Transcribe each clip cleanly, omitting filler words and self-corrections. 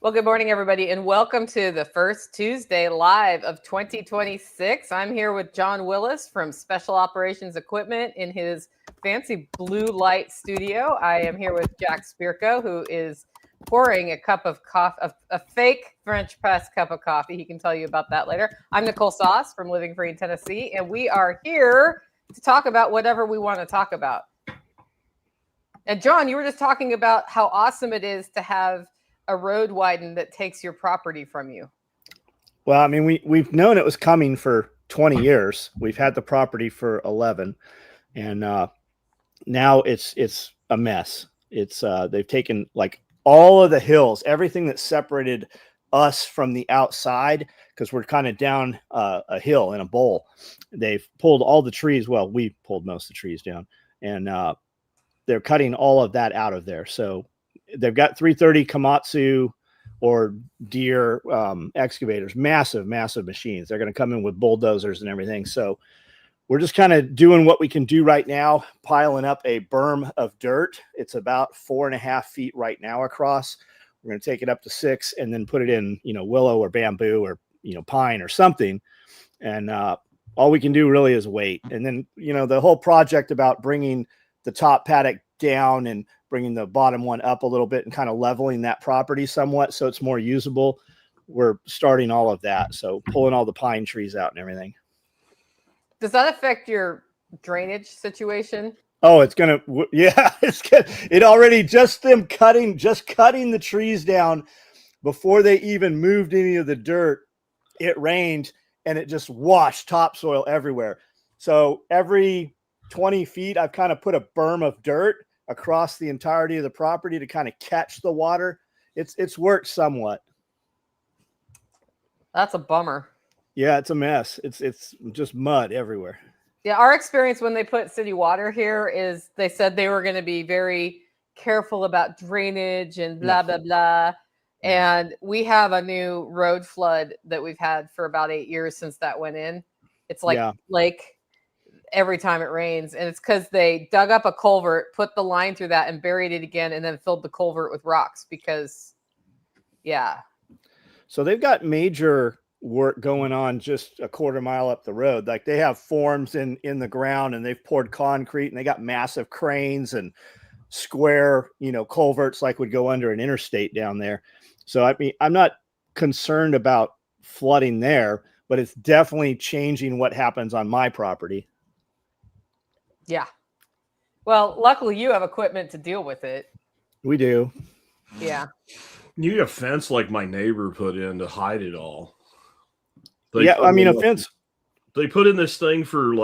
Well, good morning, everybody, and welcome to the first Tuesday live of 2026. I'm here with John Willis from Special Operations Equipment in his fancy blue light studio. I am here with Jack Spirko, who is pouring a cup of coffee, a fake French press cup of coffee. He can tell you about that later. I'm Nicole Sauce from Living Free in Tennessee, and we are here to talk about whatever we want to talk about. And John, you were just talking about how awesome it is to have a road widened that takes your property from you. Well, I mean, we've known it was coming for 20 years. We've had the property for 11, and now it's a mess. It's they've taken like all of the hills, everything that separated us from the outside, because we're kind of down a hill in a bowl. They've pulled all the trees. Well, we pulled most of the trees down, and they're cutting all of that out of there. So they've got 330 Komatsu or Deere excavators, massive machines. They're going to come in with bulldozers and everything. So we're just kind of doing what we can do right now, piling up a berm of dirt. It's about 4.5 feet right now across. We're going to take it up to 6 and then put it in, willow or bamboo or, pine or something. And all we can do really is wait. And then, the whole project about bringing the top paddock down and bringing the bottom one up a little bit and kind of leveling that property somewhat so it's more usable. We're starting all of that. So pulling all the pine trees out and everything. Does that affect your drainage situation? Oh, it's going to, yeah, it's good. It already just cutting the trees down before they even moved any of the dirt. It rained and it just washed topsoil everywhere. So every 20 feet, I've kind of put a berm of dirt across the entirety of the property to kind of catch the water. It's worked somewhat. That's a bummer. Yeah, it's a mess. It's just mud everywhere. Yeah, our experience when they put city water here is they said they were going to be very careful about drainage and blah, blah, blah. And we have a new road flood that we've had for about 8 years since that went in. It's like every time it rains, and it's because they dug up a culvert, put the line through that and buried it again, and then filled the culvert with rocks because so they've got major work going on just a quarter mile up the road. Like they have forms in the ground and they've poured concrete and they got massive cranes and square culverts like would go under an interstate down there. So I mean, I'm not concerned about flooding there, but it's definitely changing what happens on my property. Yeah. Well, luckily you have equipment to deal with it. We do. Yeah. You need a fence like my neighbor put in to hide it all. A fence. They put in this thing for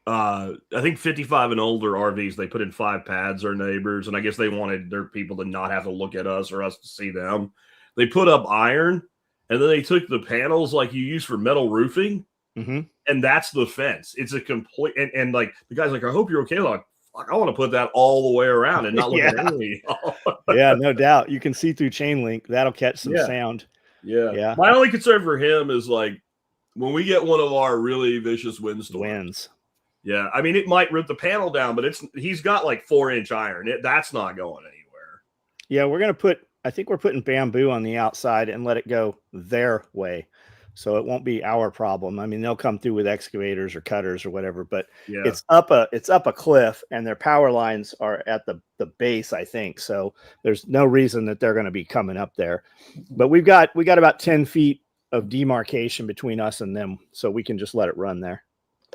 I think 55 and older RVs. They put in 5 pads, our neighbors, and I guess they wanted their people to not have to look at us or us to see them. They put up iron, and then they took the panels like you use for metal roofing. Mm-hmm. And that's the fence. It's a complete, and like the guy's like, I hope you're okay. Like, I want to put that all the way around and not look at any. Yeah, no doubt. You can see through chain link. That'll catch some sound. Yeah. My only concern for him is like when we get one of our really vicious winds. Yeah. I mean, it might rip the panel down, but he's got like 4-inch iron. That's not going anywhere. Yeah, I think we're putting bamboo on the outside and let it go their way. So it won't be our problem. I mean, they'll come through with excavators or cutters or whatever, but it's up a cliff and their power lines are at the base, I think. So there's no reason that they're going to be coming up there. But we got about 10 feet of demarcation between us and them, so we can just let it run there.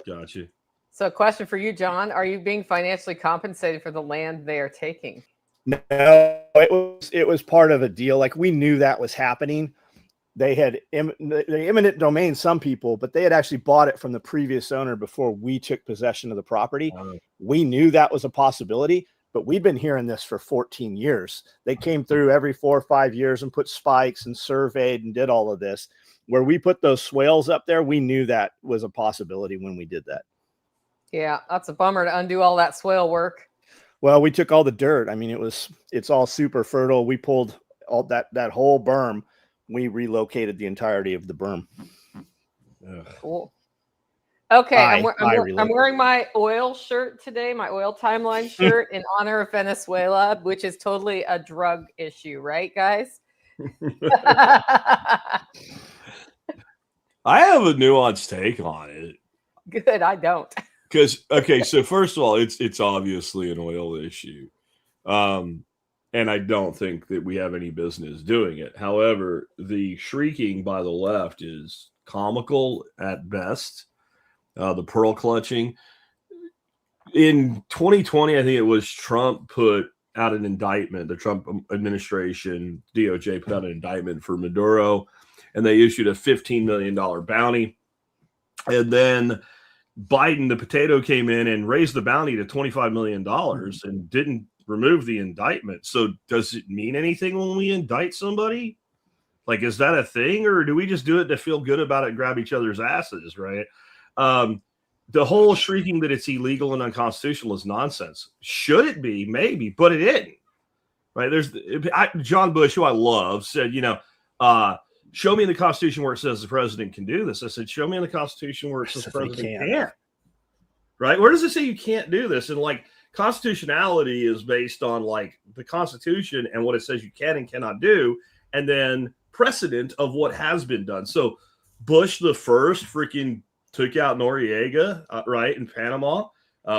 Gotcha. So a question for you, John. Are you being financially compensated for the land they are taking? No, it was part of a deal. Like we knew that was happening. They had the eminent domain, some people, but they had actually bought it from the previous owner before we took possession of the property. We knew that was a possibility, but we've been hearing this for 14 years. They came through every 4 or 5 years and put spikes and surveyed and did all of this. Where we put those swales up there, we knew that was a possibility when we did that. Yeah, that's a bummer to undo all that swale work. Well, we took all the dirt. I mean, it's all super fertile. We pulled all that whole berm. We relocated the entirety of the berm. Cool. Okay, I'm wearing my oil shirt today, my oil timeline shirt in honor of Venezuela, which is totally a drug issue, right, guys? I have a nuanced take on it. Good, I don't. Because so first of all, it's obviously an oil issue, and I don't think that we have any business doing it. However, the shrieking by the left is comical at best. The pearl clutching in 2020, I think it was Trump put out an indictment. The Trump administration, DOJ, put out an indictment for Mudoro, and they issued a $15 million bounty, and then Biden, the potato, came in and raised the bounty to $25 million and didn't remove the indictment. So does it mean anything when we indict somebody? Like, is that a thing, or do we just do it to feel good about it and grab each other's asses, right? The whole shrieking that it's illegal and unconstitutional is nonsense. Should it be? Maybe, but it isn't, right? John Bush, who I love, said, show me in the Constitution where it says the president can do this. I said, show me in the Constitution where it says the president can't. Right? Where does it say you can't do this? And like, constitutionality is based on like the Constitution and what it says you can and cannot do, and then precedent of what has been done. So Bush the first freaking took out Noriega, right, in Panama.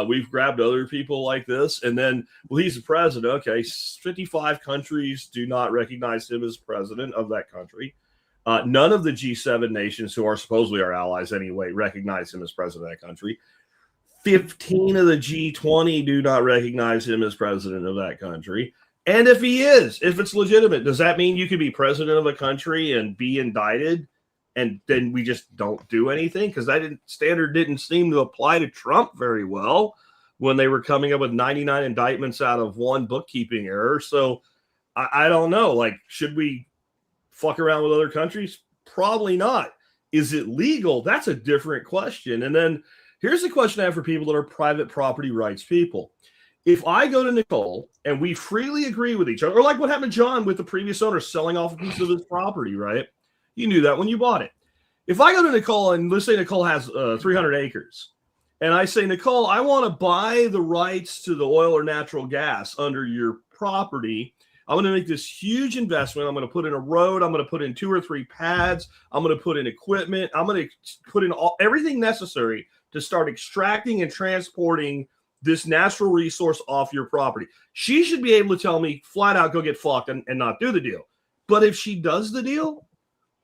We've grabbed other people like this, and then, well, he's the president. Okay, 55 countries do not recognize him as president of that country. None of the G7 nations, who are supposedly our allies anyway, recognize him as president of that country. 15 of the G20 do not recognize him as president of that country. And if he is, if it's legitimate, does that mean you could be president of a country and be indicted, and then we just don't do anything? Because that standard didn't seem to apply to Trump very well when they were coming up with 99 indictments out of one bookkeeping error. So I don't know. Like, should we fuck around with other countries? Probably not. Is it legal? That's a different question. And then here's the question I have for people that are private property rights people. If I go to Nicole and we freely agree with each other, or like what happened to John with the previous owner selling off a piece of his property, right? You knew that when you bought it. If I go to Nicole and let's say Nicole has 300 acres, and I say, Nicole, I want to buy the rights to the oil or natural gas under your property. I'm going to make this huge investment. I'm going to put in a road. I'm going to put in 2 or 3 pads. I'm going to put in equipment. I'm going to put in everything necessary to start extracting and transporting this natural resource off your property. She should be able to tell me flat out, go get fucked and not do the deal. But if she does the deal,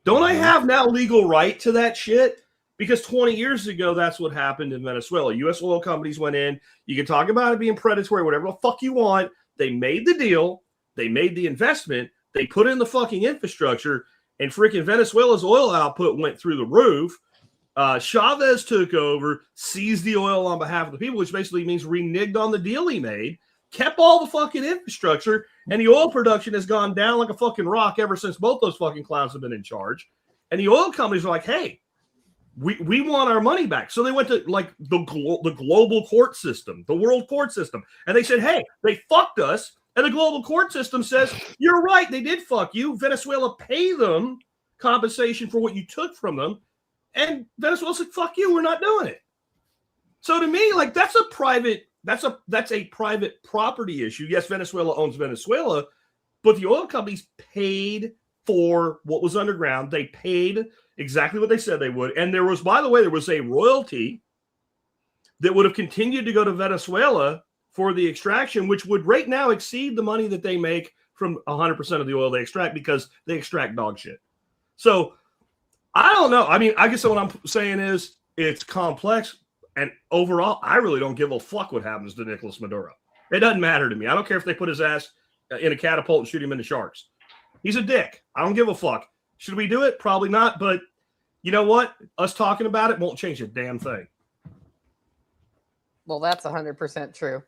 don't I have now legal right to that shit? Because 20 years ago, that's what happened in Venezuela. U.S. oil companies went in. You can talk about it being predatory, whatever the fuck you want. They made the deal. They made the investment. They put in the fucking infrastructure, and freaking Venezuela's oil output went through the roof. Chavez took over, seized the oil on behalf of the people, which basically means reneged on the deal he made, kept all the fucking infrastructure, and the oil production has gone down like a fucking rock ever since both those fucking clowns have been in charge. And the oil companies are like, hey, we want our money back. So they went to like the global court system, the world court system. And they said, hey, they fucked us. And the global court system says, you're right, they did fuck you. Venezuela pay them compensation for what you took from them. And Venezuela said, fuck you, we're not doing it. So to me, like, that's a private property issue. Yes, Venezuela owns Venezuela, but the oil companies paid for what was underground. They paid exactly what they said they would. And there was, by the way, there was a royalty that would have continued to go to Venezuela for the extraction, which would right now exceed the money that they make from 100% of the oil they extract, because they extract dog shit. So I don't know. I mean, I guess what I'm saying is it's complex. And overall, I really don't give a fuck what happens to Nicolas Maduro. It doesn't matter to me. I don't care if they put his ass in a catapult and shoot him in the sharks. He's a dick. I don't give a fuck. Should we do it? Probably not. But you know what? Us talking about it won't change a damn thing. Well, that's 100% true.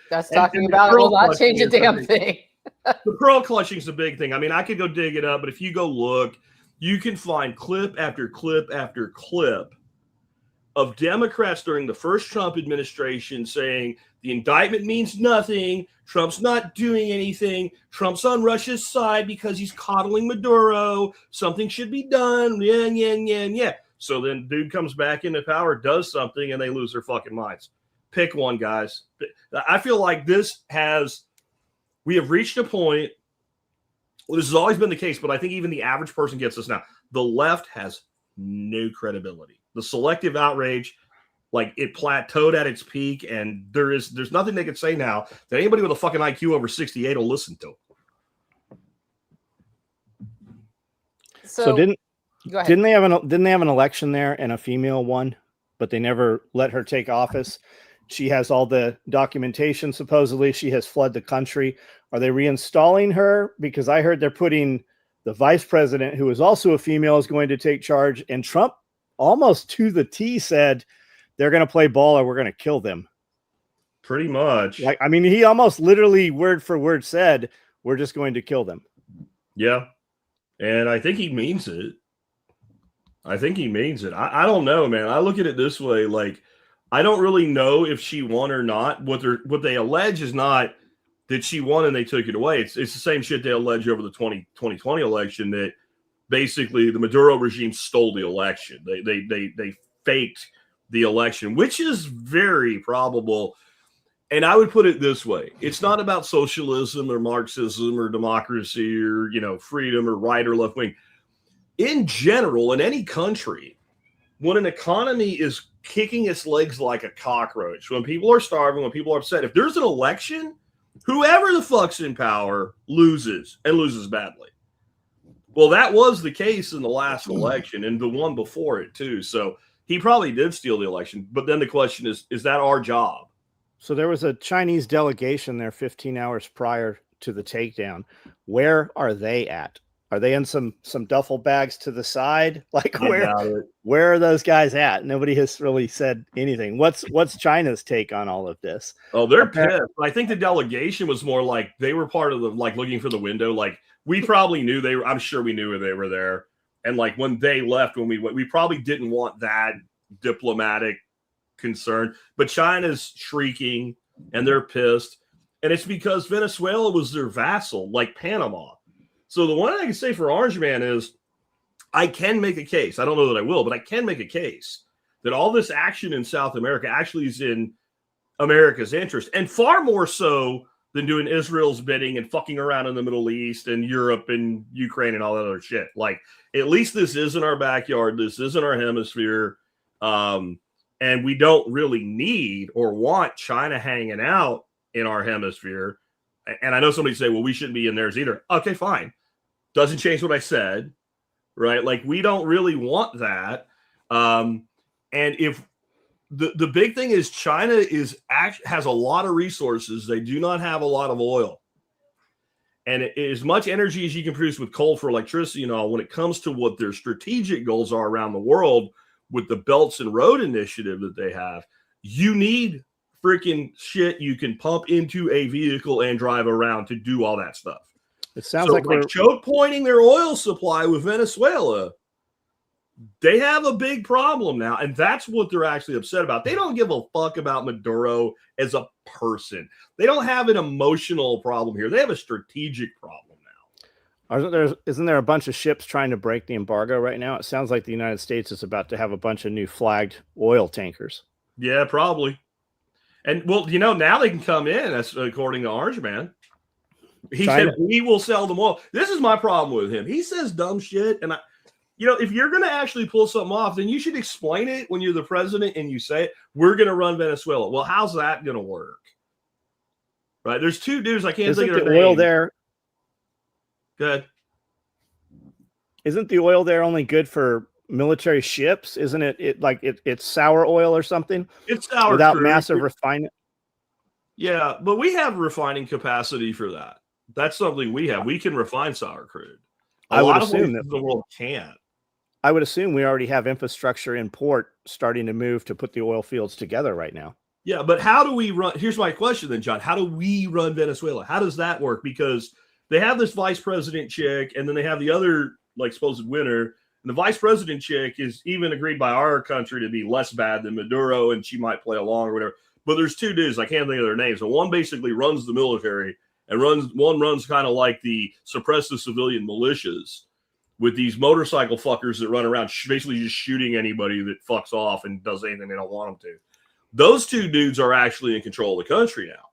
That's talking about it will not change a damn thing. The pearl clutching is the big thing. I mean, I could go dig it up, but if you go look, you can find clip after clip after clip of Democrats during the first Trump administration saying the indictment means nothing. Trump's not doing anything. Trump's on Russia's side because he's coddling Maduro. Something should be done. Yeah. So then dude comes back into power, does something, and they lose their fucking minds. Pick one, guys. I feel like we have reached a point Well, this has always been the case, but I think even the average person gets this now. The left has no credibility. The selective outrage, like it plateaued at its peak, and there's nothing they could say now that anybody with a fucking IQ over 68 will listen to. So didn't go ahead. didn't they have an election there and a female won, but they never let her take office? She has all the documentation. Supposedly she has fled the country. Are they reinstalling her? Because I heard they're putting the vice president, who is also a female, is going to take charge. And Trump almost to the T said they're going to play ball or we're going to kill them. Pretty much. Like, I mean, he almost literally word for word said, we're just going to kill them. Yeah. And I think he means it. I don't know, man. I look at it this way. Like, I don't really know if she won or not. What they allege is not that she won and they took it away. It's the same shit they allege over the 2020 election, that basically the Mudoro regime stole the election. They faked the election, which is very probable. And I would put it this way. It's not about socialism or Marxism or democracy or, freedom or right or left wing. In general, in any country, when an economy is kicking its legs like a cockroach, when people are starving, when people are upset, if there's an election, whoever the fuck's in power loses, and loses badly. Well, that was the case in the last election and the one before it too. So he probably did steal the election. But then the question is that our job? So there was a Chinese delegation there 15 hours prior to the takedown. Where are they at? Are they in some duffel bags to the side? Like, where are those guys at? Nobody has really said anything. What's China's take on all of this? Oh, they're pissed. I think the delegation was more like they were part of the, like, looking for the window. Like, we probably knew they were. I'm sure we knew they were there. And like when they left, when we went, we probably didn't want that diplomatic concern. But China's shrieking and they're pissed. And it's because Venezuela was their vassal, like Panama. So the one thing I can say for Orange Man is I can make a case. I don't know that I will, but I can make a case that all this action in South America actually is in America's interest, and far more so than doing Israel's bidding and fucking around in the Middle East and Europe and Ukraine and all that other shit. Like, at least this is in our backyard. This is in our hemisphere. And we don't really need or want China hanging out in our hemisphere. And I know somebody say, well, we shouldn't be in theirs either. Okay, fine. Doesn't change what I said, right? Like, we don't really want that. And if the big thing is China has a lot of resources. They do not have a lot of oil. And as much energy as you can produce with coal for electricity and all, when it comes to what their strategic goals are around the world with the Belts and Road Initiative that they have, you need freaking shit you can pump into a vehicle and drive around to do all that stuff. It sounds like we're choke pointing their oil supply with Venezuela. They have a big problem now, and that's what they're actually upset about. They don't give a fuck about Mudoro as a person. They don't have an emotional problem here. They have a strategic problem now. Isn't there a bunch of ships trying to break the embargo right now? It sounds like the United States is about to have a bunch of new flagged oil tankers. Yeah, probably. And, well, now they can come in, that's according to Orange Man. He said, we will sell them oil. This is my problem with him. He says dumb shit, and if you're going to actually pull something off, then you should explain it when you're the president and you say, we're going to run Venezuela. Well, how's that going to work? Right? There's two dudes. I can't think of their oil name. There. Good. Isn't the oil there only good for military ships? Isn't it it's sour oil or something? It's sour without crude. Massive refinement. Yeah, but we have refining capacity for that. That's something we have. We can refine sour crude. A lot of places in the world can't. I would assume we already have infrastructure in port starting to move to put the oil fields together right now. Yeah, but how do we run? Here's my question then, John. How do we run Venezuela? How does that work? Because they have this vice president chick, and then they have the other, like, supposed winner. And the vice president chick is even agreed by our country to be less bad than Mudoro, and she might play along or whatever. But there's two dudes. I can't think of their names. So one basically runs the military, and one runs kind of like the suppressive civilian militias with these motorcycle fuckers that run around basically just shooting anybody that fucks off and does anything they don't want them to. Those two dudes are actually in control of the country now.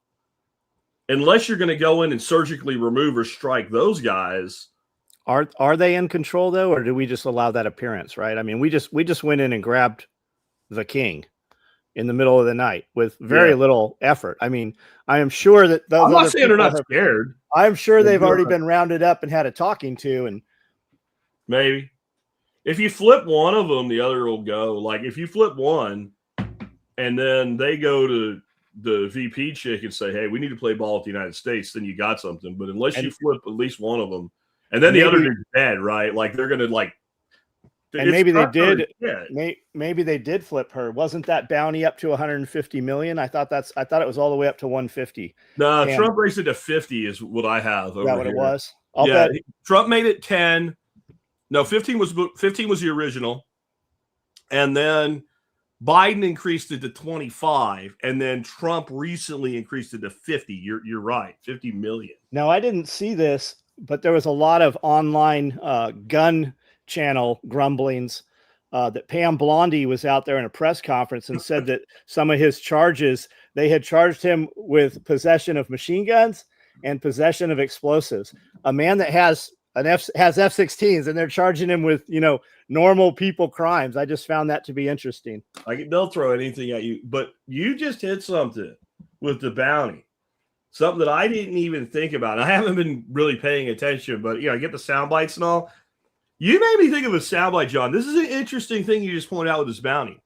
unless you're going to go in and surgically remove or strike those guys. Are they in control though, or do we just allow that appearance? Right. I mean, we just went in and grabbed the king in the middle of the night with very little effort. I mean, I am sure that those. I'm not saying they're not scared. I'm sure they've already been rounded up and had a talking to, and maybe if you flip one of them, the other will go. Like if you flip one, and then they go to the VP chick and say, "Hey, we need to play ball with the United States," then you got something. But unless you flip at least one of them, and then the other dude's dead, right? Like they're gonna like. And maybe they did. Maybe they did flip her. Wasn't that bounty up to 150 million? I thought it was all the way up to 150. No, Trump raised it to 50 is what I have. Is that what it was? Trump made it 10. No, 15 was the original, and then Biden increased it to 25, and then Trump recently increased it to 50. You're right, 50 million. Now I didn't see this, but there was a lot of online gun channel grumblings that Pam Blondie was out there in a press conference and said that some of his charges, they had charged him with possession of machine guns and possession of explosives. A man that has F-16s, and they're charging him with, normal people crimes. I just found that to be interesting. Like they'll throw anything at you, but you just hit something with the bounty. Something that I didn't even think about. I haven't been really paying attention, but I get the sound bites and all. You made me think of a soundbite, John. This is an interesting thing you just pointed out with this bounty.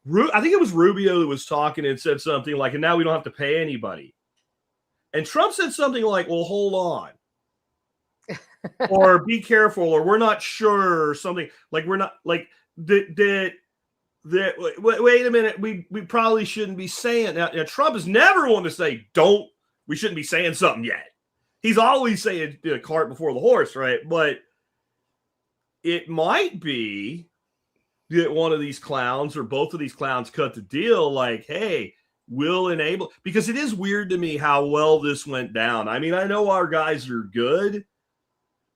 I think it was Rubio that was talking and said something like, and now we don't have to pay anybody. And Trump said something like, well, hold on. Or be careful, or we're not sure, or something. Like we're not like that. Wait a minute. We probably shouldn't be saying now. Trump has never wanted to say, we shouldn't be saying something yet. He's always saying the cart before the horse, right? But it might be that one of these clowns or both of these clowns cut the deal like, hey, we'll enable, because it is weird to me how well this went down. I mean, I know our guys are good,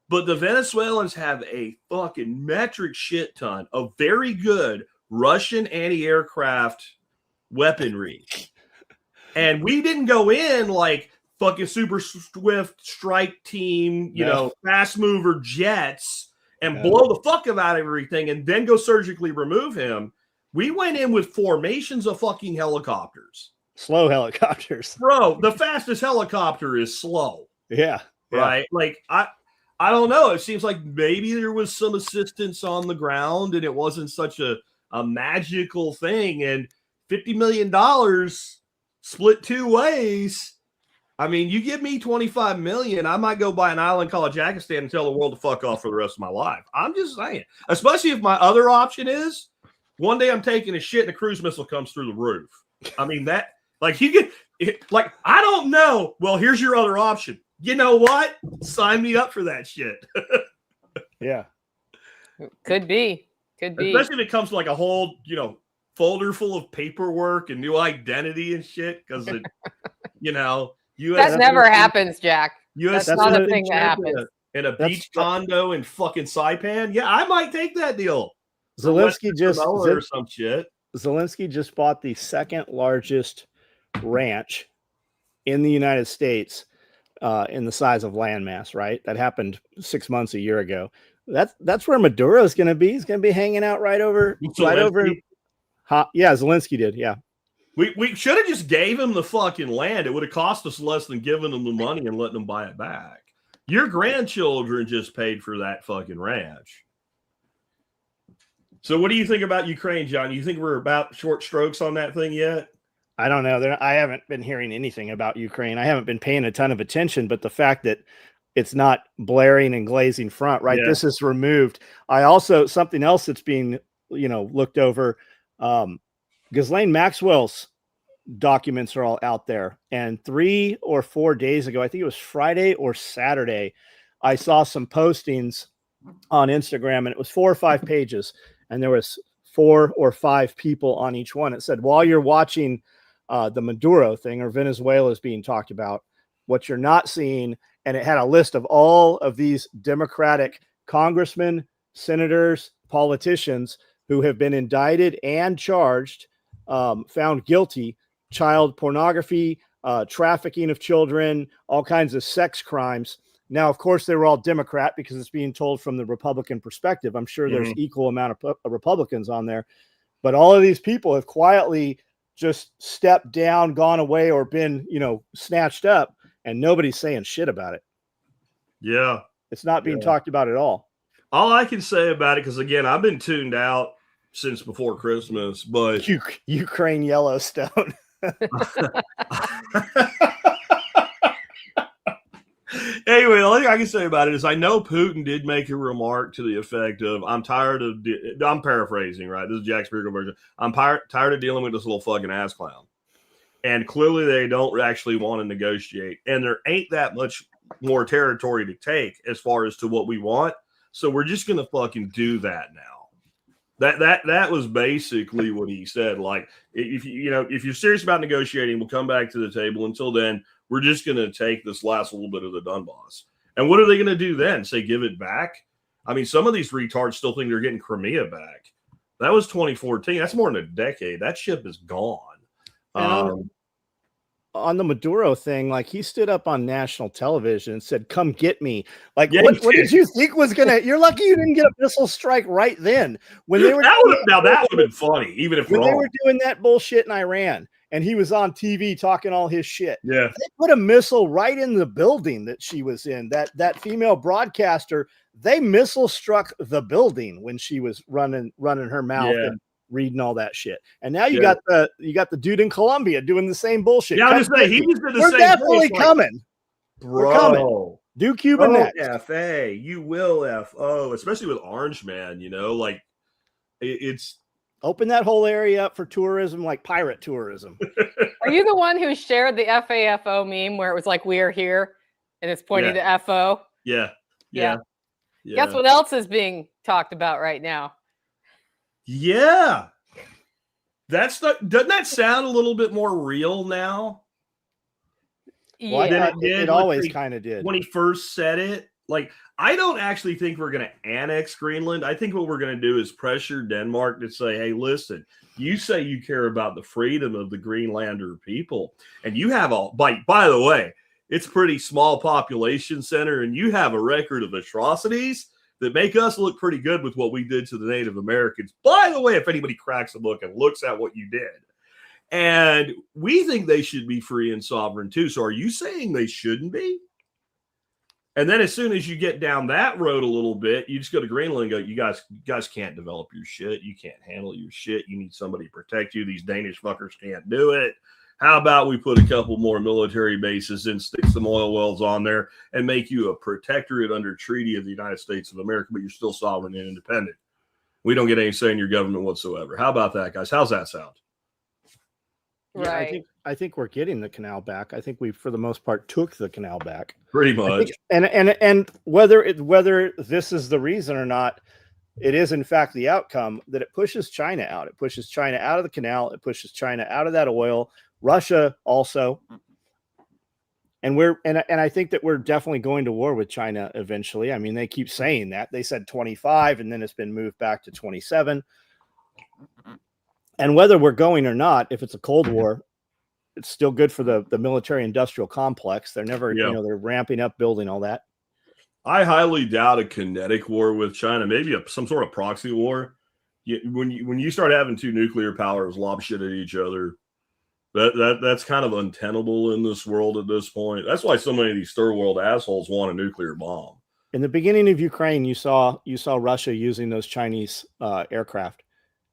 but the Venezuelans have a fucking metric shit ton of very good Russian anti-aircraft weaponry. And we didn't go in like fucking super swift strike team, fast mover jets and blow the fuck out of everything and then go surgically remove him. We went in with formations of fucking helicopters. Slow helicopters. Bro, the fastest helicopter is slow. Yeah. Right? Like, I don't know. It seems like maybe there was some assistance on the ground and it wasn't such a magical thing. And $50 million split two ways. I mean, you give me $25 million, I might go buy an island called Jackistan and tell the world to fuck off for the rest of my life. I'm just saying. Especially if my other option is one day I'm taking a shit and a cruise missile comes through the roof. I mean, that, like, you get it, like, I don't know. Well, here's your other option. You know what? Sign me up for that shit. Yeah. Could be. Especially if it comes to like a whole, folder full of paperwork and new identity and shit. Because it, that never happens, Jack. That's not a thing that happens. In a beach condo in fucking Saipan. Yeah, I might take that deal. Zelensky or some shit. Zelensky just bought the second largest ranch in the United States in the size of landmass, right? That happened 6 months, a year ago. That's where Mudoro is going to be. He's going to be hanging out right over. Yeah, Zelensky did. Yeah. We should have just gave him the fucking land. It would have cost us less than giving them the money and letting them buy it back. Your grandchildren just paid for that fucking ranch. So what do you think about Ukraine, John? You think we're about short strokes on that thing yet? I don't know. I haven't been hearing anything about Ukraine. I haven't been paying a ton of attention, but the fact that it's not blaring and glazing front, right? Yeah. This is removed. Something else that's being, looked over. Ghislaine Maxwell's documents are all out there. And 3 or 4 days ago, I think it was Friday or Saturday, I saw some postings on Instagram, and it was 4 or 5 pages. And there was 4 or 5 people on each one. It said, while you're watching the Mudoro thing, or Venezuela is being talked about, what you're not seeing, and it had a list of all of these Democratic congressmen, senators, politicians who have been indicted and charged, found guilty, child pornography, trafficking of children, all kinds of sex crimes. Now, of course, they were all Democrat because it's being told from the Republican perspective. I'm sure there's equal amount of Republicans on there, but all of these people have quietly just stepped down, gone away, or been, snatched up, and nobody's saying shit about it. Yeah. It's not being talked about at all. All I can say about it, because again, I've been tuned out since before Christmas, but Ukraine Yellowstone. Anyway, the only thing I can say about it is I know Putin did make a remark to the effect of, I'm paraphrasing, right? This is Jack Spirko version. I'm tired of dealing with this little fucking ass clown. And clearly they don't actually want to negotiate. And there ain't that much more territory to take as far as to what we want. So we're just going to fucking do that now. That was basically what he said. Like, if you're serious about negotiating, we'll come back to the table. Until then, we're just going to take this last little bit of the Donbass. And what are they going to do then? Say, give it back? I mean, some of these retards still think they're getting Crimea back. That was 2014. That's more than a decade. That ship is gone. On the Mudoro thing, like, he stood up on national television and said, "Come get me." Like, what did you think was gonna? You're lucky you didn't get a missile strike right then when they were. That would have been funny, even if when they were doing that bullshit in Iran, and he was on TV talking all his shit. Yeah, they put a missile right in the building that she was in. That female broadcaster, they missile struck the building when she was running her mouth and reading all that shit. And now you got the dude in Colombia doing the same bullshit. Yeah, I was gonna say, he just did the same thing. We're definitely coming. Bro. We're coming. Do Cuba next. FA, you will FO, especially with Orange Man, like it's open that whole area up for tourism, like pirate tourism. Are you the one who shared the FAFO meme where it was like, "We're here," and it's pointing to FO? Yeah. Guess what else is being talked about right now? Yeah. Doesn't that sound a little bit more real now? Yeah, it always kind of did. When he first said it, like, I don't actually think we're going to annex Greenland. I think what we're going to do is pressure Denmark to say, hey, listen, you say you care about the freedom of the Greenlander people, and you have by the way, it's a pretty small population center, and you have a record of atrocities that make us look pretty good with what we did to the Native Americans. By the way, if anybody cracks a book and looks at what you did, and we think they should be free and sovereign too. So are you saying they shouldn't be? And then as soon as you get down that road a little bit, you just go to Greenland and go, you guys can't develop your shit. You can't handle your shit. You need somebody to protect you. These Danish fuckers can't do it. How about we put a couple more military bases and stick some oil wells on there and make you a protectorate under treaty of the United States of America, but you're still sovereign and independent. We don't get any say in your government whatsoever. How about that, guys? How's that sound? Right. Yeah, I think we're getting the canal back. I think we, for the most part, took the canal back. Pretty much. And whether this is the reason or not, it is in fact the outcome that it pushes China out. It pushes China out of the canal. It pushes China out of that oil. Russia also. And I think that we're definitely going to war with China eventually. I mean, they keep saying that. They said 25, and then it's been moved back to 27. And whether we're going or not, if it's a Cold War, it's still good for the military industrial complex. They're never, they're ramping up, building all that. I highly doubt a kinetic war with China, maybe some sort of proxy war. When you start having two nuclear powers lob shit at each other, that's kind of untenable in this world at this point. That's why so many of these third world assholes want a nuclear bomb. In the beginning of Ukraine, you saw Russia using those Chinese aircraft,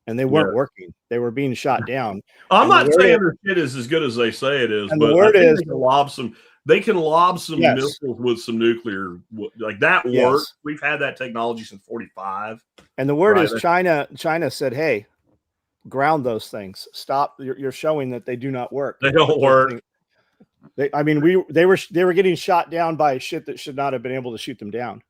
and they weren't working. They were being shot down. I'm not saying their shit is as good as they say it is, but I think they can lob some missiles with some nuclear, like that works. We've had that technology since 45. And the word is China said, hey, ground those things. Stop. You're showing that they do not work. They don't work. They were getting shot down by shit that should not have been able to shoot them down.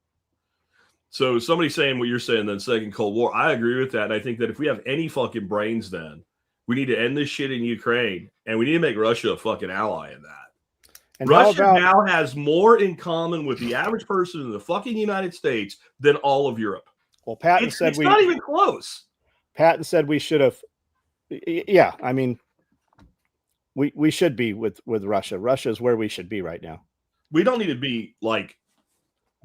So somebody saying what you're saying, then second Cold War, I agree with that. And I think that if we have any fucking brains, then we need to end this shit in Ukraine, and we need to make Russia a fucking ally in that. And Russia now has more in common with the average person in the fucking United States than all of Europe. Well, Patton said it's not even close. Patton said we should have. Yeah, I mean, We should be with Russia. Russia is where we should be right now. We don't need to be like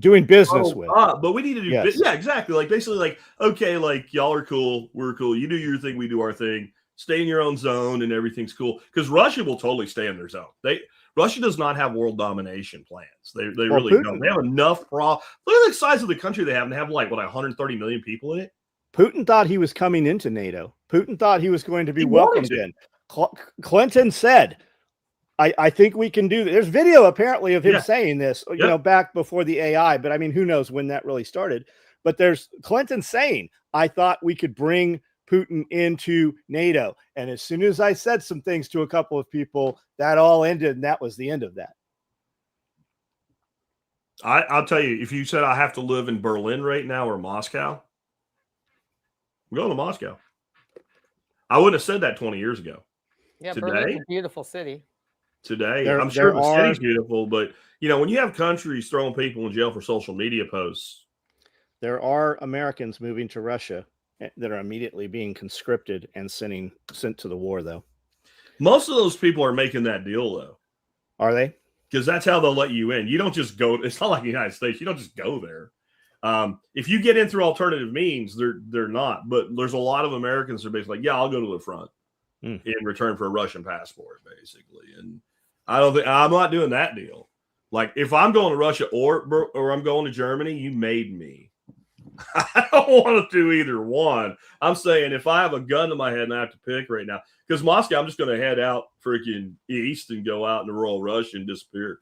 doing business with, but we need to do yeah, exactly. Like basically, like okay, like y'all are cool, we're cool. You do your thing, we do our thing. Stay in your own zone, and everything's cool. Because Russia will totally stay in their zone. Russia does not have world domination plans. They really don't. They have enough Look at the size of the country they have, and they have like 130 million people in it. Putin thought he was coming into NATO. Putin thought he was going to be welcomed in. Clinton said, I think we can do this. There's video apparently of him saying this, you know, back before the AI, but I mean, who knows when that really started. But there's Clinton saying, I thought we could bring Putin into NATO. And as soon as I said some things to a couple of people, that all ended, and that was the end of that. I'll tell you, if you said I have to live in Berlin right now or Moscow, I'm going to Moscow. I wouldn't have said that 20 years ago. Yeah, Berlin's a beautiful city. Today, I'm sure the city's beautiful, but you know, when you have countries throwing people in jail for social media posts, there are Americans moving to Russia that are immediately being conscripted and sent to the war, though. Most of those people are making that deal, though. Are they? Because that's how they'll let you in. You don't just go. It's not like the United States. You don't just go there. If you get in through alternative means, they're not. But there's a lot of Americans that are basically like, yeah, I'll go to the front in return for a Russian passport, basically. And I'm not doing that deal. Like if I'm going to Russia or I'm going to Germany, you made me. I don't want to do either one. I'm saying if I have a gun to my head and I have to pick right now, because Moscow, I'm just going to head out freaking east and go out into rural Russia and disappear.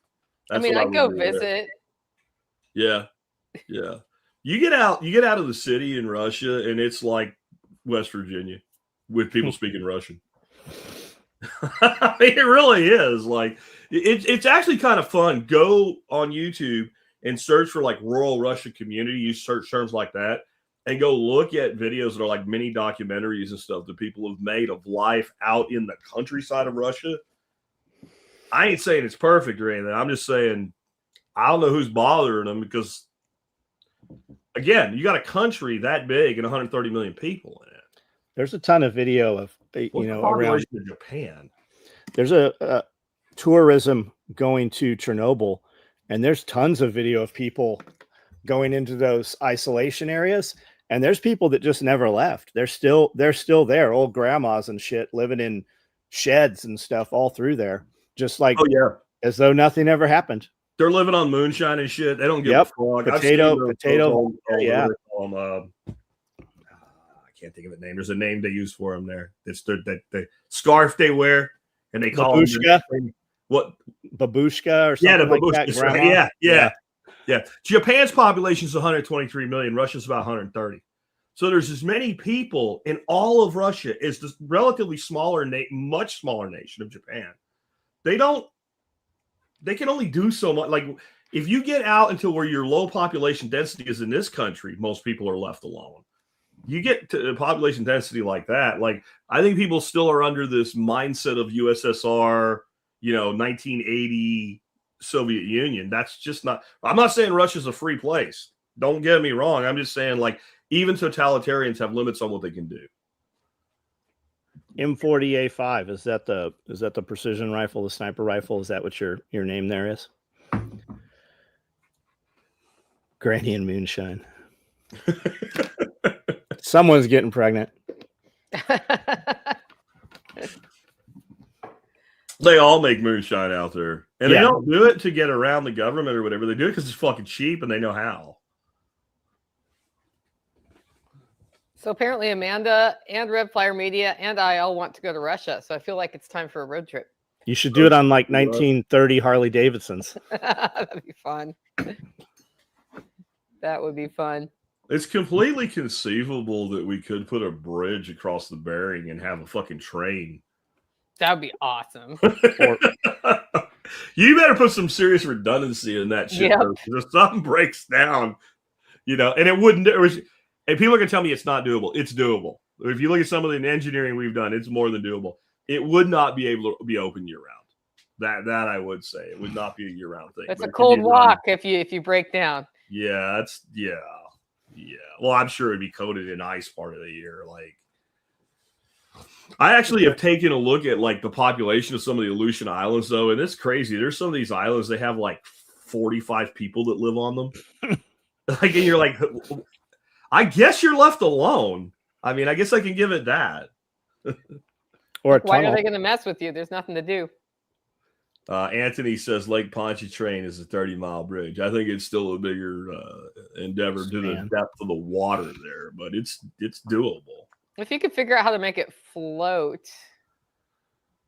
I'd go visit. Yeah. Yeah. You get out of the city in Russia and it's like West Virginia with people speaking Russian. I mean, it really is. Like it's actually kind of fun. Go on YouTube and search for like rural Russia community. Use search terms like that and go look at videos that are like mini documentaries and stuff that people have made of life out in the countryside of Russia. I ain't saying it's perfect or anything. I'm just saying I don't know who's bothering them because, again, you got a country that big and 130 million people in it. There's a ton of video of, around Japan. There's a tourism going to Chernobyl. And there's tons of video of people going into those isolation areas. And there's people that just never left. They're still there. Old grandmas and shit living in sheds and stuff all through there. Just like, as though nothing ever happened. They're living on moonshine and shit. They don't give a fuck. Potato. Yeah. I can't think of the name. There's a name they use for them there. It's the scarf they wear. And they call them. What babushka or something like that? Yeah. Japan's population is 123 million. Russia's about 130. So there's as many people in all of Russia as this relatively much smaller nation of Japan. They can only do so much. Like if you get out into where your low population density is in this country, most people are left alone. You get to a population density like that. Like I think people still are under this mindset of USSR. 1980 Soviet Union. That's just not. I'm not saying Russia's a free place. Don't get me wrong. I'm just saying, like, even totalitarians have limits on what they can do. M40A5 is that the precision rifle, the sniper rifle? Is that what your name there is? Granny and moonshine. Someone's getting pregnant. They all make moonshine out there. And they don't do it to get around the government or whatever. They do it because it's fucking cheap and they know how. So apparently Amanda and Red Flyer Media and I all want to go to Russia. So I feel like it's time for a road trip. You should do it on like 1930 Harley Davidsons. That'd be fun. That would be fun. It's completely conceivable that we could put a bridge across the Bering and have a fucking train. That would be awesome. You better put some serious redundancy in that shit. Yep. If something breaks down, and it wouldn't. And people are going to tell me it's not doable. It's doable. If you look at some of the engineering we've done, it's more than doable. It would not be able to be open year round. That I would say it would not be a year round thing. It's a cold walk if you break down. Yeah, yeah. Well, I'm sure it'd be coated in ice part of the year, like. I actually have taken a look at like the population of some of the Aleutian Islands, though, and it's crazy. There's some of these islands, they have like 45 people that live on them. Like, and you're like, I guess you're left alone. I mean, I guess I can give it that. Or a Why tunnel. are they going to mess with you? There's nothing to do. Anthony says Lake Pontchartrain is a 30-mile bridge. I think it's still a bigger endeavor to the depth of the water there, but it's doable. If you could figure out how to make it float.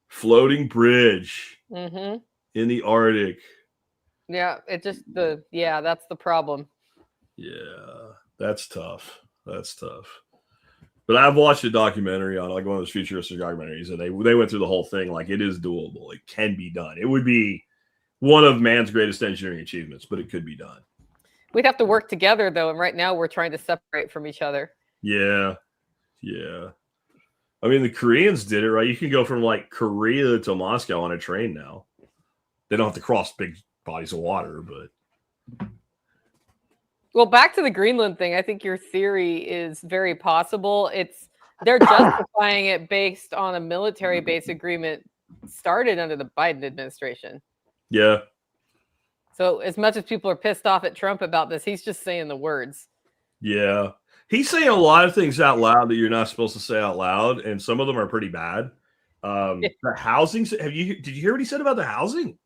Floating bridge Mm-hmm. in the Arctic. Yeah, that's the problem. Yeah, that's tough. That's tough. But I've watched a documentary on like one of those futuristic documentaries, and they went through the whole thing. Like, it is doable. It can be done. It would be one of man's greatest engineering achievements, but it could be done. We'd have to work together, though, and right now we're trying to separate from each other. Yeah. Yeah. I mean, the Koreans did it, right? You can go from like Korea to Moscow on a train now. They don't have to cross big bodies of water, but... Well, back to the Greenland thing, I think your theory is very possible. They're justifying it based on a military base agreement started under the Biden administration. Yeah. So as much as people are pissed off at Trump about this, he's just saying the words. Yeah. He's saying a lot of things out loud that you're not supposed to say out loud, and some of them are pretty bad. The housing, did you hear what he said about the housing?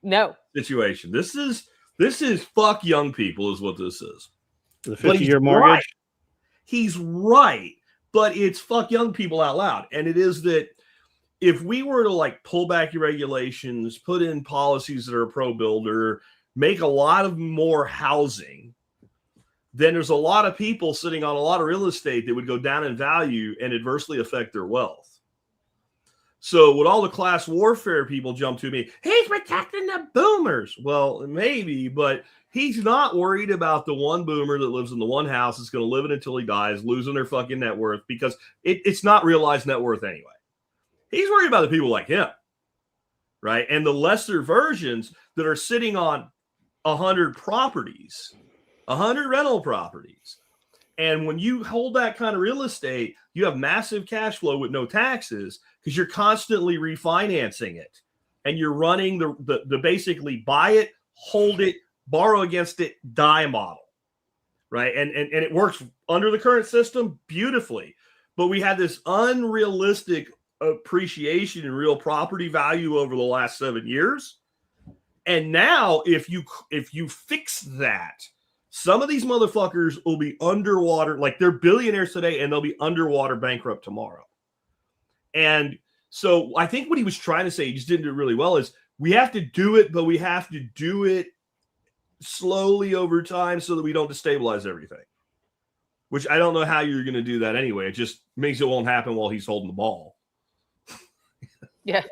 No. Situation. This is fuck young people is what this is. The 50-year mortgage. Right. He's right, but it's fuck young people out loud. And it is that if we were to like pull back your regulations, put in policies that are pro-builder, make a lot of more housing, then there's a lot of people sitting on a lot of real estate that would go down in value and adversely affect their wealth. So would all the class warfare people jump to me, he's protecting the boomers. Well, maybe, but he's not worried about the one boomer that lives in the one house that's going to live it until he dies, losing their fucking net worth, because it's not realized net worth anyway. He's worried about the people like him, right? And the lesser versions that are sitting on 100 properties, 100 rental properties. And when you hold that kind of real estate, you have massive cash flow with no taxes because you're constantly refinancing it. And you're running the basically buy it, hold it, borrow against it, die model, right? And it works under the current system beautifully. But we had this unrealistic appreciation in real property value over the last 7 years. And now if you fix that, some of these motherfuckers will be underwater, like they're billionaires today and they'll be underwater bankrupt tomorrow. And so I think what he was trying to say, he just didn't do it really well, is we have to do it, but we have to do it slowly over time so that we don't destabilize everything. Which I don't know how you're going to do that anyway. It just means it won't happen while he's holding the ball. Yeah.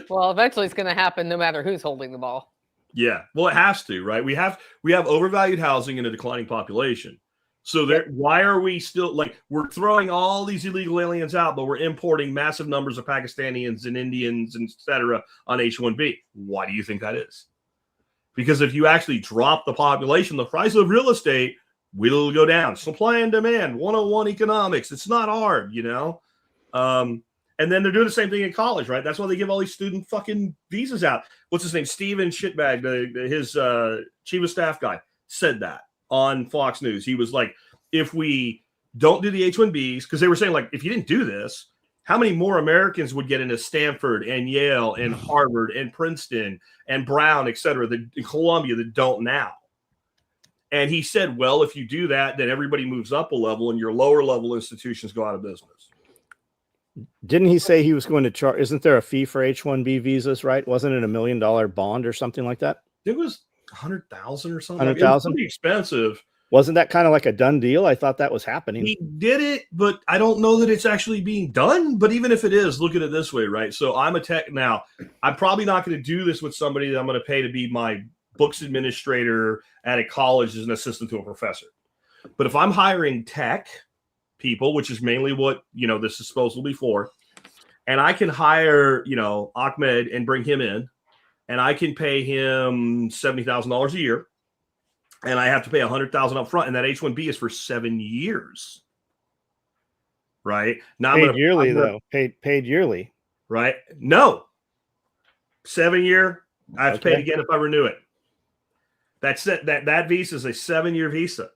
Well, eventually it's going to happen no matter who's holding the ball. Yeah. Well, it has to, right? We have overvalued housing and a declining population. So why are we still like we're throwing all these illegal aliens out, but we're importing massive numbers of Pakistanis and Indians, and et cetera, on H-1B? Why do you think that is? Because if you actually drop the population, the price of real estate will go down. Supply and demand, 101 economics. It's not hard, you know? And then they're doing the same thing in college, right? That's why they give all these student fucking visas out. What's his name? Steven Shitbag, his chief of staff guy, said that on Fox News. He was like, if we don't do the H-1Bs, because they were saying, like, if you didn't do this, how many more Americans would get into Stanford and Yale and Harvard and Princeton and Brown, et cetera, Columbia that don't now? And he said, well, if you do that, then everybody moves up a level and your lower level institutions go out of business. Didn't he say he was going to charge? Isn't there a fee for H-1B visas, right? Wasn't it $1 million bond or something like that? It was 100,000 or something. 100,000? Pretty expensive. Wasn't that kind of like a done deal? I thought that was happening. He did it, but I don't know that it's actually being done. But even if it is, look at it this way, right? So I'm a tech now. I'm probably not going to do this with somebody that I'm going to pay to be my books administrator at a college as an assistant to a professor. But if I'm hiring tech people, which is mainly what, this is supposed to be for, and I can hire, Ahmed and bring him in, and I can pay him $70,000 a year, and I have to pay $100,000 up front, and that H-1B is for 7 years, right? Now Paid yearly, though. Paid yearly. Right? No. 7 year. I have to pay it again if I renew it. That's it. That visa is a 7-year visa.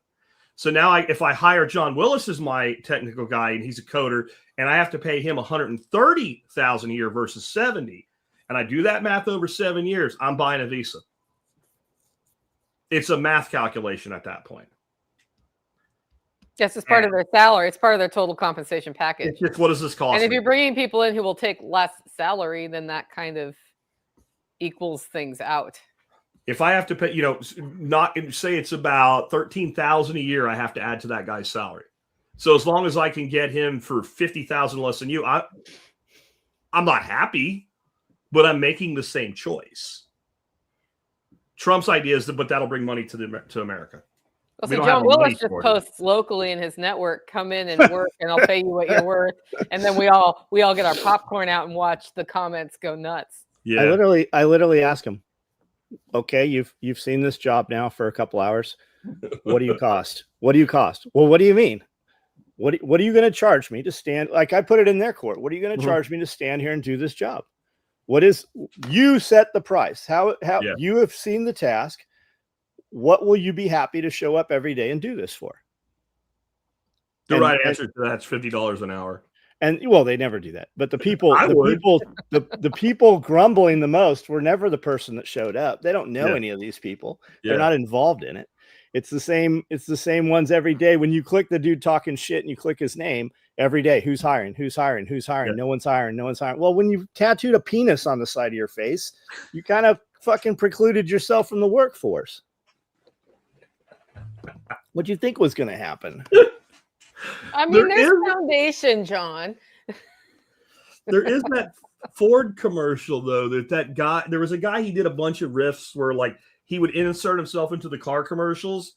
So now if I hire John Willis as my technical guy and he's a coder, and I have to pay him $130,000 a year versus 70, and I do that math over 7 years, I'm buying a visa. It's a math calculation at that point. Yes, it's part of their salary. It's part of their total compensation package. It's just, what does this cost? And if you're bringing people in who will take less salary, then that kind of equals things out. If I have to pay, not say it's about $13,000 a year, I have to add to that guy's salary. So as long as I can get him for $50,000 less than you, I'm not happy, but I'm making the same choice. Trump's idea is but that'll bring money to America. Well, so John Willis just posts locally in his network, come in and work and I'll pay you what you're worth. And then we all get our popcorn out and watch the comments go nuts. Yeah. I literally ask him, okay, you've seen this job now for a couple hours. What do you cost? What do you cost? Well, what do you mean? What are you going to charge me to stand? Like I put it in their court. What are you going to charge me to stand here and do this job? You set the price? How you have seen the task. What will you be happy to show up every day and do this for? The right answer to that's $50 an hour. And well, they never do that. But the people grumbling the most were never the person that showed up. They don't know any of these people. They're not involved in it. It's the same ones every day. When you click the dude talking shit and you click his name every day, who's hiring? Yeah. No one's hiring. Well, when you tattooed a penis on the side of your face, you kind of fucking precluded yourself from the workforce. What do you think was going to happen? I mean, there's foundation, John. There is that Ford commercial, though, that guy, there was a guy, he did a bunch of riffs where like he would insert himself into the car commercials.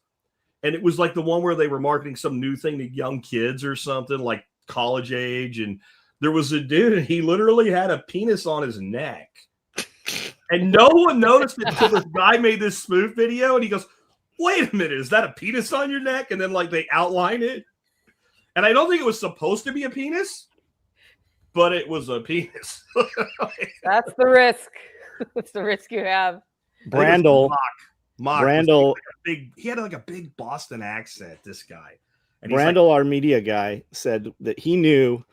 And it was like the one where they were marketing some new thing to young kids or something like college age. And there was a dude and he literally had a penis on his neck. And no one noticed it until this guy made this spoof video. And he goes, wait a minute, is that a penis on your neck? And then like they outline it. And I don't think it was supposed to be a penis, but it was a penis. That's the risk. That's the risk you have. Brandel. He had like a big Boston accent, this guy. And Brandel, our media guy, said that he knew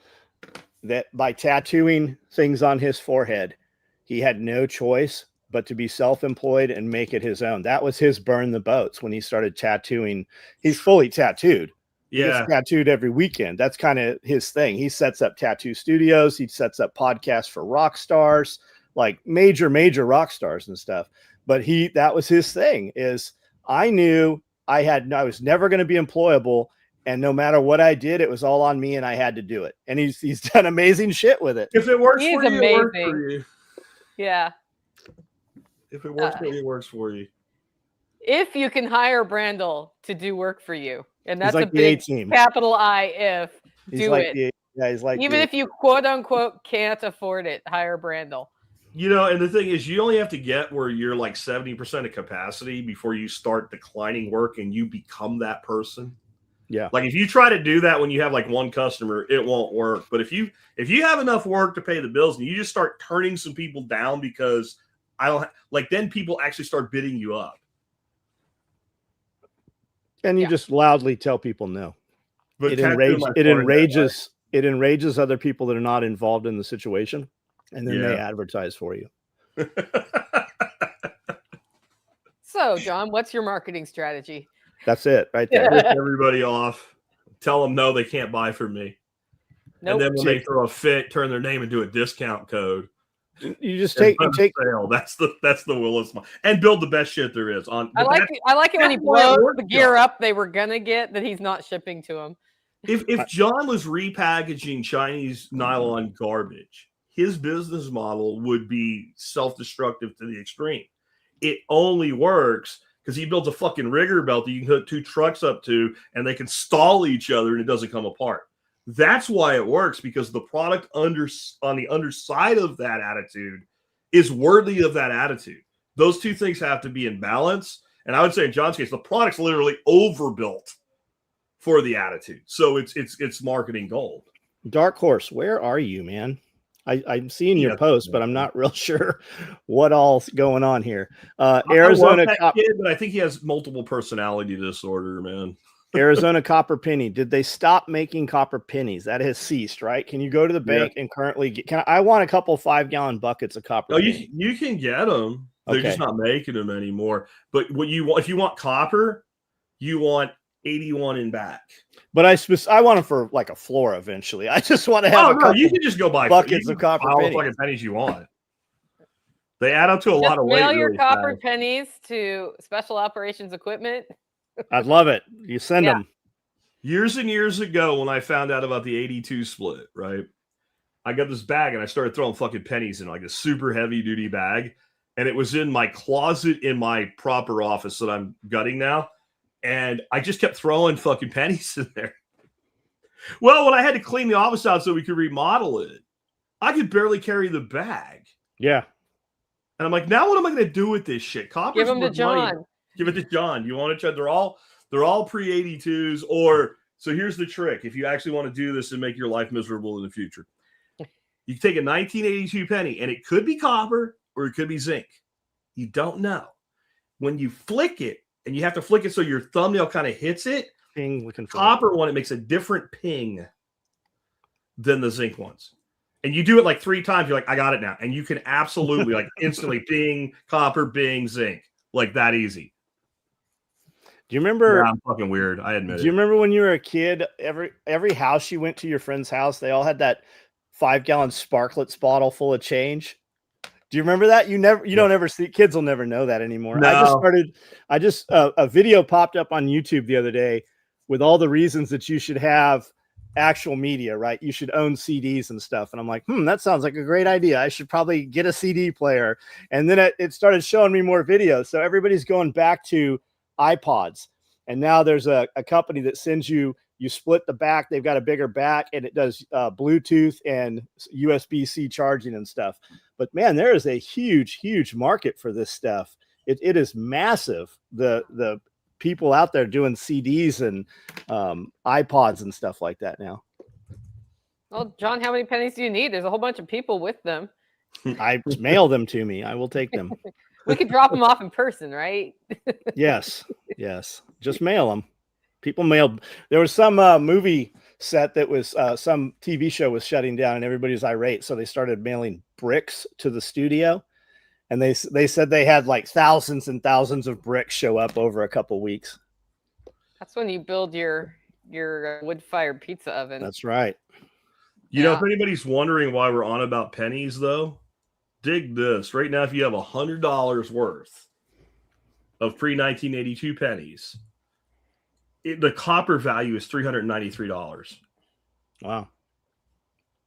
that by tattooing things on his forehead, he had no choice but to be self-employed and make it his own. That was his burn the boats when he started tattooing. He's fully tattooed. He gets tattooed every weekend. That's kind of his thing. He sets up tattoo studios. He sets up podcasts for rock stars, like major rock stars and stuff. But that was his thing is I knew I was never going to be employable. And no matter what I did, it was all on me and I had to do it. And he's done amazing shit with it. If it works for you, it works for you. Yeah. If it works for you, it works for you. If you can hire Brandel to do work for you. And that's like a big capital I if. Do it. He's like even if you quote unquote can't afford it, hire Brandel. And the thing is, you only have to get where you're like 70% of capacity before you start declining work and you become that person. Yeah. Like if you try to do that when you have like one customer, it won't work. But if you have enough work to pay the bills and you just start turning some people down because then people actually start bidding you up. And you just loudly tell people no. But it enrages other people that are not involved in the situation. And then they advertise for you. So, John, what's your marketing strategy? That's it right there. Rip everybody off. Tell them no, they can't buy from me. Nope. And then when they throw a fit, turn their name into a discount code. You just take sale. That's the Willis model. And build the best shit there is. I like it when he blows the gear up they were gonna get that he's not shipping to them. If John was repackaging Chinese nylon garbage, his business model would be self-destructive to the extreme. It only works because he builds a fucking rigger belt that you can hook 2 trucks up to and they can stall each other and it doesn't come apart. That's why it works, because the product on the underside of that attitude is worthy of that attitude. Those two things have to be in balance. And I would say in John's case, the product's literally overbuilt for the attitude. So it's marketing gold. Dark Horse, where are you, man? I'm seeing your Yeah. post, but I'm not real sure what all's going on here. I Arizona love that kid, but I think he has multiple personality disorder, man. Arizona copper penny. Did they stop making copper pennies? That has ceased, right? Can you go to the bank and currently get? I want a couple 5-gallon buckets of copper. Oh, you can get them. They're just not making them anymore. But what you want, if you want copper, you want 81 in back. But I want them for like a floor eventually. I just want to have. You can just go buy buckets of copper pennies. Fucking pennies you want. They add up to a lot of weight. Mail your copper pennies to Special Operations Equipment. I'd love it. You send them. Years and years ago, when I found out about the 82 split, right? I got this bag and I started throwing fucking pennies in, like a super heavy duty bag. And it was in my closet in my proper office that I'm gutting now. And I just kept throwing fucking pennies in there. Well, when I had to clean the office out so we could remodel it, I could barely carry the bag. Yeah. And I'm like, now what am I going to do with this shit? Copper's Give them to John. Money. Give it to John. You want to try? They're all pre-82s. Or so here's the trick: if you actually want to do this and make your life miserable in the future, you take a 1982 penny, and it could be copper or it could be zinc. You don't know. When you flick it, and you have to flick it so your thumbnail kind of hits it. Ping, looking for copper one, it makes a different ping than the zinc ones. And you do it like 3 times. You're like, I got it now. And you can absolutely like instantly ping, copper, bing, zinc. Like that easy. Do you remember? Yeah, I'm fucking weird. I admit it. Do you remember when you were a kid, every house you went to, your friend's house, they all had that 5-gallon Sparklets bottle full of change? Do you remember that? You don't ever see, kids will never know that anymore. No. A video popped up on YouTube the other day with all the reasons that you should have actual media, right? You should own CDs and stuff. And I'm like, that sounds like a great idea. I should probably get a CD player. And then it started showing me more videos. So everybody's going back to iPods. And now there's a company that sends you split the back. They've got a bigger back and it does Bluetooth and USB-C charging and stuff. But man, there is a huge, huge market for this stuff. It is massive. The people out there doing CDs and iPods and stuff like that now. Well, John, how many pennies do you need? There's a whole bunch of people with them. I mail them to me. I will take them. We could drop them off in person, right? Yes. Just mail them. People mailed. There was some movie set that was some TV show was shutting down and everybody was irate. So they started mailing bricks to the studio. And they said they had like thousands and thousands of bricks show up over a couple weeks. That's when you build your wood-fired pizza oven. That's right. You know, if anybody's wondering why we're on about pennies, though, dig this. Right now, if you have $100 worth of pre-1982 pennies, the copper value is $393. Wow.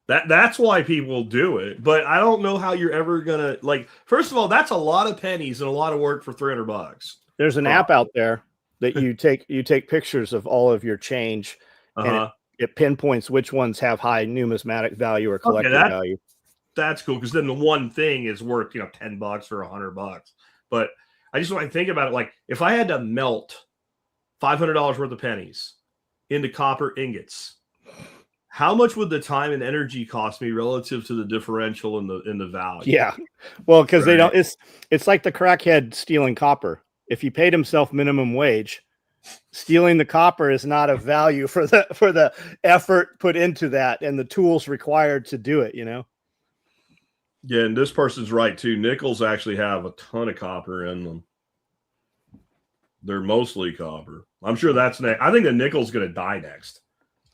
That's why people do it. But I don't know how you're ever going to, first of all, that's a lot of pennies and a lot of work for $300. There's an app out there that you take pictures of all of your change and it pinpoints which ones have high numismatic value or collector value. That's cool because then the one thing is worth $10 or $100. But I just want to think about it, like if I had to melt $500 worth of pennies into copper ingots, how much would the time and energy cost me relative to the differential in the value? Yeah, well, because they don't. It's like the crackhead stealing copper. If he paid himself minimum wage, stealing the copper is not of value for the effort put into that and the tools required to do it. Yeah, and this person's right too. Nickels actually have a ton of copper in them. They're mostly copper. I'm sure that's next. I think the nickel's going to die next.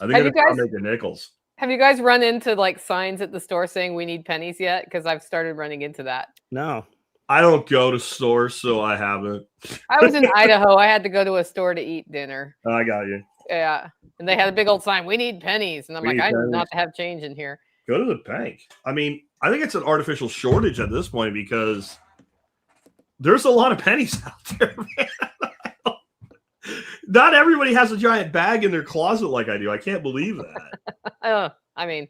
I think they're going to make the nickels. Have you guys run into signs at the store saying we need pennies yet? Because I've started running into that. No. I don't go to stores, so I haven't. I was in Idaho. I had to go to a store to eat dinner. I got you. Yeah. And they had a big old sign, we need pennies. And I'm like, I do not have change in here. Go to the bank. I mean, I think it's an artificial shortage at this point because there's a lot of pennies out there, man. Not everybody has a giant bag in their closet like I do. I can't believe that. I mean,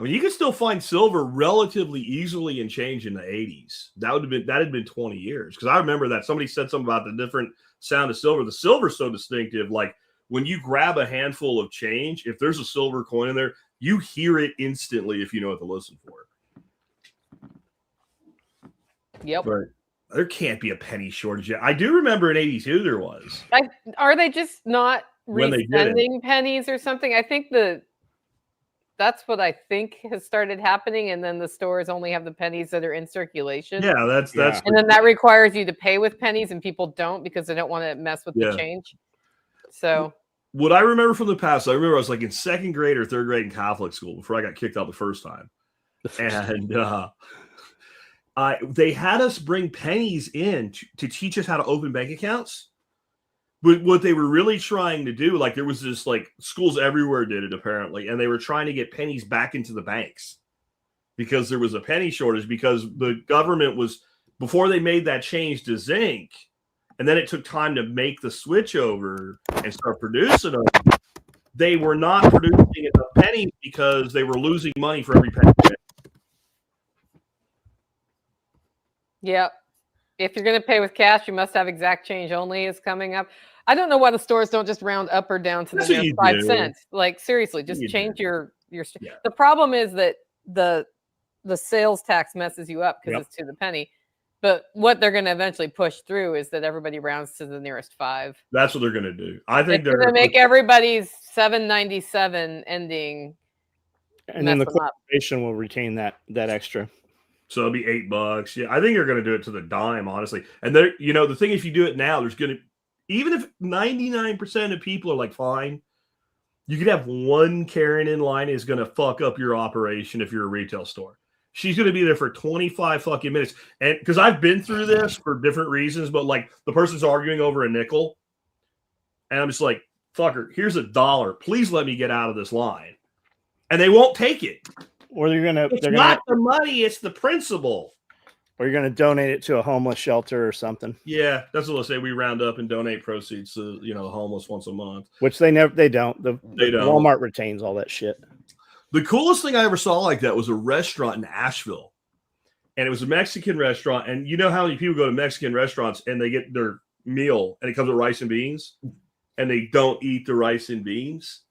you can still find silver relatively easily in change in the 80s. That had been 20 years. Because I remember that somebody said something about the different sound of silver. The silver's so distinctive. Like when you grab a handful of change, if there's a silver coin in there, you hear it instantly if you know what to listen for. Yep. But there can't be a penny shortage yet. I do remember in 82 there was. Are they just not When they did resending pennies or something? I think that's what I think has started happening, and then the stores only have the pennies that are in circulation. Yeah, that's and then that requires you to pay with pennies, and people don't because they don't want to mess with the change. So what I remember from the past, I remember I was like in second grade or third grade in Catholic school before I got kicked out the first time. And they had us bring pennies in to teach us how to open bank accounts. But what they were really trying to do, like there was this, like schools everywhere did it apparently, and they were trying to get pennies back into the banks because there was a penny shortage, because the government was, before they made that change to zinc, and then it took time to make the switch over and start producing them, they were not producing enough pennies because they were losing money for every penny. yeah, if you're going to pay with cash, you must have exact change only is coming up. I don't know why the stores don't just round up or down to the nearest 5 cents. Like seriously, just change your. The problem is that the sales tax messes you up because it's to the penny. But what they're going to eventually push through is that everybody rounds to the nearest 5. That's what they're going to do. I think they're going to make everybody's $7.97 ending. And then the corporation will retain that extra. So it'll be $8. Yeah, I think they're going to do it to the dime, honestly. And there, the thing, if you do it now, there's going to, even if 99% of people are like, fine, you could have one Karen in line is going to fuck up your operation if you're a retail store. She's going to be there for 25 fucking minutes. And because I've been through this for different reasons, but like the person's arguing over a nickel. And I'm just like, fucker, here's $1. Please let me get out of this line. And they won't take it. Or it's not the money, it's the principle. Or you're going to donate it to a homeless shelter or something. Yeah, that's what they'll say. We round up and donate proceeds to the homeless once a month. Which they don't. They don't. Walmart retains all that shit. The coolest thing I ever saw like that was a restaurant in Asheville. And it was a Mexican restaurant. And you know how many people go to Mexican restaurants and they get their meal and it comes with rice and beans? And they don't eat the rice and beans?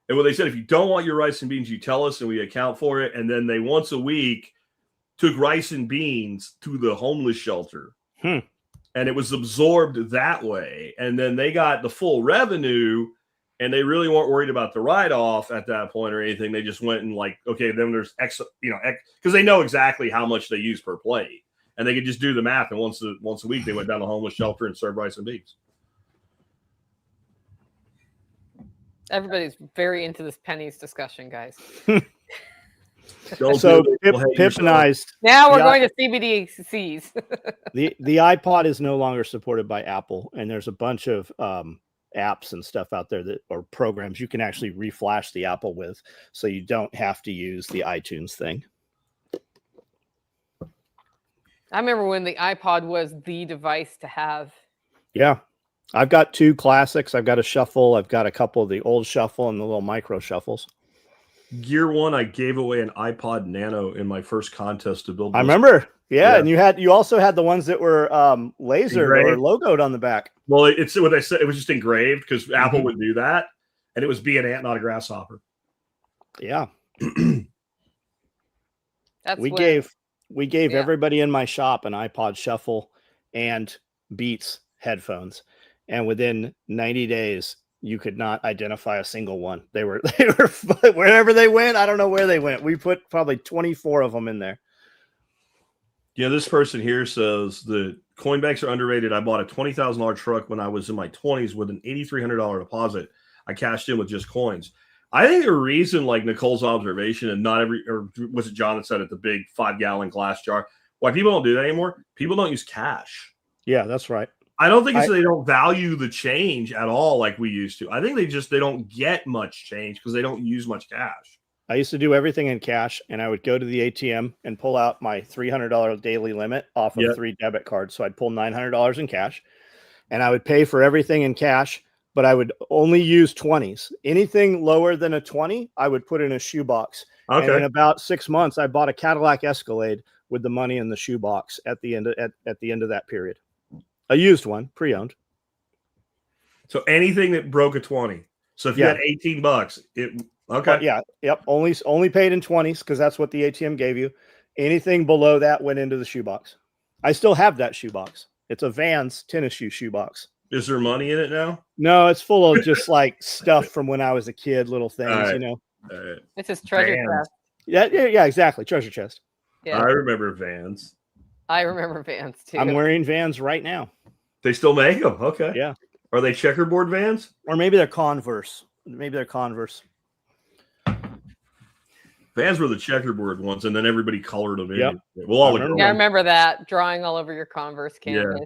And what they said, if you don't want your rice and beans, you tell us and we account for it. And then they once a week took rice and beans to the homeless shelter. And it was absorbed that way. And then they got the full revenue and they really weren't worried about the write-off at that point or anything. They just went and like, okay, then there's X, because they know exactly how much they use per plate. And they could just do the math. And once a week, they went down to the homeless shelter and served rice and beans. Everybody's very into this pennies discussion, guys. So Pip and I. Now we're going to CBDCs. the iPod is no longer supported by Apple, and there's a bunch of apps and stuff out there or programs you can actually reflash the Apple with, so you don't have to use the iTunes thing. I remember when the iPod was the device to have. Yeah. I've got 2 classics. I've got a shuffle. I've got a couple of the old shuffle and the little micro shuffles. Year 1, I gave away an iPod Nano in my first contest to build. I remember. Yeah. And you also had the ones that were lasered or logoed on the back. Well, it's what I said. It was just engraved because Apple would do that. And it was be an ant, not a grasshopper. Yeah. We gave everybody in my shop an iPod shuffle and Beats headphones. And within 90 days, you could not identify a single one. They were wherever they went. I don't know where they went. We put probably 24 of them in there. Yeah, this person here says the coin banks are underrated. I bought a $20,000 truck when I was in my 20s with an $8,300 deposit. I cashed in with just coins. I think the reason, like Nicole's observation, and not every, or was it John that said it, the big 5-gallon glass jar, why people don't do that anymore? People don't use cash. Yeah, that's right. I don't think it's they don't value the change at all like we used to. I think they don't get much change because they don't use much cash. I used to do everything in cash, and I would go to the ATM and pull out my $300 daily limit off of 3 debit cards. So I'd pull $900 in cash, and I would pay for everything in cash, but I would only use 20s. Anything lower than a 20, I would put in a shoebox. Okay. And in about 6 months, I bought a Cadillac Escalade with the money in the shoebox at the end of that period. A used one, pre-owned. So anything that broke a 20. So if you had $18, okay. Yeah. Yep. Only paid in 20s because that's what the ATM gave you. Anything below that went into the shoebox. I still have that shoebox. It's a Vans tennis shoebox. Is there money in it now? No, it's full of just like stuff from when I was a kid, little things, right. you know. It's his treasure chest. Yeah, exactly. Treasure chest. Yeah. I remember Vans. I remember Vans too. I'm wearing Vans right now. They still make them. Okay. Yeah. Are they checkerboard Vans? Or maybe they're Converse. Vans were the checkerboard ones, and then everybody colored them in. Yep. We'll all agree. I remember that drawing all over your Converse canvas.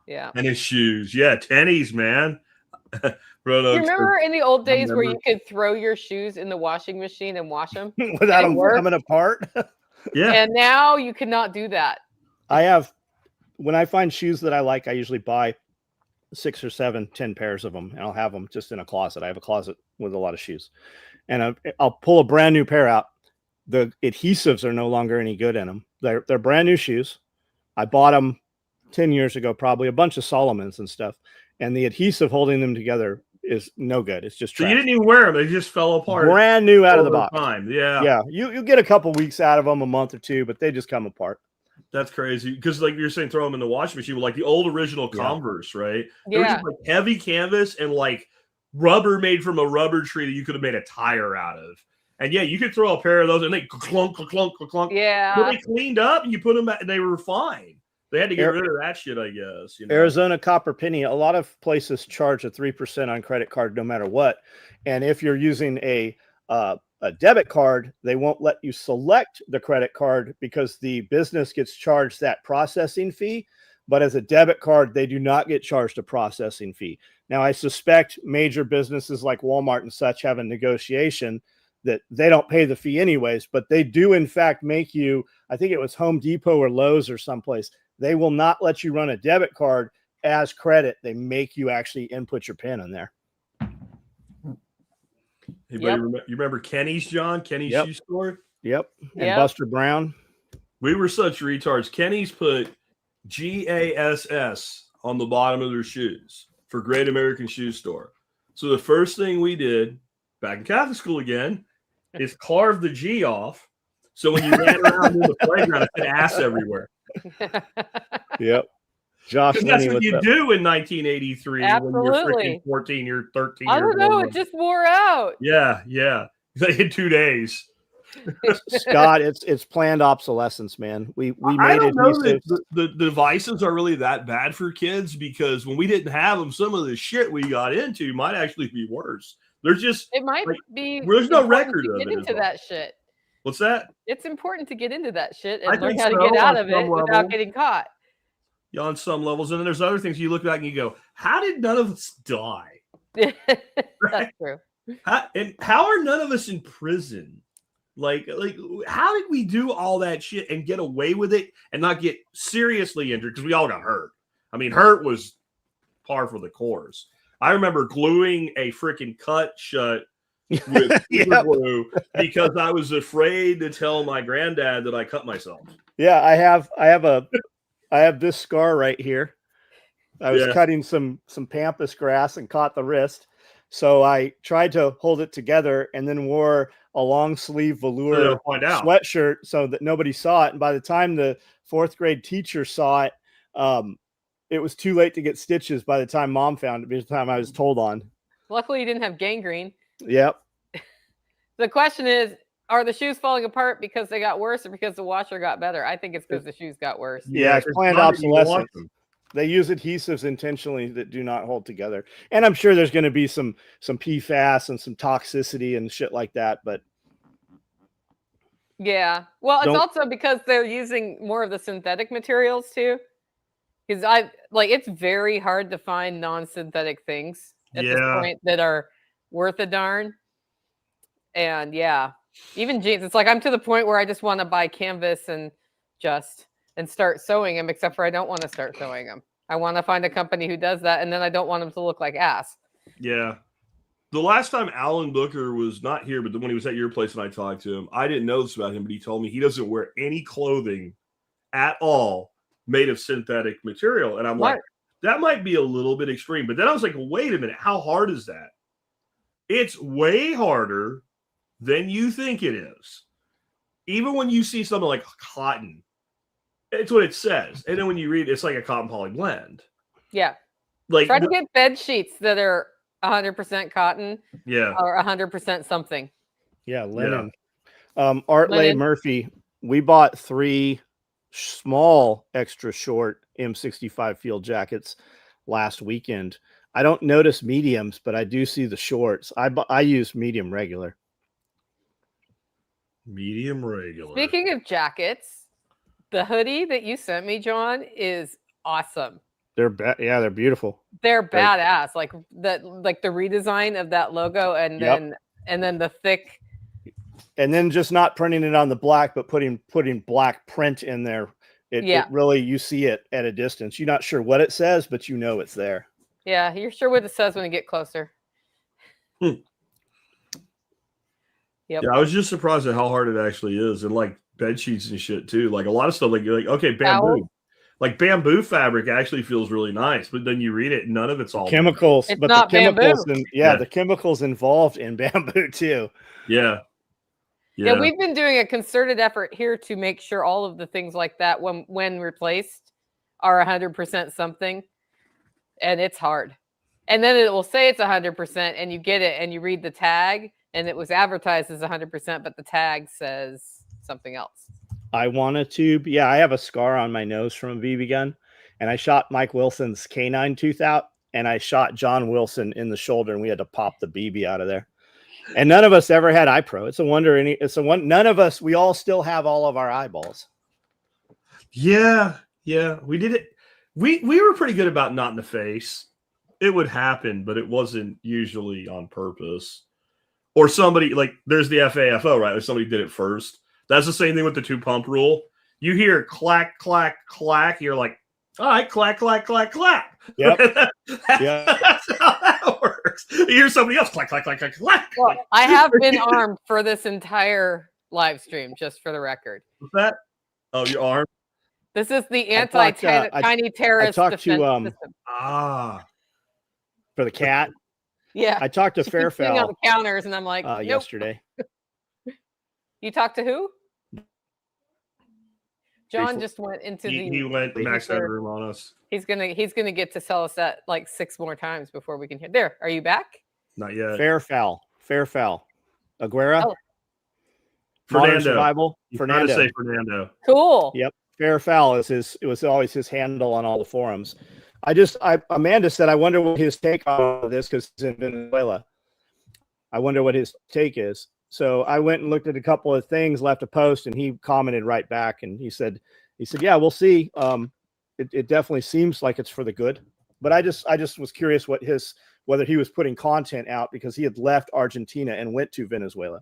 Yeah. And his shoes. Yeah, tennies, man. You remember in the old days where you could throw your shoes in the washing machine and wash them without them coming apart? Yeah. And now you cannot do that. When I find shoes that I like, I usually buy 6 or 7, 10 pairs of them, and I'll have them just in a closet. I have a closet with a lot of shoes, and I'll pull a brand new pair out. The adhesives are no longer any good in them. They're brand new shoes. I bought them 10 years ago, probably a bunch of Solomons and stuff. And the adhesive holding them together is no good. It's just trash. So you didn't even wear them. They just fell apart. Brand new out of the box. Yeah. Yeah. You get a couple weeks out of them, a month or two, but they just come apart. That's crazy. Because like you're saying, throw them in the washing machine with like the old original Converse, right? They were just like heavy canvas and like rubber made from a rubber tree that you could have made a tire out of. And yeah, you could throw a pair of those and they clunk, clunk, clunk. Yeah. But they cleaned up and you put them back and they were fine. They had to get rid of that shit, I guess. You know? Arizona Copper Penny, a lot of places charge a 3% on credit card no matter what. And if you're using a debit card, they won't let you select the credit card because the business gets charged that processing fee. But as a debit card, they do not get charged a processing fee. Now, I suspect major businesses like Walmart and such have a negotiation that they don't pay the fee anyways, but they do in fact make you, I think it was Home Depot or Lowe's or someplace, they will not let you run a debit card as credit. They make you actually input your PIN in there. You remember Kenny's, John? Kenny's shoe store? Yep. And Buster Brown. We were such retards. Kenny's put GASS on the bottom of their shoes for Great American Shoe Store. So the first thing we did, back in Catholic school again, is carve the G off. So when you ran around in the playground, it had ass everywhere. Yep. Josh, that's what you do in 1983 when you're freaking 14, you're 13. I don't know. It just wore out. Yeah. In 2 days. Scott, it's planned obsolescence, man. We made I don't it. know that the devices are really that bad for kids because when we didn't have them, some of the shit we got into might actually be worse. There's just it might be. There's no record of it. Get into that shit. What's that? It's important to get into that shit and learn how to get out of it without getting caught. Yeah, on some levels. And then there's other things you look back and you go, how did none of us die? That's true. How are none of us in prison? Like, how did we do all that shit and get away with it and not get seriously injured? Because we all got hurt. I mean, hurt was par for the course. I remember gluing a freaking cut shut with super glue because I was afraid to tell my granddad that I cut myself. Yeah, I have this scar right here. I was cutting some pampas grass and caught the wrist. So I tried to hold it together and then wore a long sleeve velour sweatshirt so that nobody saw it. And by the time the 4th grade teacher saw it, it was too late to get stitches by the time mom found it, by the time I was told on. Luckily you didn't have gangrene. Yep. The question is, are the shoes falling apart because they got worse or because the washer got better? I think it's because the shoes got worse. Yeah, it's planned obsolescence. They use adhesives intentionally that do not hold together. And I'm sure there's going to be some PFAS and some toxicity and shit like that. But yeah, well, it's also because they're using more of the synthetic materials too. Because it's very hard to find non-synthetic things at this point that are worth a darn. And even jeans. It's like I'm to the point where I just want to buy canvas and start sewing them, except for I don't want to start sewing them. I want to find a company who does that, and then I don't want them to look like ass. Yeah. The last time Alan Booker was not here, but when he was at your place and I talked to him, I didn't know this about him, but he told me he doesn't wear any clothing at all made of synthetic material. And I'm like, that might be a little bit extreme. But then I was like, wait a minute, how hard is that? It's way harder than you think it is. Even when you see something like cotton, it's what it says. And then when you read, it's like a cotton poly blend. Yeah. Like try to get bed sheets that are 100% cotton. Yeah. Or 100% something. Yeah, linen. Art Lay Murphy, we bought 3 small extra short M65 field jackets last weekend. I don't notice mediums, but I do see the shorts. I use medium regular. Medium regular. Speaking of jackets, the hoodie that you sent me, John, is awesome. They're beautiful. They're badass. Like the redesign of that logo, and then the thick. And then just not printing it on the black, but putting black print in there. It really, you see it at a distance. You're not sure what it says, but you know it's there. Yeah, you're sure what it says when you get closer. Yep. Yeah, I was just surprised at how hard it actually is, and like bed sheets and shit too. Like a lot of stuff, like you're like, okay, bamboo. Like bamboo fabric actually feels really nice, but then you read it, none of it's all chemicals. It's but not the chemicals, bamboo. the chemicals involved in bamboo too. Yeah. Yeah, we've been doing a concerted effort here to make sure all of the things like that, when replaced, are 100% something, and it's hard. And then it will say it's 100%, and you get it, and you read the tag, and it was advertised as 100%, but the tag says something else. I wanted to, I have a scar on my nose from a BB gun, and I shot Mike Wilson's canine tooth out, and I shot John Wilson in the shoulder, and we had to pop the BB out of there. And none of us ever had eye pro. It's a wonder. None of us. We all still have all of our eyeballs. Yeah, we did it. We were pretty good about not in the face. It would happen, but it wasn't usually on purpose. Or somebody, like, there's the FAFO, right? Or somebody did it first. That's the same thing with the 2-pump rule. You hear clack, clack, clack. You're like, all right, clack, clack, clack, clack. Yep. That's how that works. You hear somebody else clack, clack, clack, clack, clack. Well, I have been armed for this entire live stream, just for the record. What's that? Oh, your arm? This is the anti-tiny terrorist defense system. For the cat. Yeah. I talked to Fairfell sitting on the counters, and I'm like, nope. Yesterday. You talked to who? John just went into he went max out room on us. He's gonna get to sell us that like 6 more times before we can hear. There, are you back? Not yet. Fairfell. Aguera. Oh. Fernando. Survival. Fernando. Say Fernando. Cool. Yep. Fairfell is his. It was always his handle on all the forums. Amanda said, I wonder what his take on this, because he's in Venezuela. I wonder what his take is. So I went and looked at a couple of things, left a post, and he commented right back. And he said, yeah, we'll see. It definitely seems like it's for the good. But I just was curious whether he was putting content out because he had left Argentina and went to Venezuela.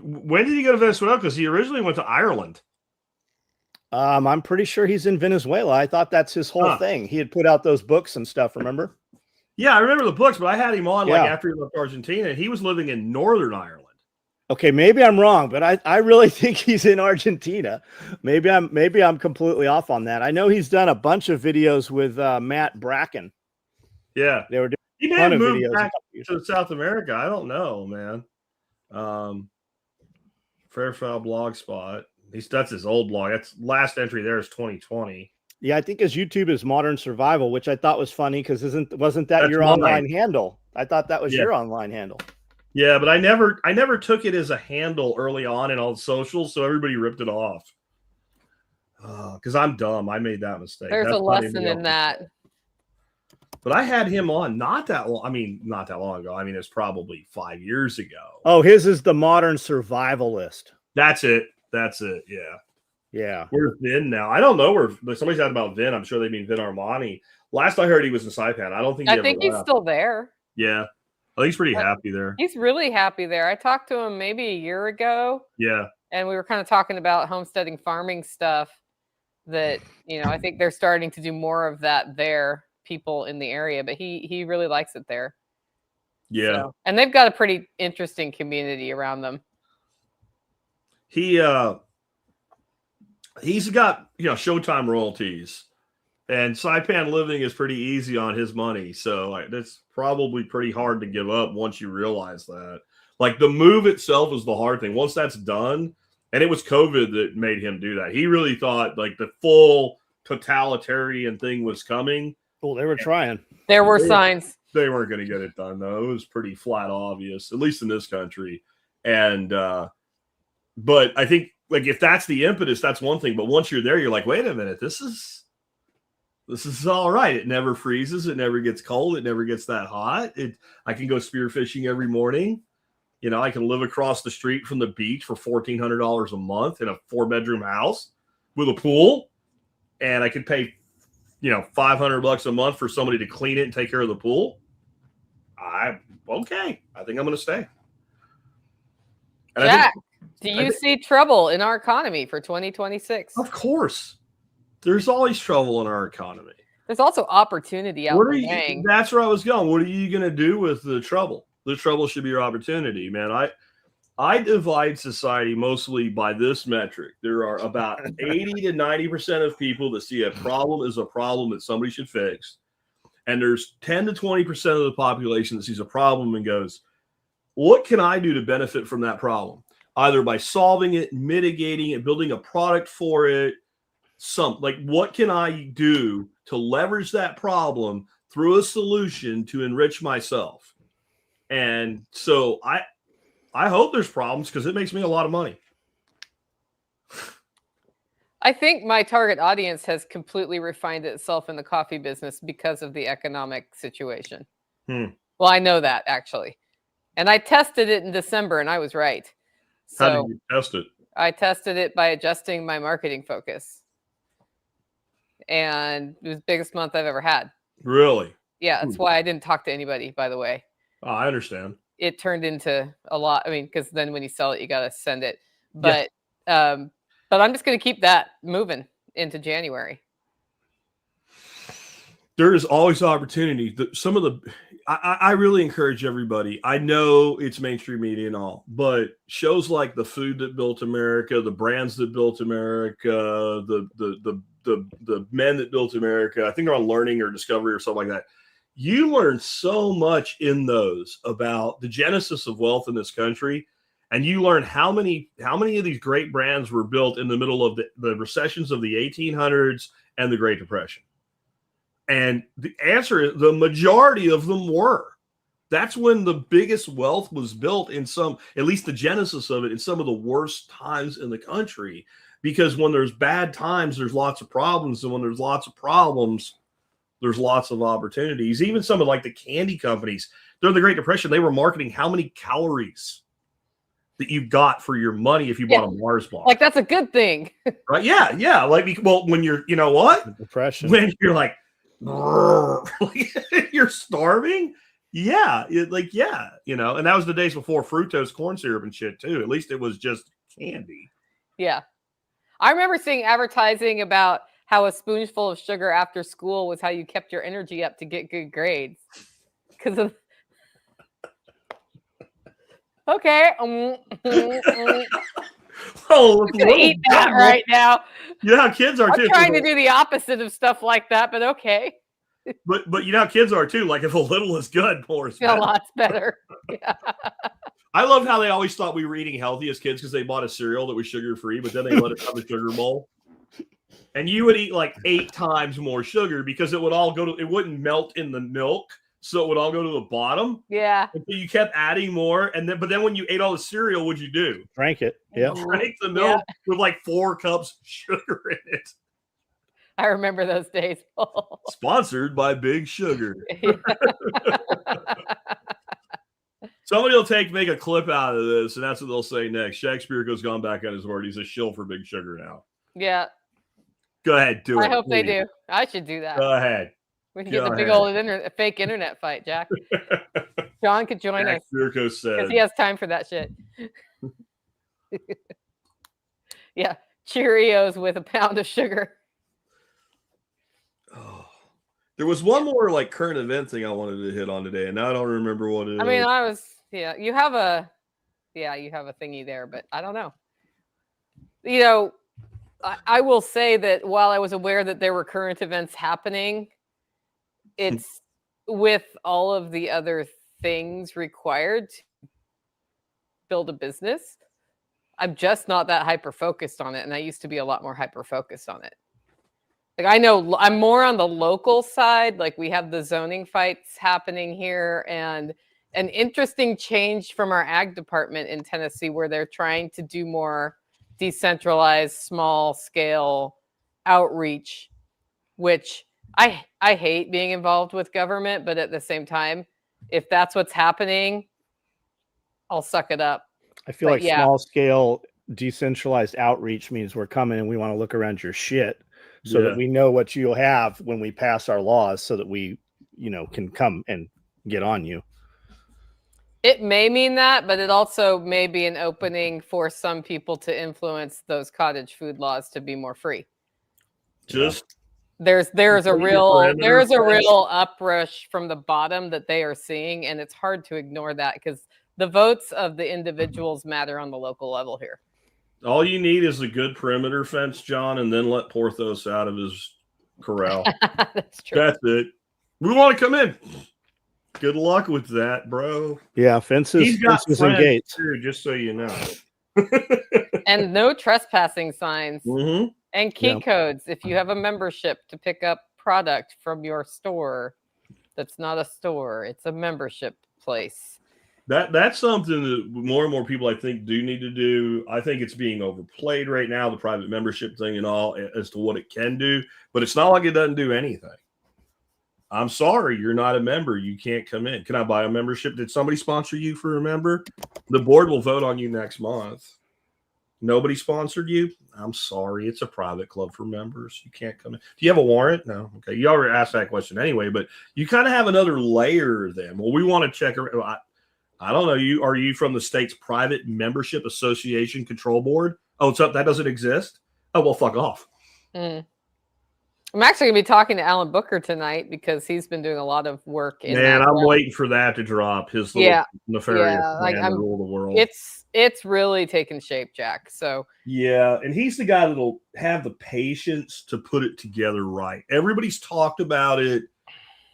When did he go to Venezuela? Because he originally went to Ireland. I'm pretty sure he's in Venezuela. I thought that's his whole thing. He had put out those books and stuff, remember? Yeah, I remember the books, but I had him on like after he left Argentina, and he was living in Northern Ireland. Okay, maybe I'm wrong, but I really think he's in Argentina. Maybe I'm completely off on that. I know he's done a bunch of videos with Matt Bracken. Yeah, they were doing he may have moved back to South America. I don't know, man. Fairfowl Blogspot. That's his old blog. That's last entry there is 2020. Yeah, I think his YouTube is Modern Survival, which I thought was funny because wasn't that your online handle? I thought that was your online handle. Yeah, but I never took it as a handle early on in all the socials, so everybody ripped it off. Because I'm dumb. I made that mistake. There's a lesson in that. But I had him on not that long. I mean, not that long ago. I mean, it's probably 5 years ago. Oh, his is the Modern Survivalist. That's it. Yeah. Yeah. Where's Vin now? I don't know where somebody's out about Vin. I'm sure they mean Vin Armani. Last I heard, he was in Saipan. I think he's still there. Yeah. I think he's pretty happy there. He's really happy there. I talked to him maybe a year ago. Yeah. And we were kind of talking about homesteading farming stuff that, I think they're starting to do more of that there, people in the area, but he really likes it there. Yeah. So, and they've got a pretty interesting community around them. He's got, Showtime royalties. And Saipan living is pretty easy on his money. So that's probably pretty hard to give up once you realize that. Like the move itself is the hard thing. Once that's done, and it was COVID that made him do that. He really thought like the full totalitarian thing was coming. Well, they were trying. There were signs. They weren't going to get it done, though. It was pretty flat obvious, at least in this country. And, but I think like if that's the impetus, that's one thing. But once you're there, you're like, wait a minute, this is all right. It never freezes. It never gets cold. It never gets that hot. I can go spearfishing every morning. You know, I can live across the street from the beach for $1,400 a month in a 4-bedroom house with a pool. And I could pay, $500 a month for somebody to clean it and take care of the pool. Okay. I think I'm going to stay. And Jack, do you see trouble in our economy for 2026? Of course. There's always trouble in our economy. There's also opportunity out there. That's where I was going. What are you going to do with the trouble? The trouble should be your opportunity, man. I divide society mostly by this metric. There are about 80 to 90% of people that see a problem as a problem that somebody should fix. And there's 10 to 20% of the population that sees a problem and goes, what can I do to benefit from that problem? Either by solving it, mitigating it, building a product for it, what can I do to leverage that problem through a solution to enrich myself? And so I hope there's problems because it makes me a lot of money. I think my target audience has completely refined itself in the coffee business because of the economic situation. Well, I know that actually. And I tested it in December and I was right. So how did you test it? I tested it by adjusting my marketing focus. And it was the biggest month I've ever had. Really? Yeah, that's why I didn't talk to anybody, by the way. Oh, I understand. It turned into a lot. I mean, because then when you sell it, you got to send it. But but I'm just going to keep that moving into January. There is always opportunity. I really encourage everybody. I know it's mainstream media and all, but shows like The Food That Built America, The Brands That Built America, the Men That Built America, I think they're on Learning or Discovery or something like that. You learn so much in those about the genesis of wealth in this country. And you learn how many of these great brands were built in the middle of the recessions of the 1800s and the Great Depression. And the answer is the majority of them were. That's when the biggest wealth was built at least the genesis of it, in some of the worst times in the country. Because when there's bad times, there's lots of problems. And when there's lots of problems, there's lots of opportunities. Even some of like the candy companies during the Great Depression, they were marketing how many calories that you got for your money if you bought a Mars bar. Like that's a good thing. Right? Yeah. Yeah. Like, well, when you're, you know what? Depression. When you're like, you're starving. Yeah. And that was the days before fructose corn syrup and shit too. At least it was just candy. Yeah. I remember seeing advertising about how a spoonful of sugar after school was how you kept your energy up to get good grades. Because of okay. Oh, I'm gonna eat that right now. Yeah, kids are too. I'm trying to do the opposite of stuff like that, but okay. But you know, kids are too. Like if a little is good, more is better. A lot's better. Yeah. I love how they always thought we were eating healthy as kids because they bought a cereal that was sugar free, but then they let us have a sugar bowl. And you would eat like 8 times more sugar because it wouldn't melt in the milk. So it would all go to the bottom. Yeah. And so you kept adding more. But then when you ate all the cereal, what'd you do? Drank it. Yeah. Drank the milk with like 4 cups of sugar in it. I remember those days. Sponsored by Big Sugar. Somebody will make a clip out of this, and that's what they'll say next. Shakespeare has gone back on his word. He's a shill for Big Sugar now. Yeah. Go ahead, do it. I hope they do. I should do that. Go ahead. We can get the big old fake internet fight, Jack. John could join us because he has time for that shit. Yeah, Cheerios with a pound of sugar. Oh, there was one more like current event thing I wanted to hit on today, and now I don't remember what it is. I mean, you have a thingy there, but I don't know. I will say that while I was aware that there were current events happening, it's with all of the other things required to build a business, I'm just not that hyper focused on it. And I used to be a lot more hyper focused on it. Like, I know I'm more on the local side. Like, we have the zoning fights happening here, and an interesting change from our ag department in Tennessee, where they're trying to do more decentralized, small scale outreach, which I hate being involved with government, but at the same time, if that's what's happening, I'll suck it up. I feel like small scale decentralized outreach means we're coming and we want to look around your shit so that we know what you'll have when we pass our laws, so that we, can come and get on you. It may mean that, but it also may be an opening for some people to influence those cottage food laws to be more free. There's a real uprush from the bottom that they are seeing, and it's hard to ignore that because the votes of the individuals matter on the local level here. All you need is a good perimeter fence, John, and then let Porthos out of his corral. That's true. That's it. We want to come in. Good luck with that, bro. Yeah, fences and gates. Too, just so you know. And no trespassing signs. Mm-hmm. And key codes if you have a membership to pick up product from your store. That's not a store. It's a membership place. That's something that more and more people, I think, do need to do. I think it's being overplayed right now, the private membership thing and all, as to what it can do. But it's not like it doesn't do anything. I'm sorry, you're not a member. You can't come in. Can I buy a membership? Did somebody sponsor you for a member? The board will vote on you next month. Nobody sponsored you? I'm sorry. It's a private club for members. You can't come in. Do you have a warrant? No. Okay. You already asked that question anyway, but you kind of have another layer then. Well, we want to check. I don't know. Are you from the state's private membership association control board? Oh, it's up. That doesn't exist. Oh, well, fuck off. I'm actually going to be talking to Alan Booker tonight because he's been doing a lot of work in that. I'm waiting for that to drop. His little nefarious plan to rule the world. It's really taken shape, Jack. So yeah, and he's the guy that'll have the patience to put it together right. Everybody's talked about it,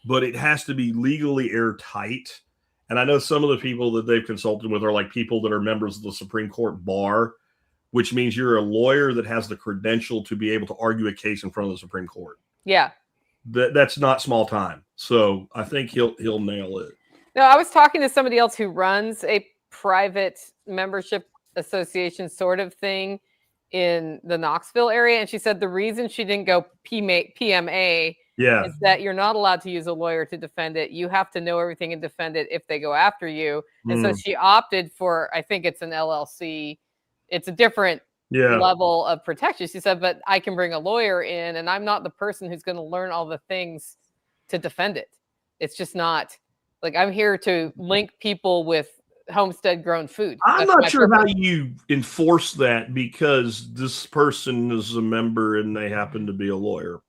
but it has to be legally airtight. And I know some of the people that they've consulted with are like people that are members of the Supreme Court bar, which means you're a lawyer that has the credential to be able to argue a case in front of the Supreme Court. Yeah. That's not small time. So I think he'll nail it. No, I was talking to somebody else who runs a private membership association sort of thing in the Knoxville area. And she said the reason she didn't go PMA is that you're not allowed to use a lawyer to defend it. You have to know everything and defend it if they go after you. And so she opted for, I think it's an LLC. It's a different level of protection. She said, but I can bring a lawyer in and I'm not the person who's going to learn all the things to defend it. It's just not like I'm here to link people with homestead grown food. I'm not sure how you enforce that because this person is a member and they happen to be a lawyer.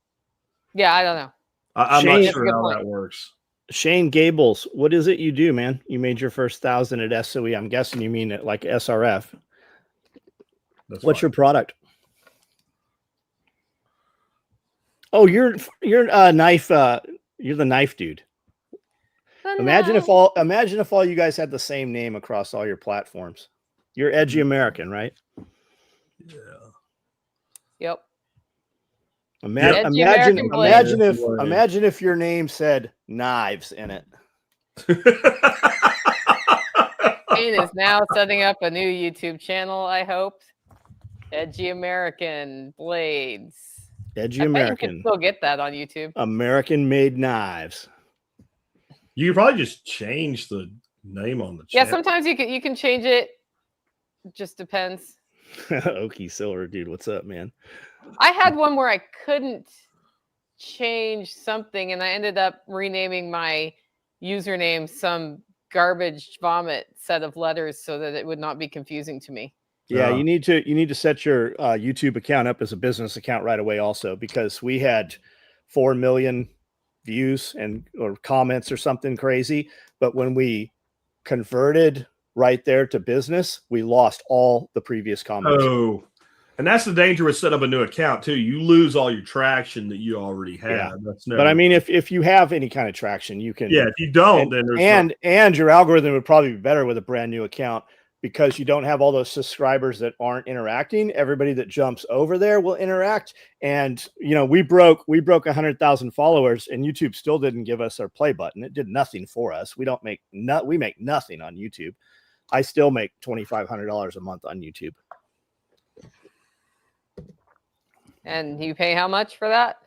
Yeah, I don't know. I'm not sure how that works. Shane Gables, what is it you do, man? You made your first 1,000 at SOE. I'm guessing you mean it like SRF. What's your product? Oh, you're a knife. You're the knife dude. Imagine if all you guys had the same name across all your platforms. You're Edgy American, right? Yeah. Yep. Imagine if your name said knives in it. Shane is now setting up a new YouTube channel, I hope. Edgy American Blades. Edgy American. I bet you can still get that on YouTube. American made knives. You could probably just change the name on the channel. Yeah, sometimes you can change it. It just depends. Okie Silver, dude, what's up, man? I had one where I couldn't change something, and I ended up renaming my username some garbage vomit set of letters so that it would not be confusing to me. Yeah, you need to set your YouTube account up as a business account right away also, because we had 4 million views or comments or something crazy, but when we converted right there to business, we lost all the previous comments. Oh, And that's the danger with setting up a new account too. You lose all your traction that you already have. Yeah. That's never, but I mean, if you have any kind of traction, you can. Yeah, if you don't, then there's and your algorithm would probably be better with a brand new account because you don't have all those subscribers that aren't interacting. Everybody that jumps over there will interact. And we broke 100,000 followers, and YouTube still didn't give us our play button. It did nothing for us. We make nothing on YouTube. I still make $2,500 a month on YouTube. And you pay how much for that?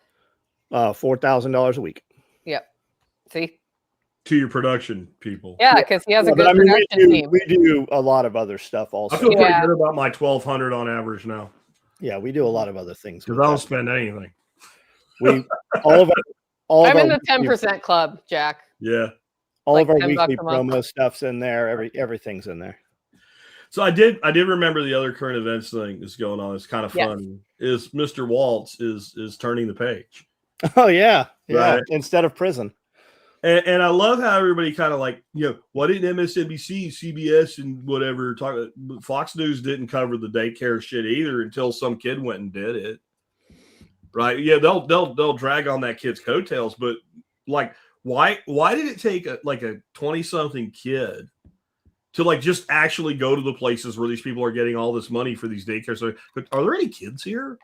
$4,000 a week. Yep. See? To your production people. Yeah, because he has a good production team. We do a lot of other stuff also. I feel pretty good about my 1,200 on average now. Yeah, we do a lot of other things. Because I don't spend anything. I'm in the 10% club, Jack. Yeah. All of our weekly promo stuff's in there. Everything's in there. So I did remember the other current events thing that's going on. It's kind of funny. Is Mr. Waltz is turning the page. Oh yeah. Yeah. Right? Instead of prison. And I love how everybody kind of like, why didn't MSNBC, CBS, and whatever talk? Fox News didn't cover the daycare shit either until some kid went and did it. Right? Yeah, they'll drag on that kid's coattails, but like, why did it take a 20-something kid to like just actually go to the places where these people are getting all this money for these daycares? So, are there any kids here?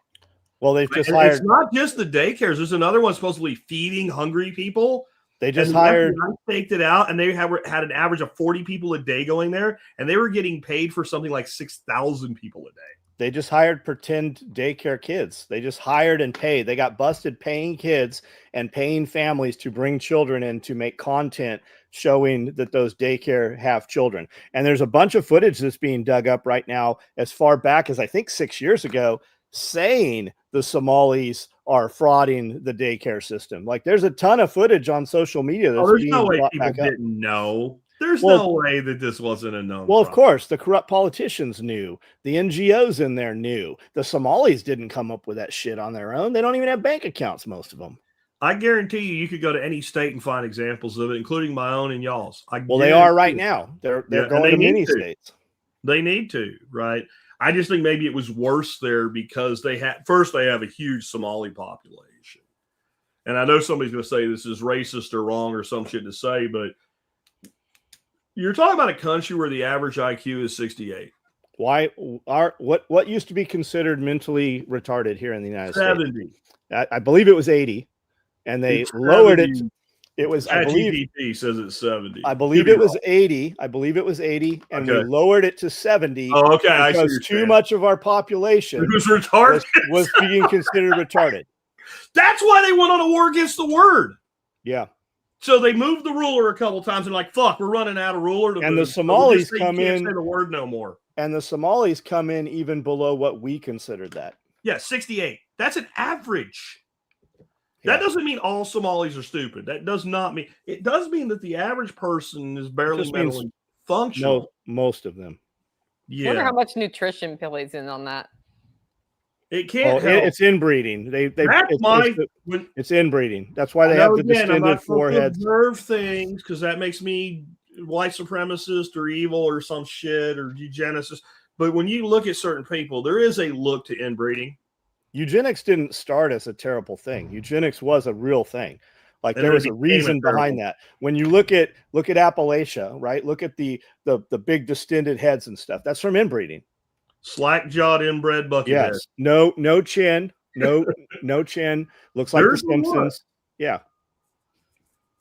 Well, they've just hired. It's not just the daycares. There's another one supposedly feeding hungry people. They just hired. I staked it out, and they had an average of 40 people a day going there, and they were getting paid for something like 6,000 people a day. They just hired pretend daycare kids. They just hired and paid. They got busted paying kids and paying families to bring children in to make content showing that those daycare have children. And there's a bunch of footage that's being dug up right now as far back as I think 6 years ago, saying the Somalis are frauding the daycare system. Like there's a ton of footage on social media. There's no way people didn't know. There's no way that this wasn't a known problem. Of course, the corrupt politicians knew. The NGOs in there knew. The Somalis didn't come up with that shit on their own. They don't even have bank accounts, most of them. I guarantee you could go to any state and find examples of it, including my own and y'all's. They are right now. They're going to many states. They need to, right? I just think maybe it was worse there because they have a huge Somali population. And I know somebody's going to say this is racist or wrong or some shit to say, but you're talking about a country where the average IQ is 68. What used to be considered mentally retarded here in the United 70. States? I believe it was 80, and they lowered it. It was, I believe, GDP says it's 70. I believe it was 80. I believe it was 80, and we lowered it to 70. Oh, okay. Because too much of our population was retarded, was being considered retarded. That's why they went on a war against the word. Yeah. So they moved the ruler a couple times and like, fuck, we're running out of ruler. And the Somalis come in. Say the word no more. And the Somalis come in even below what we considered that. Yeah, 68. That's an average. That doesn't mean all Somalis are stupid. That does not mean. It does mean that the average person is barely mentally functional. No, most of them. Yeah. I wonder how much nutrition plays in on that. It can't help. It's inbreeding. It's inbreeding. That's why they have the distended foreheads. Observe things because that makes me white supremacist or evil or some shit or eugenicist. But when you look at certain people, there is a look to inbreeding. Eugenics didn't start as a terrible thing. Eugenics was a real thing. Like there was a reason behind that. When you look at Appalachia, right? Look at the big distended heads and stuff. That's from inbreeding. Slack-jawed inbred bucket. Yes. Head. No chin. No chin. Looks like the Simpsons. Yeah.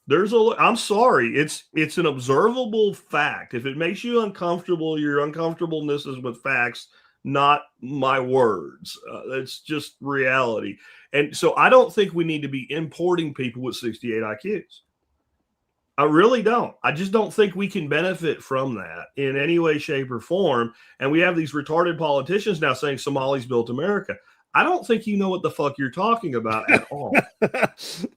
I'm sorry. It's an observable fact. If it makes you uncomfortable, your uncomfortableness is with facts, not my words. That's just reality. And so I don't think we need to be importing people with 68 IQs. I really don't. I just don't think we can benefit from that in any way, shape, or form. And we have these retarded politicians now saying Somalis built America. I don't think you know what the fuck you're talking about at all.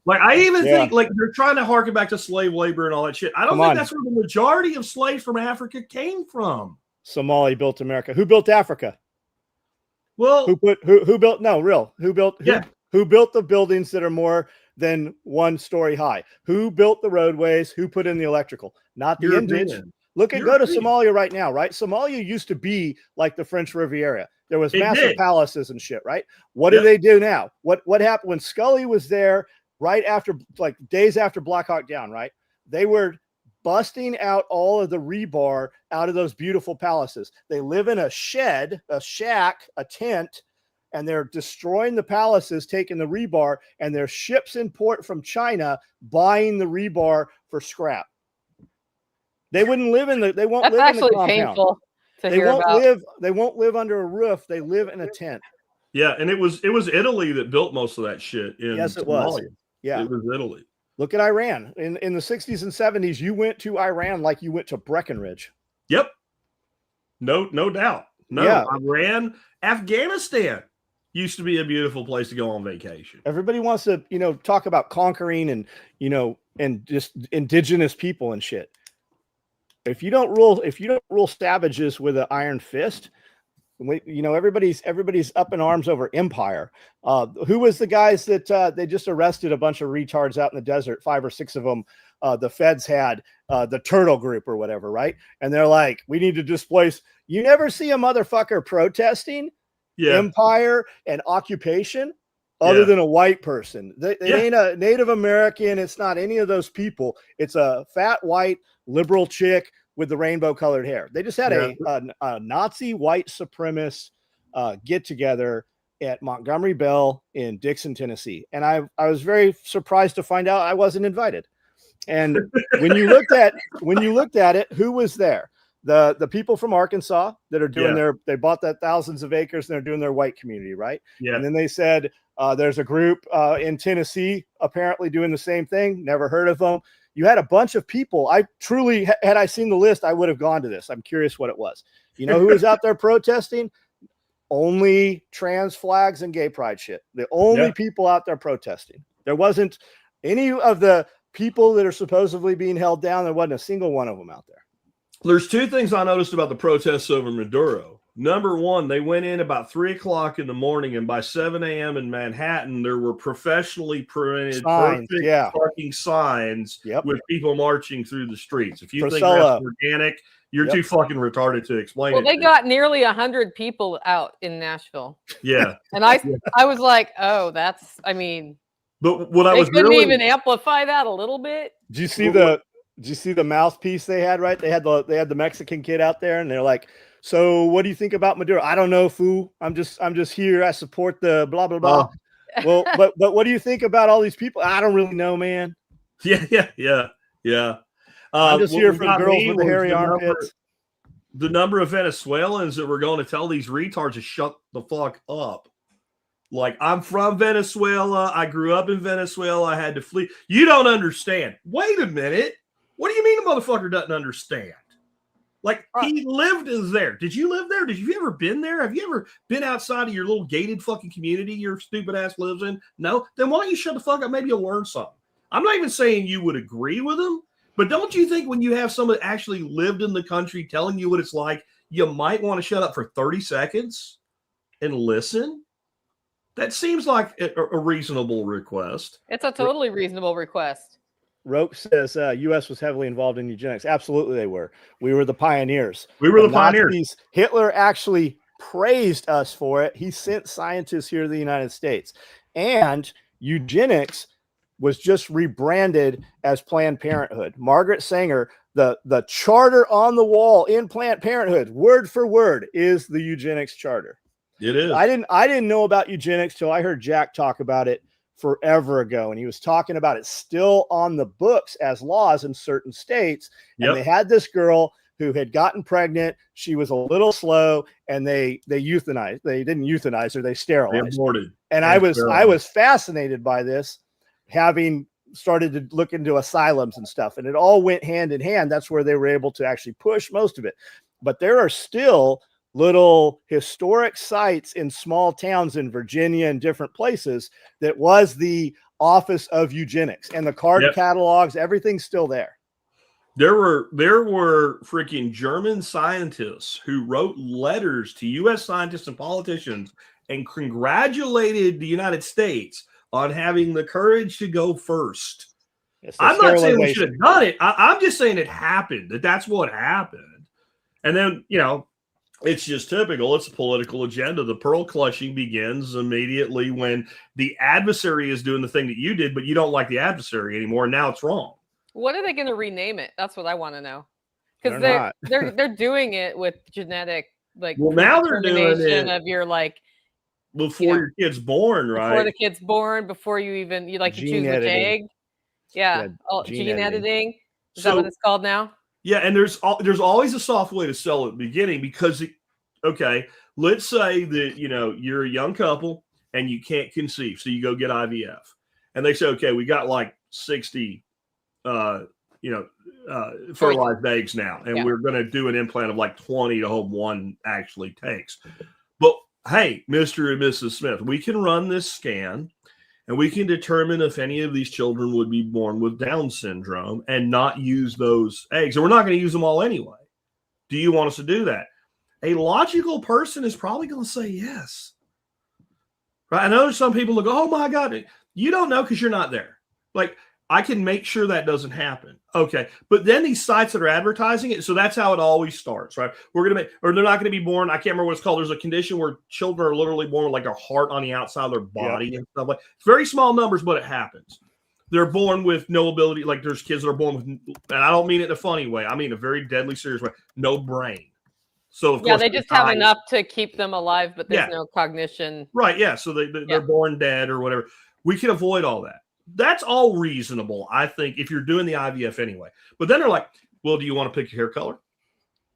Like, I even think, like, they're trying to harken back to slave labor and all that shit. I don't think that's where the majority of slaves from Africa came from. Somali built America. Who built Africa? Well, who built the buildings that are more than 1 story high? Who built the roadways? Who put in the electrical? Not the Indians. Go to Somalia right now, right? Somalia used to be like the French Riviera. There was massive palaces and shit, right? What do they do now? What happened when Scully was there right after, like days after Black Hawk Down, right? They were busting out all of the rebar out of those beautiful palaces. They live in a shed, a shack, a tent, and they're destroying the palaces, taking the rebar, and there's ships in port from China buying the rebar for scrap. They wouldn't live in the. They won't That's live in the actually compound. painful to They hear won't about. live. They won't live under a roof. They live in a tent. Yeah, and it was Italy that built most of that shit. Yes, it was. Yeah, it was Italy. Look at Iran. In the 60s and 70s, you went to Iran like you went to Breckenridge. Yep. No doubt. No, Yeah. Iran, Afghanistan used to be a beautiful place to go on vacation. Everybody wants to, talk about conquering and, and just indigenous people and shit. If you don't rule savages with an iron fist, everybody's up in arms over empire. Who was the guys that they just arrested a bunch of retards out in the desert, 5 or 6 of them. The feds had the turtle group or whatever, right? And they're like, we need to displace. You never see a motherfucker protesting empire and occupation other than a white person. They ain't a Native American. It's not any of those people. It's a fat white liberal chick with the rainbow colored hair. They just had a Nazi white supremacist get together at Montgomery Bell in Dixon, Tennessee. And I was very surprised to find out I wasn't invited. And when you looked at it, who was there? The people from Arkansas that are doing they bought that thousands of acres and they're doing their white community, right? Yeah. And then they said there's a group in Tennessee apparently doing the same thing. Never heard of them. You had a bunch of people. I truly, had I seen the list, I would have gone to this. I'm curious what it was. You know who was out there protesting? Only trans flags and gay pride shit. The only people out there protesting. There wasn't any of the people that are supposedly being held down. There wasn't a single one of them out there. There's 2 things I noticed about the protests over Mudoro. Number one, they went in about 3 o'clock in the morning, and by 7 a.m. in Manhattan, there were professionally printed fucking signs with people marching through the streets. If you think that's organic, you're too fucking retarded to explain it. Well, they got nearly 100 people out in Nashville. Yeah. And I was like, oh, that's, I mean, but what I was couldn't even amplify that a little bit. Did you see the mouthpiece they had, right? They had the Mexican kid out there, and they're like, so what do you think about Mudoro? I don't know, fool. I'm just here. I support the blah, blah, blah. Well, but what do you think about all these people? I don't really know, man. Yeah. I'm just here for girls with the hairy armpits. The number of Venezuelans that were going to tell these retards to shut the fuck up. Like, I'm from Venezuela. I grew up in Venezuela. I had to flee. You don't understand. Wait a minute. What do you mean a motherfucker doesn't understand? Like, he lived there. Did you live there? Did you ever been there? Have you ever been outside of your little gated fucking community your stupid ass lives in? No? Then why don't you shut the fuck up? Maybe you'll learn something. I'm not even saying you would agree with him, but don't you think when you have someone that actually lived in the country telling you what it's like, you might want to shut up for 30 seconds and listen? That seems like a reasonable request. It's a totally reasonable request. Roke says U.S. was heavily involved in eugenics. Absolutely, they were. We were the pioneers. We were the pioneers. Hitler actually praised us for it. He sent scientists here to the United States. And eugenics was just rebranded as Planned Parenthood. Margaret Sanger, the charter on the wall in Planned Parenthood, word for word, is the eugenics charter. It is. I didn't know about eugenics till I heard Jack talk about it forever ago, and he was talking about it still on the books as laws in certain states. And they had this girl who had gotten pregnant. She was a little slow, and they euthanized. They didn't euthanize her; they sterilized. They aborted. And I was fascinated by this, having started to look into asylums and stuff, and it all went hand in hand. That's where they were able to actually push most of it. But there are still little historic sites in small towns in Virginia and different places that was the office of eugenics, and the card catalogs, everything's still there. There were freaking German scientists who wrote letters to U.S. scientists and politicians and congratulated the United States on having the courage to go first. It's the I'm not saying we should sterilization. have done it. I'm just saying it happened. That's what happened. And then, it's just typical. It's a political agenda. The pearl clutching begins immediately when the adversary is doing the thing that you did, but you don't like the adversary anymore. And now it's wrong. What are they going to rename it? That's what I want to know. Because They're they're doing it with genetic, like, Well, now they're doing it of your, like, before your kid's born, right? Before the kid's born, before you choose which egg. Yeah. Gene editing. Is that what it's called now? Yeah, and there's always a soft way to sell at the beginning because, let's say that, you're a young couple and you can't conceive. So you go get IVF. And they say, okay, we got like 60, fertilized eggs now. And we're going to do an implant of like 20 to hope one actually takes. But hey, Mr. and Mrs. Smith, we can run this scan and we can determine if any of these children would be born with Down syndrome and not use those eggs. And we're not going to use them all anyway. Do you want us to do that? A logical person is probably going to say yes. Right? I know there's some people that go, oh my God, you don't know because you're not there. Like, I can make sure that doesn't happen. Okay. But then these sites that are advertising it, so that's how it always starts, right? We're going to or they're not going to be born. I can't remember what it's called. There's a condition where children are literally born with like a heart on the outside of their body and stuff like that. It's very small numbers, but it happens. They're born with no ability. Like there's kids that are born with, and I don't mean it in a funny way. I mean a very deadly serious way. No brain. So of course they just have enough to keep them alive, but there's no cognition. Right. Yeah. So they're born dead or whatever. We can avoid all that. That's all reasonable, I think, if you're doing the IVF anyway. But then they're like, well, do you want to pick your hair color? Do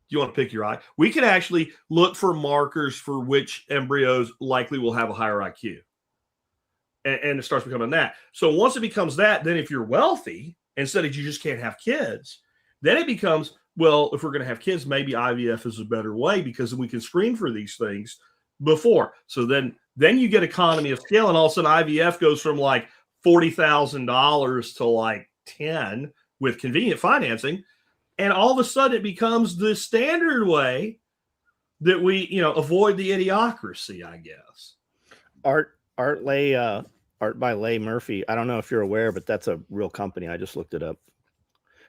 you want to pick your eye? We can actually look for markers for which embryos likely will have a higher IQ. And it starts becoming that. So once it becomes that, then if you're wealthy, instead of you just can't have kids, then it becomes, well, if we're going to have kids, maybe IVF is a better way because we can screen for these things before. So then you get economy of scale, and all of a sudden IVF goes from like $40,000 to like 10 with convenient financing. And all of a sudden it becomes the standard way that we, avoid the idiocracy, I guess. Art by Leigh Murphy. I don't know if you're aware, but that's a real company. I just looked it up.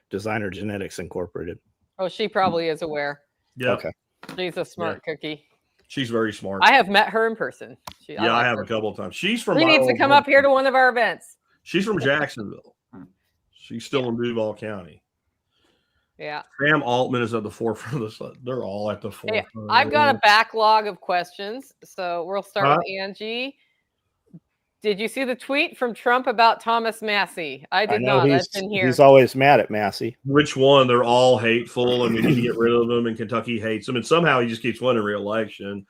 Designer Genetics Incorporated. Oh, she probably is aware. Yeah. Okay. She's a smart cookie. She's very smart. I have met her in person. I have a couple of times. She's from. She needs to come up here to one of our events. She's from Jacksonville. She's still in Duval County. Yeah. Sam Altman is at the forefront of this. They're all at the forefront. Hey, I've got a backlog of questions, so we'll start with Angie. Did you see the tweet from Trump about Thomas Massey? I did not. I've been here. He's always mad at Massey. Which one? They're all hateful, and we need to get rid of them. And Kentucky hates them, and somehow he just keeps winning re-election.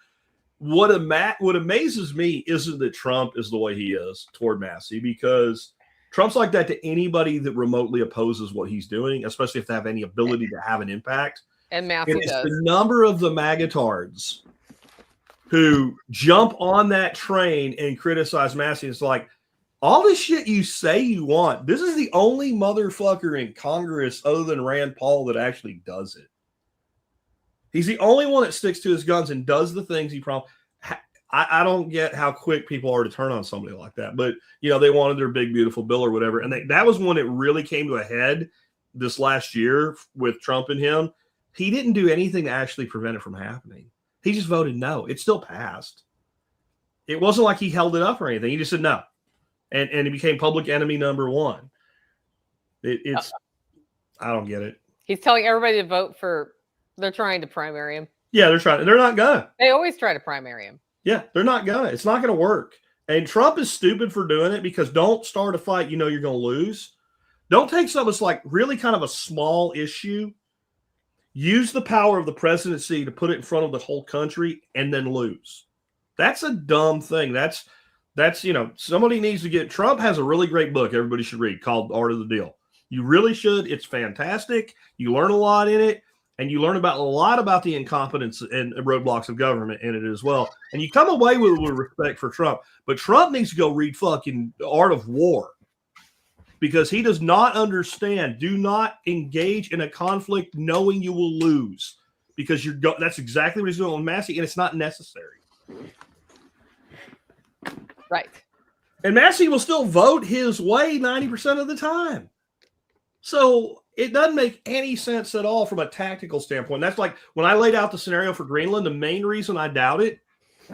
What amazes me isn't that Trump is the way he is toward Massey, because Trump's like that to anybody that remotely opposes what he's doing, especially if they have any ability to have an impact. And Massey does. The number of the magatards who jump on that train and criticize Massey. It's like, all this shit you say you want, this is the only motherfucker in Congress other than Rand Paul that actually does it. He's the only one that sticks to his guns and does the things he promised. I don't get how quick people are to turn on somebody like that. But, they wanted their big, beautiful bill or whatever. And that was when it really came to a head this last year with Trump and him. He didn't do anything to actually prevent it from happening. He just voted no. It still passed. It wasn't like he held it up or anything. He just said no. And it became public enemy number one. It's I don't get it. He's telling everybody to vote for, they're trying to primary him. Yeah, they're trying. They're not gonna. They always try to primary him. Yeah, they're not gonna. It's not gonna work. And Trump is stupid for doing it, because don't start a fight you're going to lose. Don't take something that's like really kind of a small issue. Use the power of the presidency to put it in front of the whole country and then lose. That's a dumb thing. That's somebody needs to get. Trump has a really great book everybody should read called Art of the Deal. You really should. It's fantastic. You learn a lot in it, and you learn a lot about the incompetence and roadblocks of government in it as well. And you come away with respect for Trump. But Trump needs to go read fucking Art of War, because he does not understand. Do not engage in a conflict knowing you will lose, because that's exactly what he's doing with Massey, and it's not necessary. Right. And Massey will still vote his way 90% of the time. So it doesn't make any sense at all from a tactical standpoint. That's like when I laid out the scenario for Greenland, the main reason I doubt it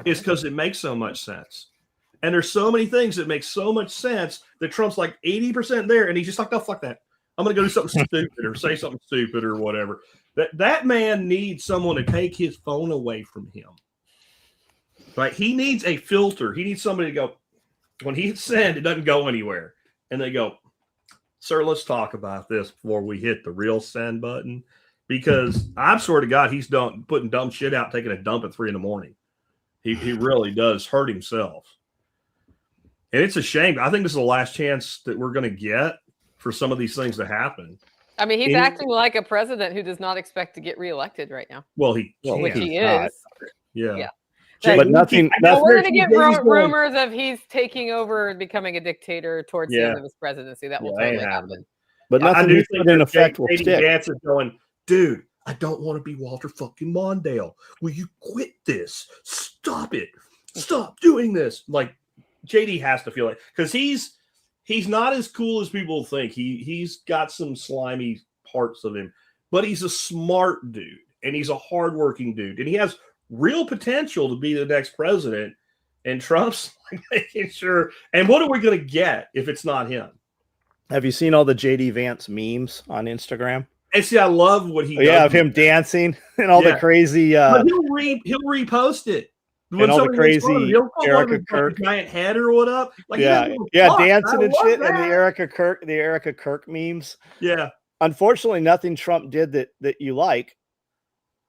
is because it makes so much sense. And there's so many things that make so much sense that Trump's like 80% there. And he's just like, no, fuck that. I'm going to go do something stupid or say something stupid or whatever. That man needs someone to take his phone away from him. Right? He needs a filter. He needs somebody to go, when he hits send, it doesn't go anywhere. And they go, sir, let's talk about this before we hit the real send button. Because I swear to God, he's putting dumb shit out, taking a dump at 3 a.m. He really does hurt himself. And it's a shame. I think this is the last chance that we're going to get for some of these things to happen. I mean, he's acting like a president who does not expect to get rereelected right now. Well, which he is. Yeah. But nothing. We're going to get rumors of he's taking over and becoming a dictator towards the end of his presidency. That will totally happen. But nothing he's put in effect will stick. Vance is going, dude, I don't want to be Walter fucking Mondale. Will you quit this? Stop it. Stop doing this. Like, JD has to feel like, because he's not as cool as people think. He's got some slimy parts of him, but he's a smart dude and he's a hardworking dude and he has real potential to be the next president. And Trump's like making sure. And what are we going to get if it's not him? Have you seen all the JD Vance memes on Instagram? And see, I love what he does. Yeah, of him dancing and all the crazy. But he'll repost it. And all the crazy Erica Kirk giant head or what up? Like, dancing and shit, and the Erica Kirk memes. Yeah. Unfortunately, nothing Trump did that you like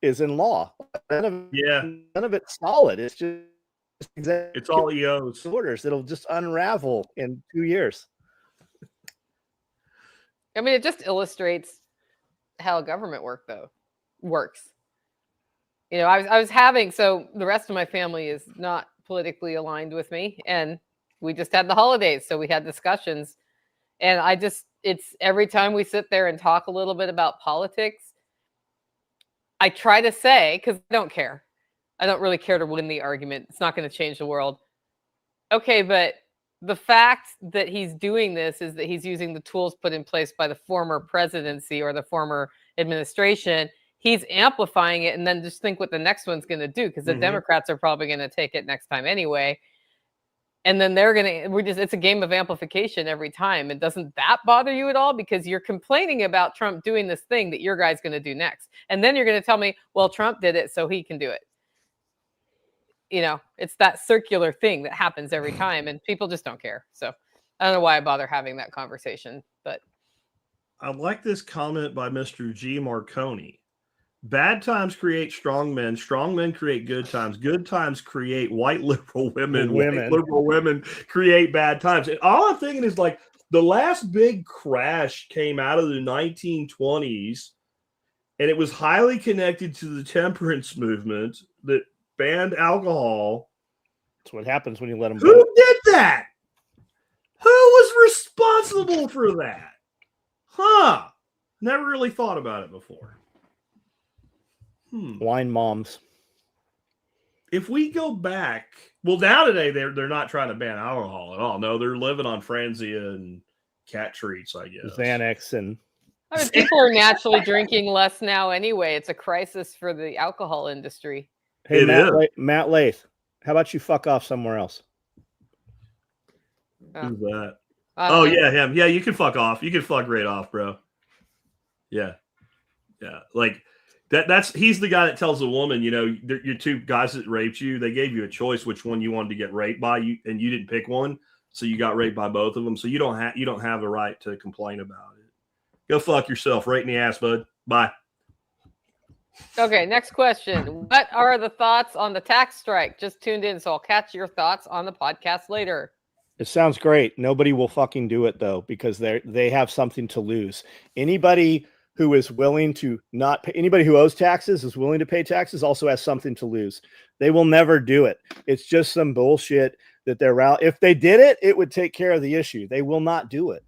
is in law. None of it's solid. It's just it's all EOs orders. It'll just unravel in 2 years. I mean, it just illustrates how government works. You know, I was having, so the rest of my family is not politically aligned with me, and we just had the holidays, so we had discussions, and it's every time we sit there and talk a little bit about politics, I try to say, because I don't care. I don't really care to win the argument. It's not going to change the world. Okay, but the fact that he's doing this is that he's using the tools put in place by the former presidency or the former administration. He's amplifying it, and then just think what the next one's going to do, because the Democrats are probably going to take it next time anyway. And then it's a game of amplification every time. And doesn't that bother you at all? Because you're complaining about Trump doing this thing that your guy's going to do next. And then you're going to tell me, well, Trump did it, so he can do it. You know, it's that circular thing that happens every time, and people just don't care. So I don't know why I bother having that conversation, but. I like this comment by Mr. G. Marconi. Bad times create strong men create good times create white liberal women. White liberal women create bad times. And all I'm thinking is, like, the last big crash came out of the 1920s, and it was highly connected to the temperance movement that banned alcohol. That's what happens when you let them go. Who did that? Who was responsible for that? Huh. Never really thought about it before. Wine moms. If we go back, well, now today they're not trying to ban alcohol at all. No, they're living on Franzia and cat treats, I guess. Xanax and. I mean, people are naturally drinking less now anyway. It's a crisis for the alcohol industry. Hey, Matt Lath, how about you fuck off somewhere else? Who's that? Yeah, him. Yeah, you can fuck off. You can fuck right off, bro. Yeah. Like. He's the guy that tells a woman, you know, your two guys that raped you, they gave you a choice which one you wanted to get raped by, and you didn't pick one, so you got raped by both of them. So you don't have the right to complain about it. Go fuck yourself, right in the ass, bud. Bye. Okay, next question. What are the thoughts on the tax strike? Just tuned in, so I'll catch your thoughts on the podcast later. It sounds great. Nobody will fucking do it though, because they have something to lose. Anybody who is willing to not pay, anybody who owes taxes is willing to pay taxes also has something to lose. They will never do it. It's just some bullshit that they're out. If they did it, it would take care of the issue. They will not do it.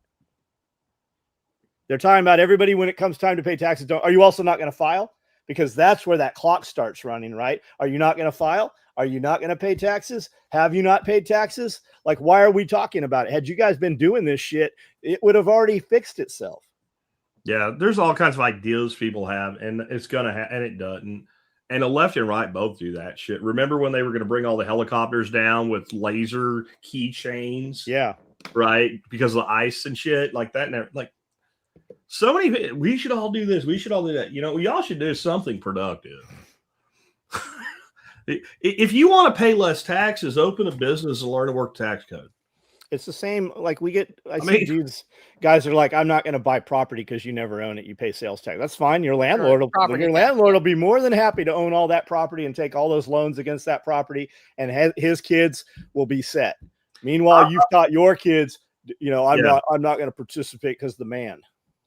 They're talking about everybody when it comes time to pay taxes. Are you also not going to file? Because that's where that clock starts running, right? Are you not going to file? Are you not going to pay taxes? Have you not paid taxes? Like, why are we talking about it? Had you guys been doing this shit, it would have already fixed itself. Yeah, there's all kinds of ideas people have, and it's gonna and it doesn't. And the left and right both do that shit. Remember when they were going to bring all the helicopters down with laser keychains? Yeah. Right, because of the ice and shit like that. And like, so many. We should all do this. We should all do that. You know, y'all should do something productive. If you want to pay less taxes, open a business and learn to work tax code. It's the same. Like I see dudes, guys are like, I'm not going to buy property because you never own it. You pay sales tax. That's fine. Your landlord will be more than happy to own all that property and take all those loans against that property, and his kids will be set. Meanwhile, you've taught your kids, you know, I'm not going to participate because the man.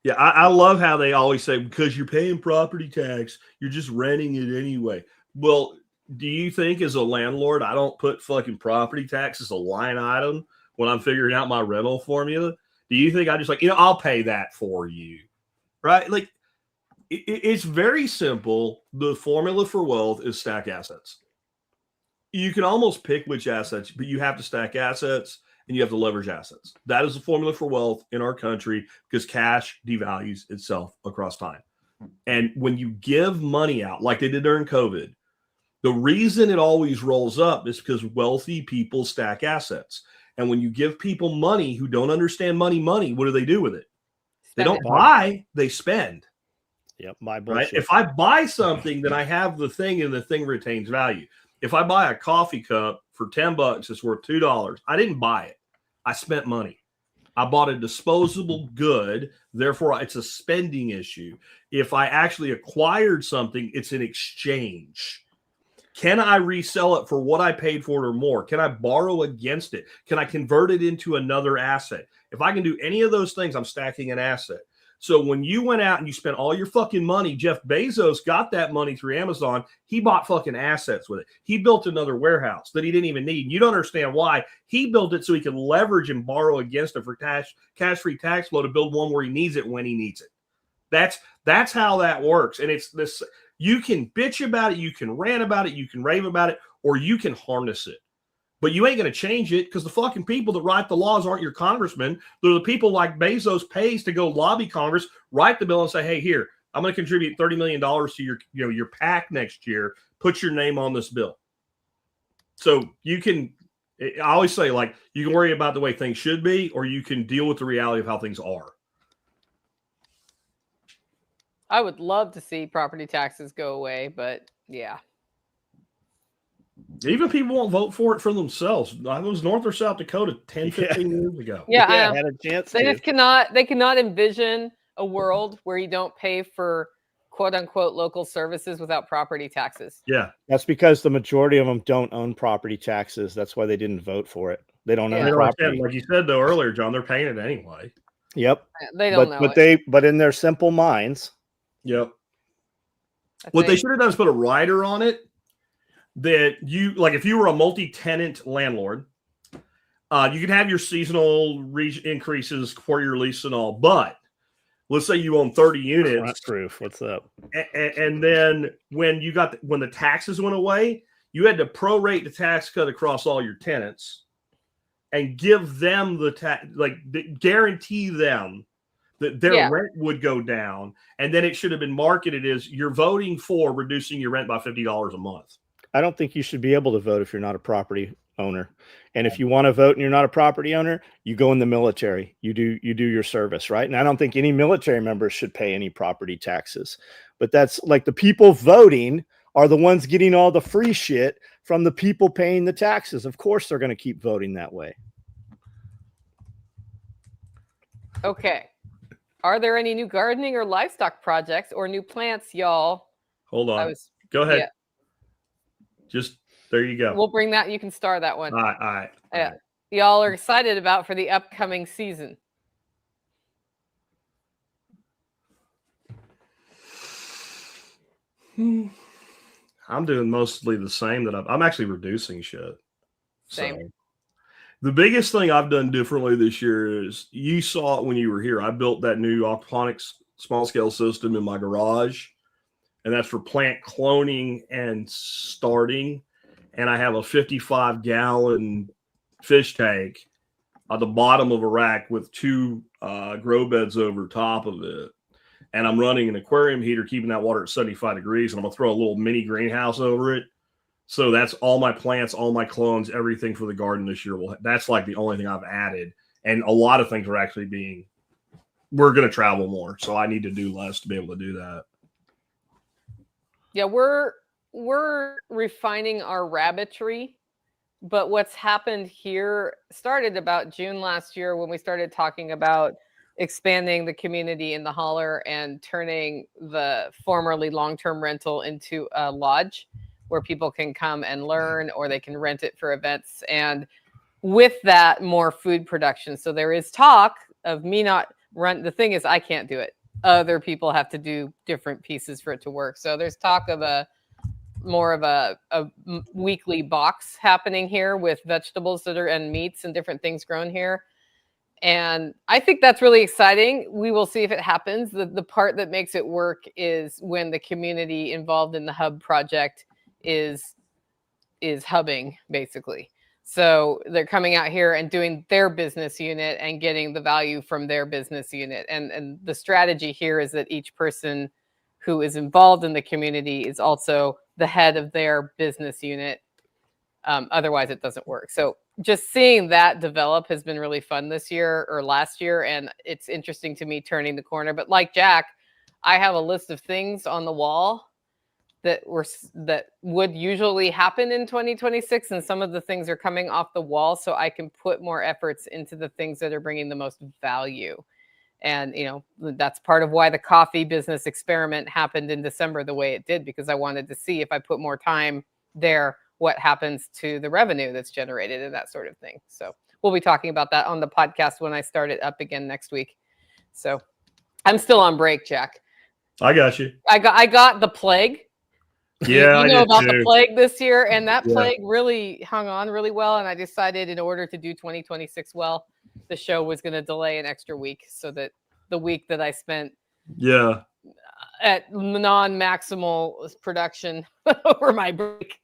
Yeah, I love how they always say, because you're paying property tax, you're just renting it anyway. Well, do you think as a landlord, I don't put fucking property tax as a line item when I'm figuring out my rental formula? Do you think I just like, you know, I'll pay that for you, right? Like, it's very simple. The formula for wealth is stack assets. You can almost pick which assets, but you have to stack assets and you have to leverage assets. That is the formula for wealth in our country because cash devalues itself across time. And when you give money out, like they did during COVID, the reason it always rolls up is because wealthy people stack assets. And when you give people money who don't understand money, what do they do with it? They don't buy, they spend. Yep, my bullshit. Right? If I buy something, then I have the thing and the thing retains value. If I buy a coffee cup for $10, it's worth $2. I didn't buy it. I spent money. I bought a disposable good. Therefore, it's a spending issue. If I actually acquired something, it's an exchange. Can I resell it for what I paid for it or more? Can I borrow against it? Can I convert it into another asset? If I can do any of those things, I'm stacking an asset. So when you went out and you spent all your fucking money, Jeff Bezos got that money through Amazon. He bought fucking assets with it. He built another warehouse that he didn't even need. You don't understand why. He built it so he could leverage and borrow against it for cash-free tax flow to build one where he needs it when he needs it. That's how that works. And it's this. You can bitch about it, you can rant about it, you can rave about it, or you can harness it. But you ain't going to change it because the fucking people that write the laws aren't your congressmen. They're the people like Bezos pays to go lobby Congress, write the bill and say, hey, here, I'm going to contribute $30 million to your PAC next year. Put your name on this bill. So you can, I always say, like, you can worry about the way things should be, or you can deal with the reality of how things are. I would love to see property taxes go away, but yeah. Even people won't vote for it for themselves. I was North or South Dakota 10, 15 years ago. Yeah, I had a chance. They cannot envision a world where you don't pay for quote unquote local services without property taxes. Yeah. That's because the majority of them don't own property taxes. That's why they didn't vote for it. They don't own property. Like you said though earlier, John, they're paying it anyway. Yep. They don't know. But in their simple minds. Yep. What they should have done is put a rider on it that you, like if you were a multi-tenant landlord, you could have your seasonal increases for your lease and all, but let's say you own 30 units. Front proof. What's up? And then when the taxes went away, you had to prorate the tax cut across all your tenants and give them guarantee them that their rent would go down. And then it should have been marketed as you're voting for reducing your rent by $50 a month. I don't think you should be able to vote if you're not a property owner. And if you want to vote and you're not a property owner, you go in the military. You do your service, right? And I don't think any military members should pay any property taxes. But that's like the people voting are the ones getting all the free shit from the people paying the taxes. Of course, they're going to keep voting that way. Okay. Are there any new gardening or livestock projects or new plants, y'all? Hold on. Go ahead. Yeah. Just there you go. We'll bring that. You can star that one. All right. Yeah. Y'all are excited about for the upcoming season. I'm doing mostly the same I'm actually reducing shit. Same. So, the biggest thing I've done differently this year is you saw it when you were here. I built that new aquaponics small scale system in my garage, and that's for plant cloning and starting. And I have a 55-gallon fish tank at the bottom of a rack with two grow beds over top of it. and I'm running an aquarium heater, keeping that water at 75 degrees, and I'm going to throw a little mini greenhouse over it. So that's all my plants, all my clones, everything for the garden this year. That's like the only thing I've added. And a lot of things are actually we're going to travel more. So I need to do less to be able to do that. Yeah, we're refining our rabbitry. But what's happened here started about June last year when we started talking about expanding the community in the holler and turning the formerly long-term rental into a lodge where people can come and learn, or they can rent it for events. And with that, more food production. So there is talk of me not run. The thing is, I can't do it. Other people have to do different pieces for it to work. So there's talk of more of a weekly box happening here with vegetables and meats and different things grown here. And I think that's really exciting. We will see if it happens. The part that makes it work is when the community involved in the hub project is hubbing, basically. So they're coming out here and doing their business unit and getting the value from their business unit. And the strategy here is that each person who is involved in the community is also the head of their business unit. Otherwise, it doesn't work. So just seeing that develop has been really fun this year or last year. And it's interesting to me turning the corner. But like Jack, I have a list of things on the wall that would usually happen in 2026. And some of the things are coming off the wall, so I can put more efforts into the things that are bringing the most value. And, that's part of why the coffee business experiment happened in December the way it did, because I wanted to see if I put more time there, what happens to the revenue that's generated and that sort of thing. So we'll be talking about that on the podcast when I start it up again next week. So I'm still on break, Jack. I got you. I got the plague. Yeah, you know about too. the plague this year, and that plague really hung on really well. And I decided in order to do 2026 well, the show was going to delay an extra week so that the week that I spent at non-maximal production over my break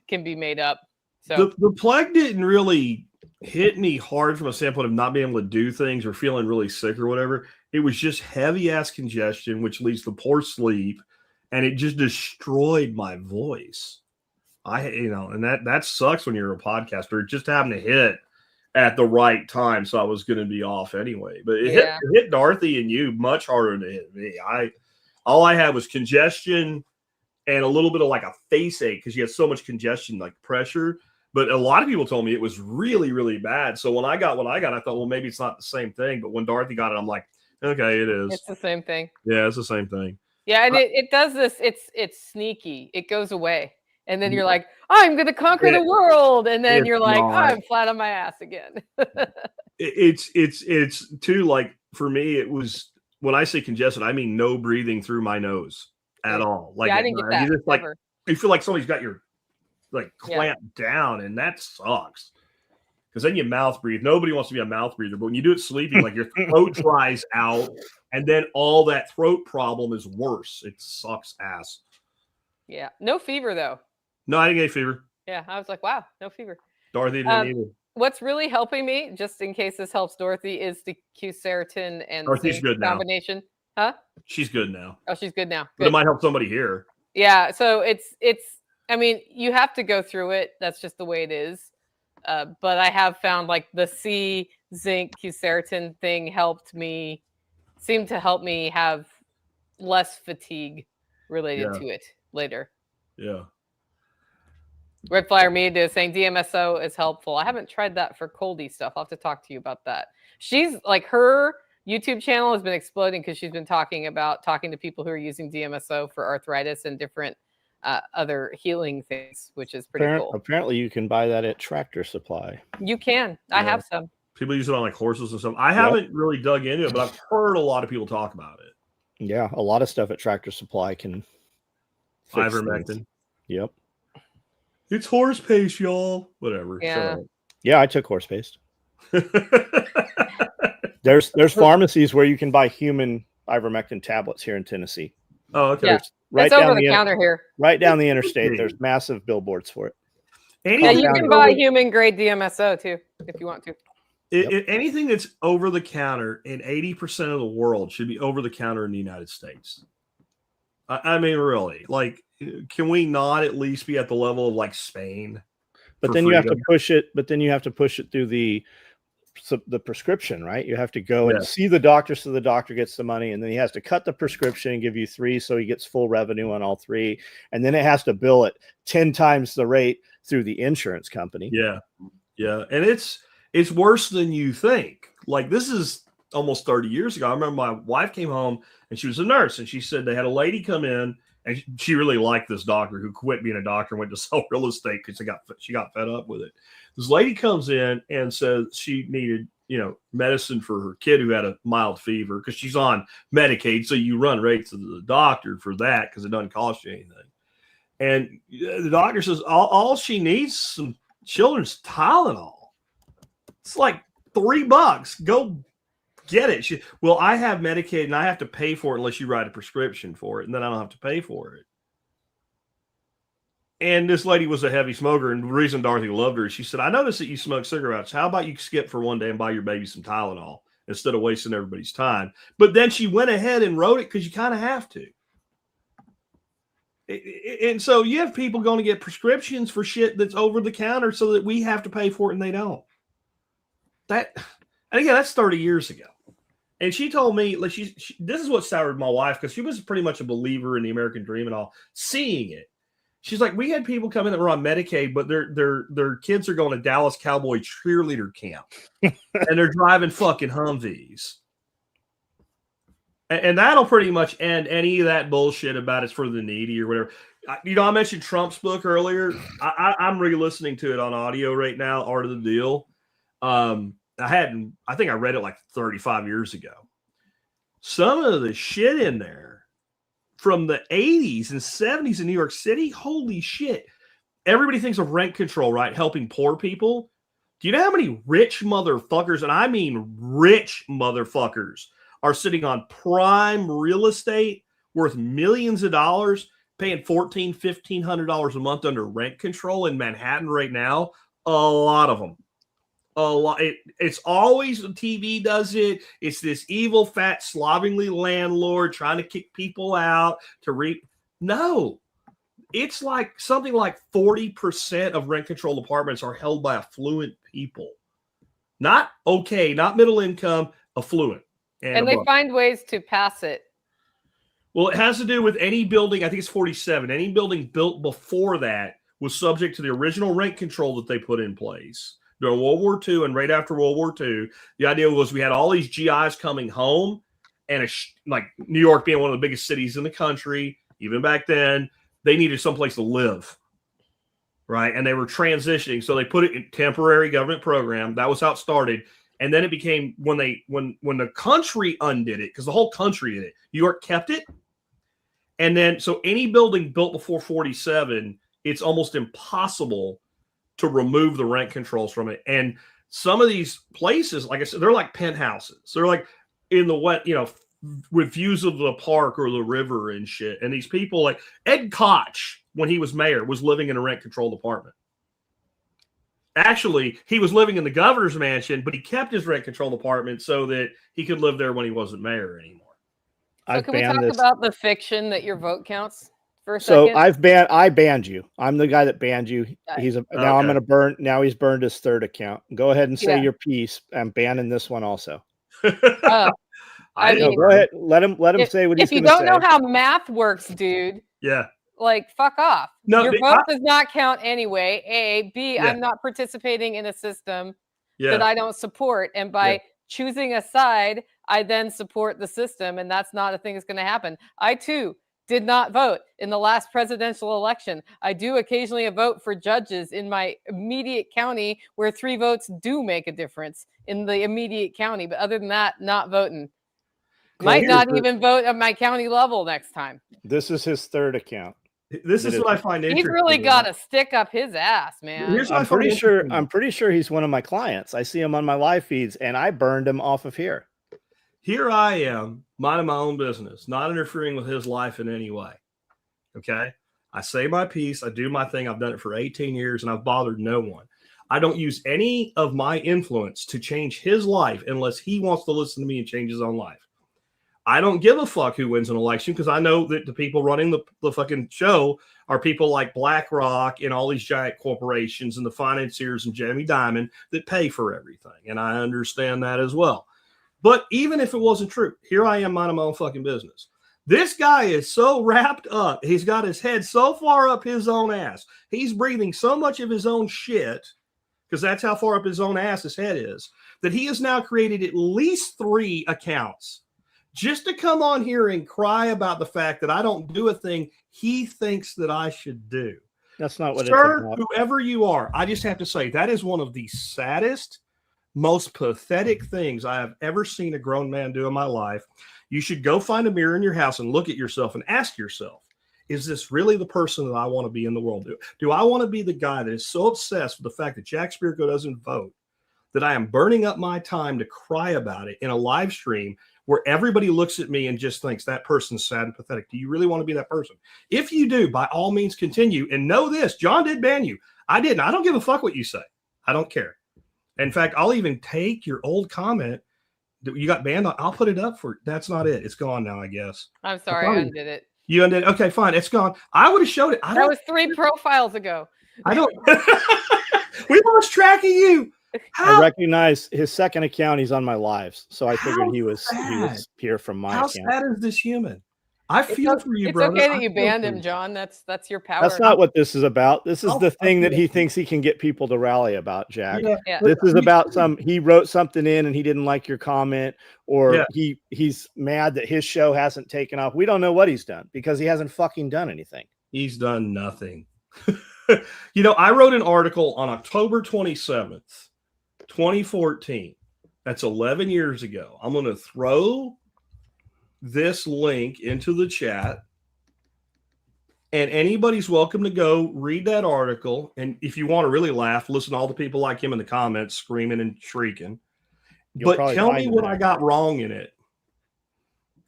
can be made up. So the plague didn't really hit me hard from a standpoint of not being able to do things or feeling really sick or whatever. It was just heavy ass congestion, which leads to poor sleep. And it just destroyed my voice. And that sucks when you're a podcaster. It just happened to hit at the right time, so I was going to be off anyway. But it hit Dorothy and you much harder than it hit me. All I had was congestion and a little bit of like a face ache because you had so much congestion, like pressure. But a lot of people told me it was really, really bad. So when I got what I got, I thought, well, maybe it's not the same thing. But when Dorothy got it, I'm like, okay, it is. It's the same thing. Yeah, it's the same thing. Yeah, and it does this. It's sneaky. It goes away, and then you're like, I'm going to conquer the world, and then you're like, I'm flat on my ass again. It's too, like, for me, it was, when I say congested, I mean no breathing through my nose at all. Like, I didn't get that. You just, like, you feel like somebody's got your clamped down, and that sucks. Because then you mouth breathe. Nobody wants to be a mouth breather, but when you do it sleeping, like your throat dries out, and then all that throat problem is worse. It sucks ass. Yeah. No fever, though. No, I didn't get fever. Yeah. I was like, wow, no fever. Dorothy didn't either. What's really helping me, just in case this helps Dorothy, is the quercetin and Dorothy's good combination. Now. Huh? She's good now. Oh, she's good now. Good. But it might help somebody here. Yeah. So it's. I mean, you have to go through it. That's just the way it is. But I have found like the C zinc quercetin thing seemed to help me have less fatigue related to it later. Yeah. Red Flyer Media is saying DMSO is helpful. I haven't tried that for coldy stuff. I'll have to talk to you about that. She's like, her YouTube channel has been exploding because she's been talking to people who are using DMSO for arthritis and different other healing things, which is pretty cool. Apparently you can buy that at Tractor Supply. You can. I have some. People use it on like horses and stuff. I haven't really dug into it, but I've heard a lot of people talk about it. Yeah, a lot of stuff at Tractor Supply can fix ivermectin. things. Yep. It's horse paste, y'all. Whatever. Yeah. Yeah, I took horse paste. There's pharmacies where you can buy human ivermectin tablets here in Tennessee. Oh, okay. Yeah. It's over the counter here. Right down the interstate. There's massive billboards for it. Yeah, you can buy human grade DMSO too, if you want to. Anything that's over the counter in 80% of the world should be over the counter in the United States. I mean, really, like, can we not at least be at the level of like Spain? But then you have to push it. But then you have to push it through the prescription, right? You have to go and see the doctor, so the doctor gets the money, and then he has to cut the prescription and give you 3, so he gets full revenue on all 3, and then it has to bill it 10 times the rate through the insurance company. Yeah, and it's worse than you think. Like, this is almost 30 years ago. I remember my wife came home and she was a nurse, and she said they had a lady come in, and she really liked this doctor who quit being a doctor and went to sell real estate because she got fed up with it. This lady comes in and says she needed, medicine for her kid who had a mild fever, because she's on Medicaid. So you run right to the doctor for that because it doesn't cost you anything. And the doctor says all she needs is some children's Tylenol. It's like $3. Go get it. Well, I have Medicaid and I have to pay for it unless you write a prescription for it, and then I don't have to pay for it. And this lady was a heavy smoker, and the reason Dorothy loved her is she said, I noticed that you smoke cigarettes. How about you skip for one day and buy your baby some Tylenol instead of wasting everybody's time? But then she went ahead and wrote it because you kind of have to. And so you have people going to get prescriptions for shit that's over the counter so that we have to pay for it and they don't. And again, that's 30 years ago. And she told me, like, this is what soured my wife, because she was pretty much a believer in the American dream and all, seeing it. She's like, we had people come in that were on Medicaid, but their kids are going to Dallas Cowboy cheerleader camp, and they're driving fucking Humvees. And that'll pretty much end any of that bullshit about it's for the needy or whatever. I mentioned Trump's book earlier. I'm re-listening to it on audio right now, Art of the Deal. I think I read it like 35 years ago. Some of the shit in there from the 80s and 70s in New York City, holy shit. Everybody thinks of rent control, right? Helping poor people. Do you know how many rich motherfuckers, and I mean rich motherfuckers, are sitting on prime real estate worth millions of dollars, paying $1,400, $1,500 a month under rent control in Manhattan right now? A lot of them. A lot. It's always, TV does it. It's this evil, fat, slovenly landlord trying to kick people out to No, it's like something like 40% of rent controlled apartments are held by affluent people. Not middle income, affluent. And they find ways to pass it. Well, it has to do with any building. I think it's 47. Any building built before that was subject to the original rent control that they put in place during World War II and right after World War II. The idea was we had all these GIs coming home, and like New York being one of the biggest cities in the country, even back then, they needed someplace to live, right? And they were transitioning, so they put it in temporary government program. That was how it started. And then it became when the country undid it, because the whole country did it. New York kept it. And then, so any building built before 47, it's almost impossible to remove the rent controls from it. And some of these places, like I said, they're like penthouses. They're like in the wet, with views of the park or the river and shit. And these people, like Ed Koch, when he was mayor, was living in a rent controlled apartment. Actually, he was living in the governor's mansion, but he kept his rent controlled apartment so that he could live there when he wasn't mayor anymore. So can we talk about the fiction that your vote counts for a second? So I banned you. I'm the guy that banned you. Now I'm going to burn. Now he's burned his third account. Go ahead and say your piece. I'm banning this one also. I mean, go ahead. Let him say what he's going to say. If you don't know how math works, dude. Yeah. Like, fuck off. No, your vote does not count anyway. A. B. Yeah. I'm not participating in a system that I don't support. And by choosing a side, I then support the system. And that's not a thing that's going to happen. I, too, did not vote in the last presidential election. I do occasionally vote for judges in my immediate county where 3 votes do make a difference in the immediate county. But other than that, not voting. Might not even vote at my county level next time. This is his third account. This is what I find interesting. He's really got a stick up his ass, man. I'm pretty sure he's one of my clients. I see him on my live feeds, and I burned him off of here. Here I am, minding my own business, not interfering with his life in any way. Okay? I say my piece. I do my thing. I've done it for 18 years, and I've bothered no one. I don't use any of my influence to change his life unless he wants to listen to me and change his own life. I don't give a fuck who wins an election because I know that the people running the fucking show are people like BlackRock and all these giant corporations and the financiers and Jamie Dimon that pay for everything. And I understand that as well. But even if it wasn't true, here I am minding my own fucking business. This guy is so wrapped up. He's got his head so far up his own ass. He's breathing so much of his own shit, because that's how far up his own ass his head is, that he has now created at least 3 accounts just to come on here and cry about the fact that I don't do a thing he thinks that I should do. That's not what Sir, it's about. whoever you are, I just have to say that is one of the saddest, most pathetic things I have ever seen a grown man do in my life. You should go find a mirror in your house and look at yourself and ask yourself, is this really the person that I want to be in the world? Do I want to be the guy that is so obsessed with the fact that Jack Spirko doesn't vote that I am burning up my time to cry about it in a live stream where everybody looks at me and just thinks that person's sad and pathetic? Do you really want to be that person? If you do, by all means continue. And know this, John did ban you. I didn't. I don't give a fuck what you say. I don't care. In fact, I'll even take your old comment that you got banned on. I'll put it up for, that's not it. It's gone now, I guess. I'm sorry, I undid it. You undid it? Okay, fine. It's gone. I would have showed it. That was 3 profiles ago. I don't. We lost track of you. I recognize his second account. He's on my lives, so I figured he was here from my How account. sad is this human? I feel for you, brother. It's okay that you banned him, John. That's your power. That's not what this is about. This is the thing that he thinks he can get people to rally about, Jack. Yeah. This is about he wrote something in and he didn't like your comment, or he's mad that his show hasn't taken off. We don't know what he's done because he hasn't fucking done anything. He's done nothing. I wrote an article on October 27th, 2014. That's 11 years ago. I'm going to throw this link into the chat, and anybody's welcome to go read that article. And if you want to really laugh, listen to all the people like him in the comments screaming and shrieking. But tell me what I got wrong in it.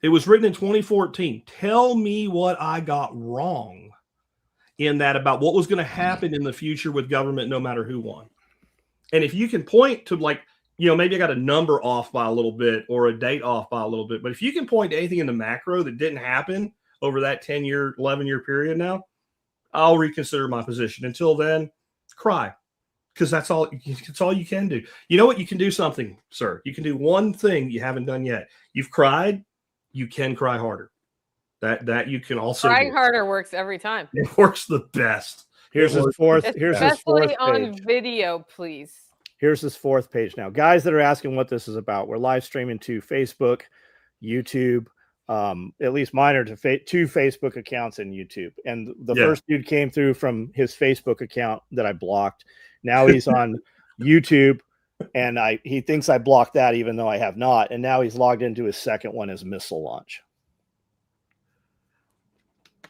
It was written in 2014. Tell me what I got wrong in that about what was going to happen in the future with government, no matter who won. And if you can point to, like, maybe I got a number off by a little bit or a date off by a little bit, but if you can point to anything in the macro that didn't happen over that 10-year, 11-year period now, I'll reconsider my position. Until then, cry, because that's all you can do. You know what? You can do something, sir. You can do one thing you haven't done yet. You've cried. You can cry harder. That you can also crying harder works every time. It works the best. Here's his fourth. Especially on video, please. Here's his 4th page now. Guys that are asking what this is about, we're live streaming to Facebook, YouTube. At least mine are to 2 Facebook accounts and YouTube. And the first dude came through from his Facebook account that I blocked. Now he's on YouTube, and he thinks I blocked that even though I have not. And now he's logged into his second one as missile launch.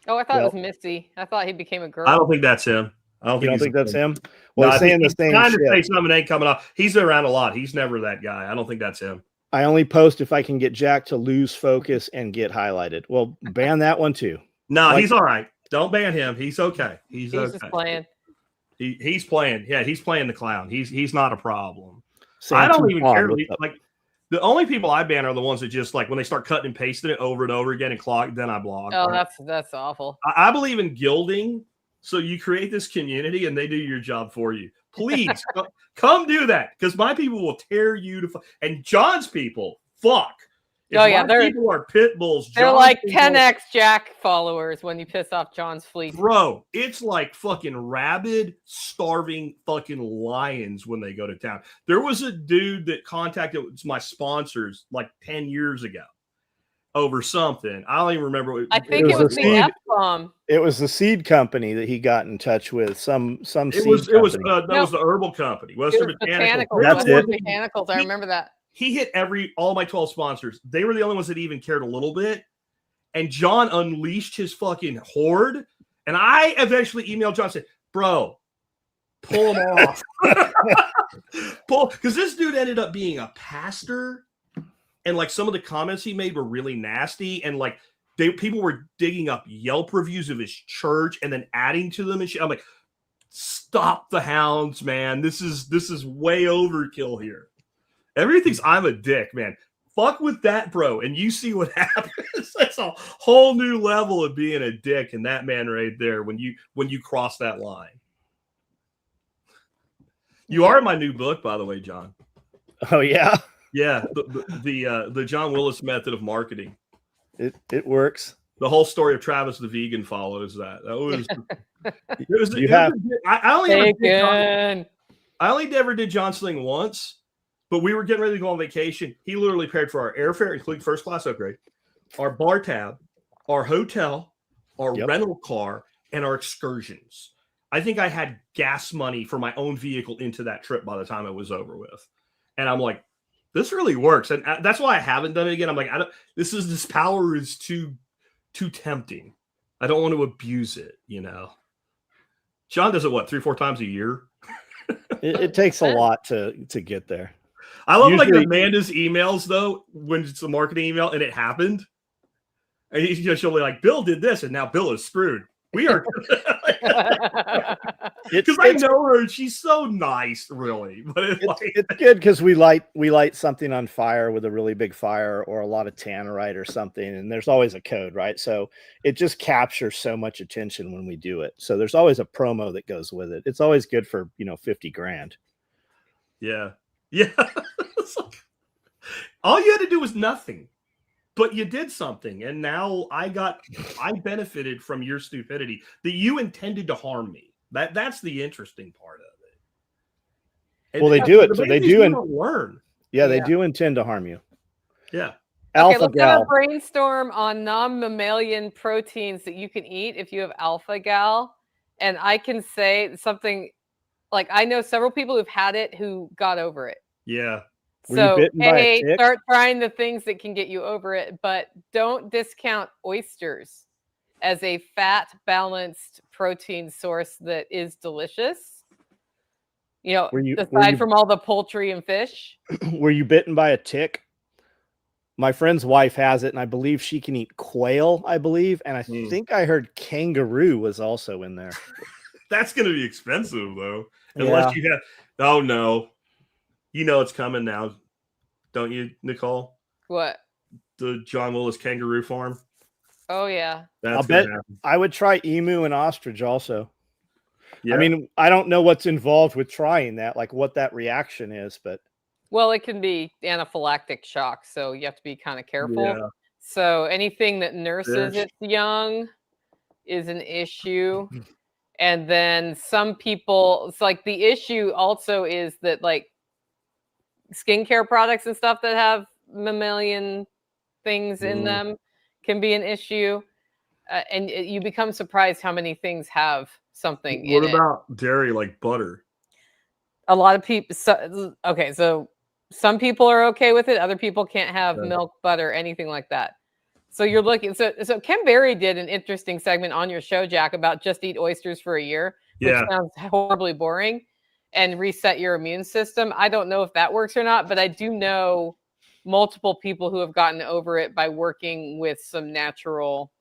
Oh, I thought it was Missy. I thought he became a girl. I don't think that's him. I don't think that's him. Well, he's saying the same trying shit. to say something ain't coming off. He's been around a lot. He's never that guy. I don't think that's him. I only post if I can get Jack to lose focus and get highlighted. Well, ban that one too. No, he's all right. Don't ban him. He's okay. He's okay. Just playing. He's playing. Yeah, he's playing the clown. He's not a problem. I don't even care. Like, the only people I ban are the ones that just, like, when they start cutting and pasting it over and over again and clog, then I block. Oh, that's awful. I believe in gilding. So you create this community and they do your job for you. Please come do that, because my people will tear you to fuck. And John's people, fuck. People are pit bulls. They're like 10x Jack followers when you piss off John's fleet. Bro, it's like fucking rabid, starving fucking lions when they go to town. There was a dude that contacted my sponsors like 10 years ago over something. I don't even remember. I think it was the F-bomb. It was the seed company that he got in touch with. Some seed It was the herbal company. Western Botanicals. That's it. Botanicals. I remember that. He hit all my 12 sponsors. They were the only ones that even cared a little bit. And John unleashed his fucking horde. And I eventually emailed John and said, bro, pull him off. Because this dude ended up being a pastor. And like some of the comments he made were really nasty. And like people were digging up Yelp reviews of his church and then adding to them and shit. I'm like, stop the hounds, man. This is way overkill here. Everybody thinks I'm a dick, man. Fuck with that, bro, and you see what happens. That's a whole new level of being a dick, and that man right there when you cross that line. You are in my new book, by the way, John. Oh yeah, yeah. The John Willis method of marketing. It works. The whole story of Travis the vegan follows that. That was. I only ever did John's thing once. But we were getting ready to go on vacation. He literally paid for our airfare, including first class upgrade, our bar tab, our hotel, our rental car, and our excursions. I think I had gas money for my own vehicle into that trip by the time it was over with. And I'm like, this really works. And that's why I haven't done it again. I'm like, this power is too tempting. I don't want to abuse it, you know. John does it, 3-4 times a year? It takes a lot to get there. I love usually, like Amanda's emails though, when it's a marketing email and it happened. And she'll be like, Bill did this, and now Bill is screwed. We are because I know her and she's so nice, really. But it's good because we light something on fire with a really big fire or a lot of tannerite or something, and there's always a code, right? So it just captures so much attention when we do it. So there's always a promo that goes with it. It's always good for $50,000. Yeah. Yeah. All you had to do was nothing, but you did something. And now I benefited from your stupidity that you intended to harm me. That's the interesting part of it. And well, they do it. So they do learn. Yeah, they do intend to harm you. Yeah. Let's have a brainstorm on non-mammalian proteins that you can eat if you have alpha gal. And I can say something like, I know several people who've had it who got over it. Yeah. So, hey, start trying the things that can get you over it, but don't discount oysters as a fat-balanced protein source that is delicious. Aside from all the poultry and fish. Were you bitten by a tick? My friend's wife has it, and I believe she can eat quail, and I think I heard kangaroo was also in there. That's going to be expensive, though, unless you have... Oh, no. You know it's coming now, don't you, Nicole? What? The John Willis kangaroo farm. Oh, yeah. I'll bet I would try emu and ostrich also. Yeah. I mean, I don't know what's involved with trying that, like what that reaction is, but... Well, it can be anaphylactic shock, so you have to be kind of careful. Yeah. So anything that nurses its young is an issue. And then some people... It's like the issue also is that, like, skincare products and stuff that have mammalian things in them can be an issue. And you become surprised how many things have something in it. What about dairy, like butter? A lot of people... So some people are okay with it. Other people can't have milk, butter, anything like that. So you're looking... So Ken Berry did an interesting segment on your show, Jack, about just eat oysters for a year, which sounds horribly boring. And reset your immune system. I don't know if that works or not, but I do know multiple people who have gotten over it by working with some natural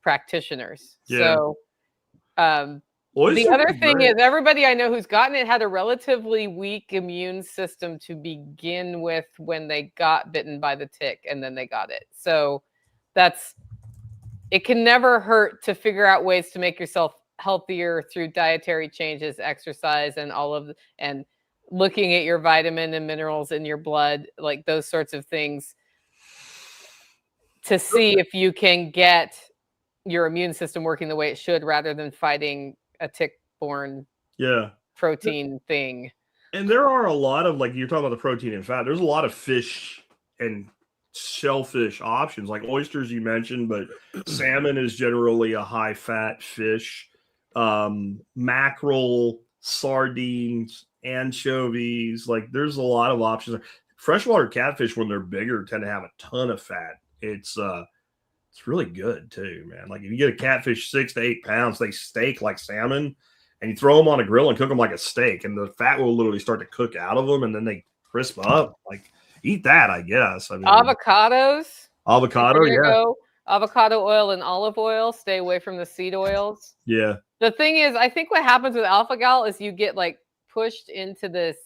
practitioners. Yeah. So the other thing is everybody I know who's gotten it had a relatively weak immune system to begin with when they got bitten by the tick and then they got it. So it can never hurt to figure out ways to make yourself healthier through dietary changes, exercise, and looking at your vitamin and minerals in your blood, like those sorts of things, to see if you can get your immune system working the way it should rather than fighting a tick-borne protein thing. And there are a lot of, like, you're talking about the protein and fat, there's a lot of fish and shellfish options, like oysters you mentioned, but salmon is generally a high-fat fish. Mackerel, sardines, anchovies, like there's a lot of options. Freshwater catfish, when they're bigger, tend to have a ton of fat. It's really good too, man. Like if you get a catfish 6 to 8 pounds, they steak like salmon, and you throw them on a grill and cook them like a steak, and the fat will literally start to cook out of them, and then they crisp up. Like eat that, I guess. I mean, avocado, yeah. avocado oil and olive oil. Stay away from the seed oils. Yeah. The thing is, I think what happens with alpha-gal is you get like pushed into this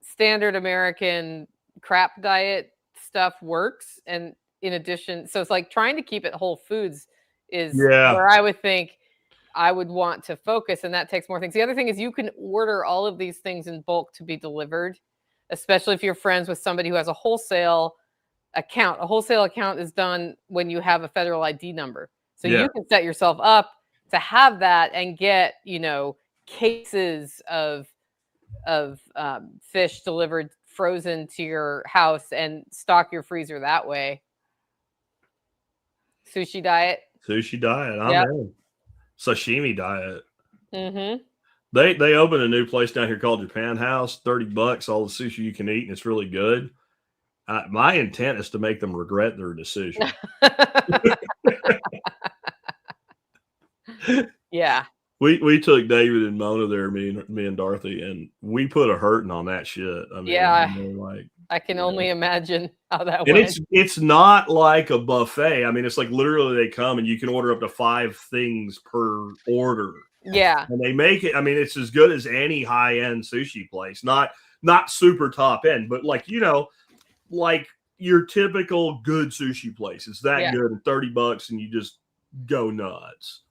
standard American crap diet stuff works. And in addition, so it's like trying to keep it whole foods is where I would think I would want to focus, and that takes more things. The other thing is you can order all of these things in bulk to be delivered, especially if you're friends with somebody who has a wholesale account. A wholesale account is done when you have a federal ID number. So you can set yourself up to have that and get, cases of fish delivered frozen to your house and stock your freezer that way. Sushi diet. I'm in. Sashimi diet. Mm-hmm. They opened a new place down here called Japan House. $30, all the sushi you can eat, and it's really good. My intent is to make them regret their decision. Yeah. We took David and Mona there, me and Dorothy, and we put a hurting on that shit. I mean, I can only imagine how that and went. It's not like a buffet. I mean, it's like literally they come and you can order up to 5 things per order. Yeah. And they make it, I mean, it's as good as any high-end sushi place. Not super top end, but like your typical good sushi place. It's that good at $30 and you just go nuts.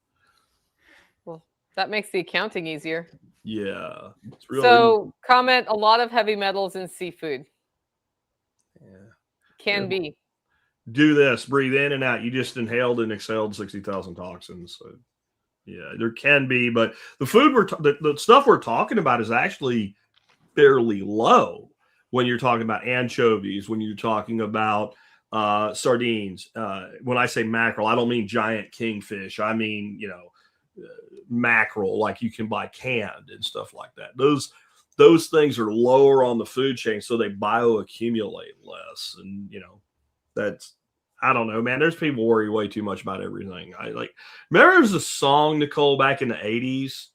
Well, that makes the accounting easier. Yeah. It's really so comment, a lot of heavy metals in seafood. Yeah. Can be. Do this, breathe in and out. You just inhaled and exhaled 60,000 toxins. So yeah, there can be, but the food the stuff we're talking about is actually fairly low when you're talking about anchovies, when you're talking about sardines. When I say mackerel, I don't mean giant kingfish. I mean, mackerel, like you can buy canned and stuff like that. Those things are lower on the food chain, so they bioaccumulate less. And that's, I don't know, man. There's people worry way too much about everything. Remember there was a song, Nicole, back in the 80s,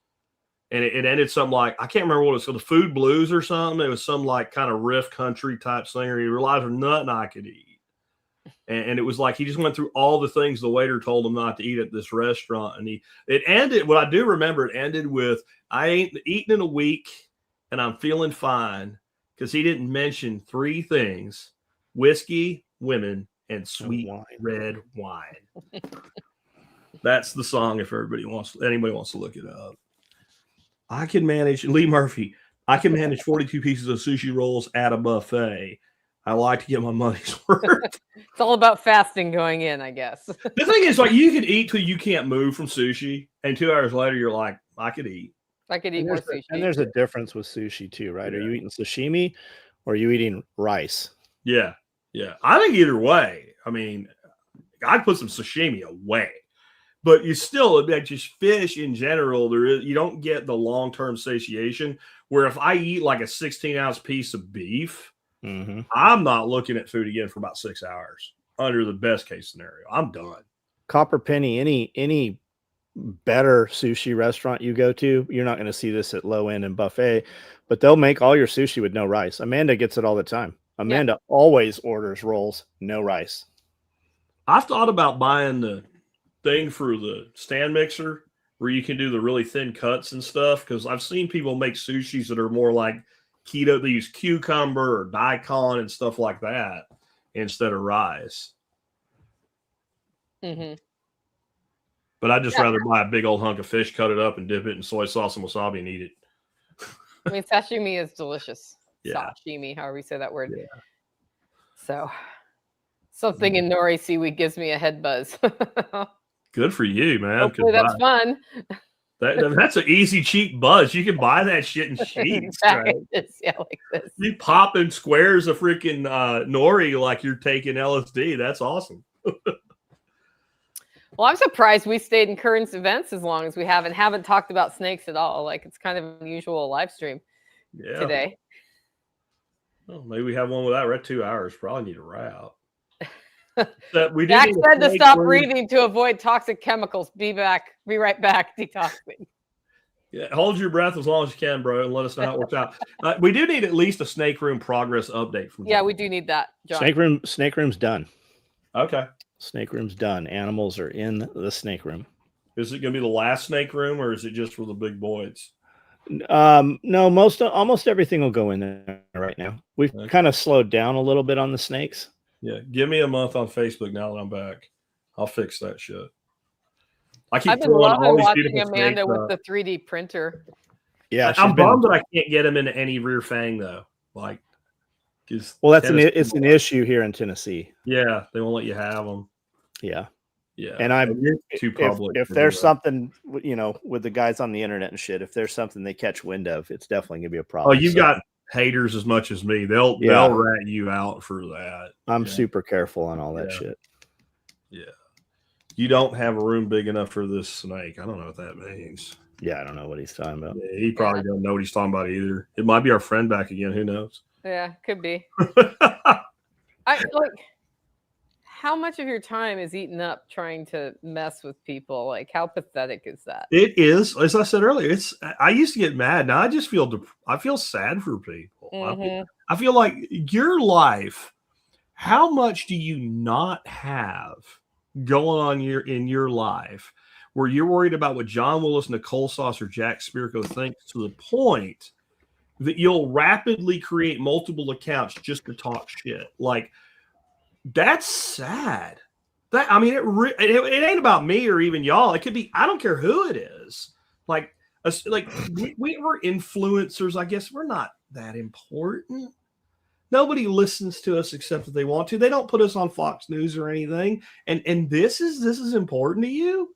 and it ended something like, I can't remember what it was called, the Food Blues or something. It was some like kind of riff country type singer. He realized there's nothing I could eat. And it was like he just went through all the things the waiter told him not to eat at this restaurant. And it ended, what I do remember, it ended with, I ain't eaten in a week and I'm feeling fine, because he didn't mention 3 things: whiskey, women, and sweet red wine. That's the song if anybody wants to look it up. I can manage, Lee Murphy, I can manage 42 pieces of sushi rolls at a buffet. I like to get my money's worth. It's all about fasting going in, I guess. The thing is, like, you can eat till you can't move from sushi, and 2 hours later, you're like, I could eat. I could eat more sushi. And there's a difference with sushi too, right? Yeah. Are you eating sashimi or are you eating rice? Yeah. Yeah. I think either way. I mean, I'd put some sashimi away, but you still, just fish in general, you don't get the long-term satiation, where if I eat like a 16-ounce piece of beef, I'm not looking at food again for about 6 hours under the best case scenario. I'm done. Copper Penny, any better sushi restaurant you go to, you're not going to see this at low end and buffet, but they'll make all your sushi with no rice. Amanda gets it all the time. Amanda always orders rolls, no rice. I've thought about buying the thing for the stand mixer where you can do the really thin cuts and stuff, because I've seen people make sushis that are more like keto. They use cucumber or daikon and stuff like that instead of rice. But I'd just rather buy a big old hunk of fish, cut it up, and dip it in soy sauce and wasabi and eat it. I mean, sashimi is delicious. Yeah. Sashimi, however you say that word. Yeah. So something in nori seaweed gives me a head buzz. Good for you, man. Hopefully that's fun. That's an easy, cheap buzz. You can buy that shit in sheets. Right? Yeah, like this. You pop in squares of freaking nori like you're taking LSD. That's awesome. Well, I'm surprised we stayed in current events as long as we haven't talked about snakes at all. Like, it's kind of an unusual live stream today. Well, maybe we have one with that. We're at 2 hours. Probably need a route. Jack said to stop breathing to avoid toxic chemicals. Be right back. Detoxing. Yeah, hold your breath as long as you can, bro, and let us know how it works out. We do need at least a snake room progress update from. Yeah, we do need that, John. Snake room's done. Okay. Snake room's done. Animals are in the snake room. Is it going to be the last snake room, or is it just for the big boys? No, almost everything will go in there right now. We've kind of slowed down a little bit on the snakes. Yeah, give me a month on Facebook now that I'm back. I'll fix that shit. I've been loving watching Amanda with the 3D printer. Yeah, I'm bummed that I can't get him into any rear fang though. Like, well, it's an issue here in Tennessee. Yeah, they won't let you have them. Yeah. Yeah, and I'm too public. If there's something, with the guys on the internet and shit, if there's something they catch wind of, it's definitely gonna be a problem. Oh, you've got haters as much as me. They'll rat you out for that. I'm super careful on all that shit. Yeah, you don't have a room big enough for this snake. I don't know what that means. Yeah, I don't know what he's talking about. Yeah, he probably doesn't know what he's talking about either. It might be our friend back again. Who knows? Yeah, could be. How much of your time is eaten up trying to mess with people? Like, how pathetic is that? It is. As I said earlier, I used to get mad. Now I just feel I feel sad for people. Mm-hmm. I feel like your life, how much do you not have going on in your life where you're worried about what John Willis, Nicole Sauce, or Jack Spirko thinks, to the point that you'll rapidly create multiple accounts just to talk shit? Like, that's sad. It ain't about me or even y'all. It could be, I don't care who it is. Like we were influencers. I guess we're not that important. Nobody listens to us except if they want to. They don't put us on Fox News or anything. And this is important to you?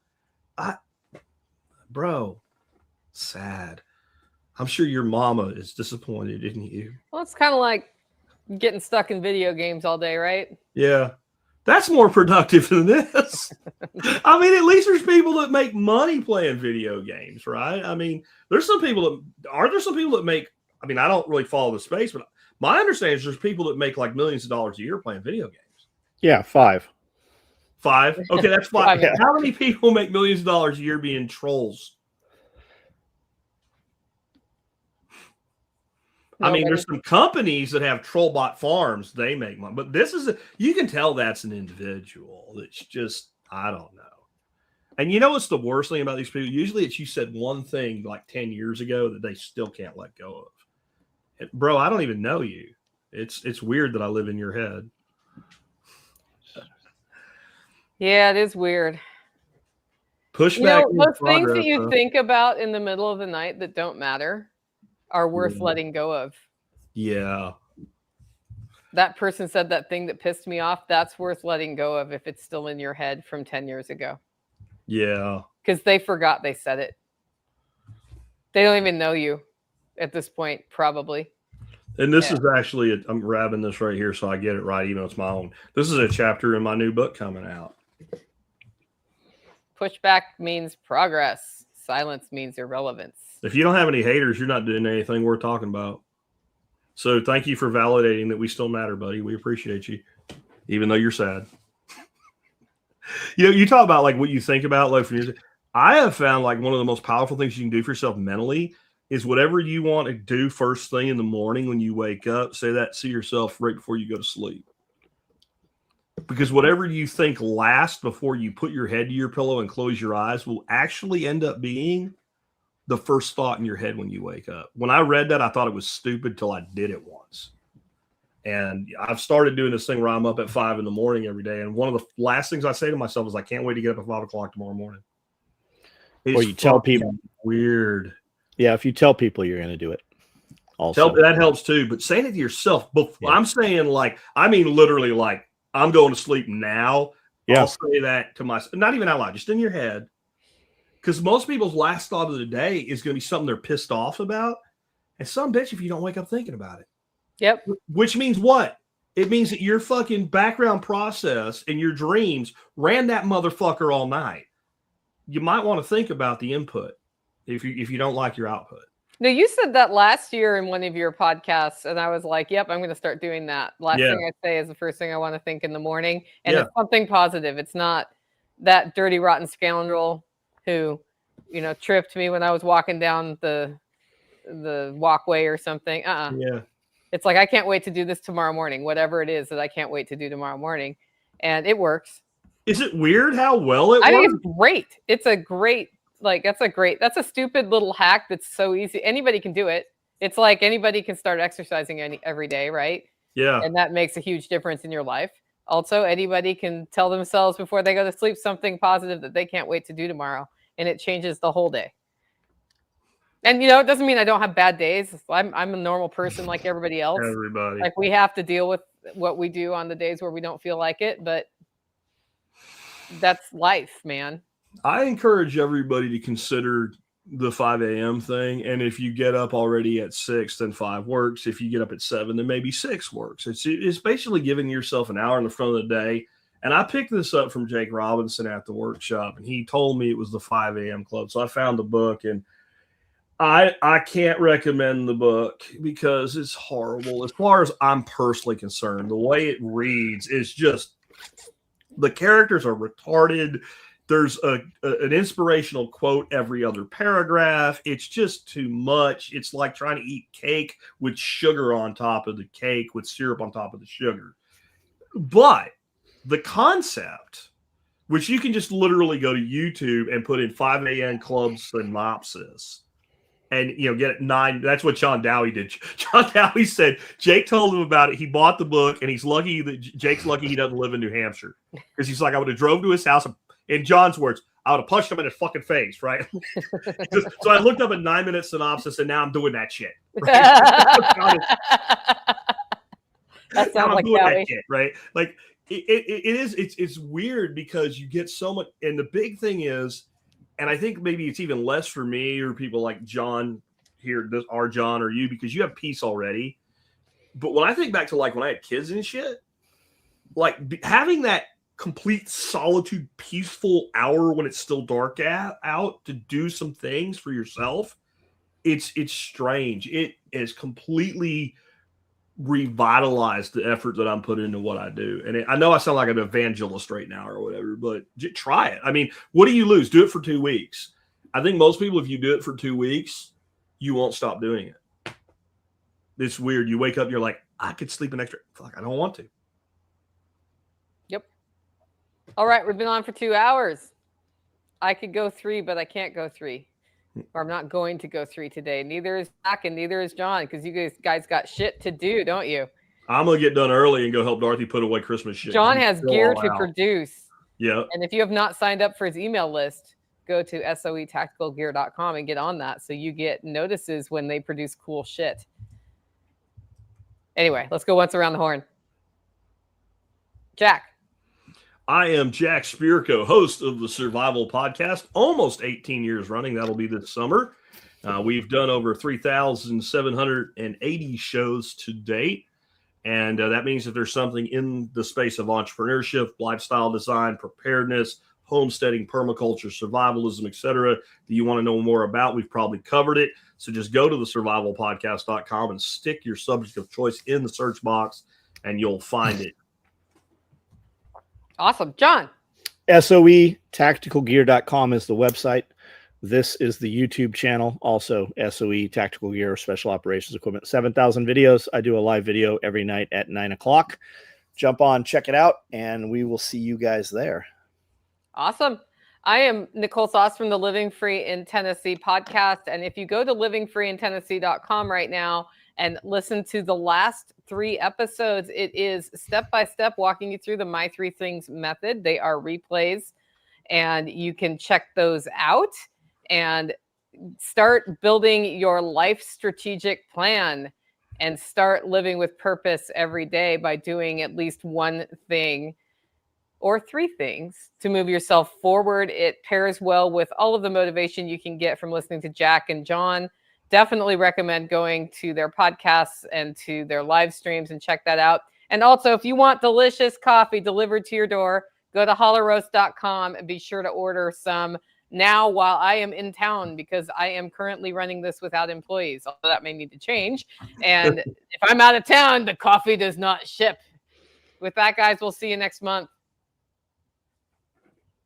Bro, sad. I'm sure your mama is disappointed in you. Well, it's kind of like getting stuck in video games all day, right? Yeah. That's more productive than this. I mean, at least there's people that make money playing video games, right? I mean, there's some people that make, I mean, I don't really follow the space, but my understanding is there's people that make like millions of dollars a year playing video games. Yeah, 5. 5? Okay, that's 5. How many people make millions of dollars a year being trolls? I mean, there's some companies that have troll bot farms. They make money. But you can tell that's an individual. It's just, I don't know. And you know what's the worst thing about these people? Usually it's you said one thing like 10 years ago that they still can't let go of. And, bro, I don't even know you. It's weird that I live in your head. Yeah, it is weird. Pushback. Those things that you think about in the middle of the night that don't matter are worth letting go of. Yeah. That person said that thing that pissed me off. That's worth letting go of if it's still in your head from 10 years ago. Yeah. Because they forgot they said it. They don't even know you at this point, probably. And this is actually, I'm grabbing this right here so I get it right, even though it's my own. This is a chapter in my new book coming out. Pushback means progress. Silence means irrelevance. If you don't have any haters, you're not doing anything worth talking about. So thank you for validating that we still matter, buddy. We appreciate you, even though you're sad. You talk about like what you think about. Like, I have found like one of the most powerful things you can do for yourself mentally is whatever you want to do first thing in the morning when you wake up, say that to yourself right before you go to sleep. Because whatever you think last before you put your head to your pillow and close your eyes will actually end up being the first thought in your head when you wake up. When I read that, I thought it was stupid till I did it once. And I've started doing this thing where I'm up at 5 a.m. every day. And one of the last things I say to myself is I can't wait to get up at 5 o'clock tomorrow morning. Or you tell people. Weird. Yeah, if you tell people you're going to do it. Also, that helps too. But saying it to yourself, I'm saying literally like I'm going to sleep now. Yeah. I'll say that to myself, not even out loud, just in your head. Because most people's last thought of the day is going to be something they're pissed off about. And some bitch if you don't wake up thinking about it. Yep. Which means what? It means that your fucking background process and your dreams ran that motherfucker all night. You might want to think about the input if you don't like your output. No, you said that last year in one of your podcasts, and I was like, yep, I'm going to start doing that. Last thing I say is the first thing I want to think in the morning. And it's something positive. It's not that dirty, rotten scoundrel who, tripped me when I was walking down the walkway or something. Yeah. It's like, I can't wait to do this tomorrow morning, whatever it is that I can't wait to do tomorrow morning. And it works. Is it weird how well it I works? think it's great. It's a great, that's a stupid little hack that's so easy. Anybody can do it. It's like anybody can start exercising every day, right? Yeah. And that makes a huge difference in your life. Also, anybody can tell themselves before they go to sleep something positive that they can't wait to do tomorrow, and it changes the whole day. And, it doesn't mean I don't have bad days. I'm a normal person like everybody else. Everybody. Like, we have to deal with what we do on the days where we don't feel like it, but that's life, man. I encourage everybody to consider the 5 a.m. thing. And if you get up already at 6, then 5 works. If you get up at 7, then maybe 6 works. It's basically giving yourself an hour in the front of the day. And I picked this up from Jake Robinson at the workshop, and he told me it was the 5 a.m. club. So I found the book, and I can't recommend the book because it's horrible. As far as I'm personally concerned, the way it reads is just, the characters are retarded. There's an inspirational quote every other paragraph. It's just too much. It's like trying to eat cake with sugar on top of the cake with syrup on top of the sugar. But the concept, which you can just literally go to YouTube and put in 5 a.m. club synopsis, and get it 9. That's what John Dowie did. John Dowie said Jake told him about it. He bought the book, and he's lucky that Jake's lucky he doesn't live in New Hampshire, because he's like, I would have drove to his house. In John's words, I would have punched him in his fucking face, right? So I looked up a 9-minute synopsis, and now I'm doing that shit. Right? That sounds like Dowie. Shit, right? Like it's weird because you get so much, and the big thing is, and I think maybe it's even less for me or people like John here, our John or you, because you have peace already. But when I think back to like when I had kids and shit, like having that complete solitude, peaceful hour when it's still dark out to do some things for yourself, it's strange. It is completely revitalized the effort that I'm putting into what I do. And I know I sound like an evangelist right now or whatever, but try it. I mean, what do you lose? Do it for 2 weeks. I think most people, if you do it for 2 weeks, you won't stop doing it. It's weird. You wake up, you're like, I could sleep an extra. Fuck, I don't want to. Yep. All right. We've been on for 2 hours. I could go 3, but I can't go 3. Or I'm not going to go 3 today. Neither is Zach and neither is John, because you guys got shit to do, don't you? I'm going to get done early and go help Dorothy put away Christmas shit. John has gear to produce. Yeah. And if you have not signed up for his email list, go to soetacticalgear.com and get on that so you get notices when they produce cool shit. Anyway, let's go once around the horn. Jack. I am Jack Spirko, host of the Survival Podcast, almost 18 years running. That'll be this summer. We've done over 3,780 shows to date. And that means that there's something in the space of entrepreneurship, lifestyle design, preparedness, homesteading, permaculture, survivalism, etc., that you want to know more about. We've probably covered it. So just go to the survivalpodcast.com and stick your subject of choice in the search box, and you'll find it. Awesome. John. SOEtacticalgear.com is the website. This is the YouTube channel. Also, SOE Tactical Gear, Special Operations Equipment. 7,000 videos. I do a live video every night at 9 o'clock. Jump on, check it out, and we will see you guys there. Awesome. I am Nicole Sauce from the Living Free in Tennessee podcast. And if you go to livingfreeintennessee.com right now and listen to the last 3 episodes, it is step-by-step walking you through the My 3 Things method. They are replays, and you can check those out and start building your life strategic plan and start living with purpose every day by doing at least one thing or 3 things to move yourself forward. It pairs well with all of the motivation you can get from listening to Jack and John. Definitely recommend going to their podcasts and to their live streams and check that out. And also, if you want delicious coffee delivered to your door, go to hollowroast.com and be sure to order some now while I am in town, because I am currently running this without employees. Although that may need to change. And if I'm out of town, the coffee does not ship. With that, guys, we'll see you next month.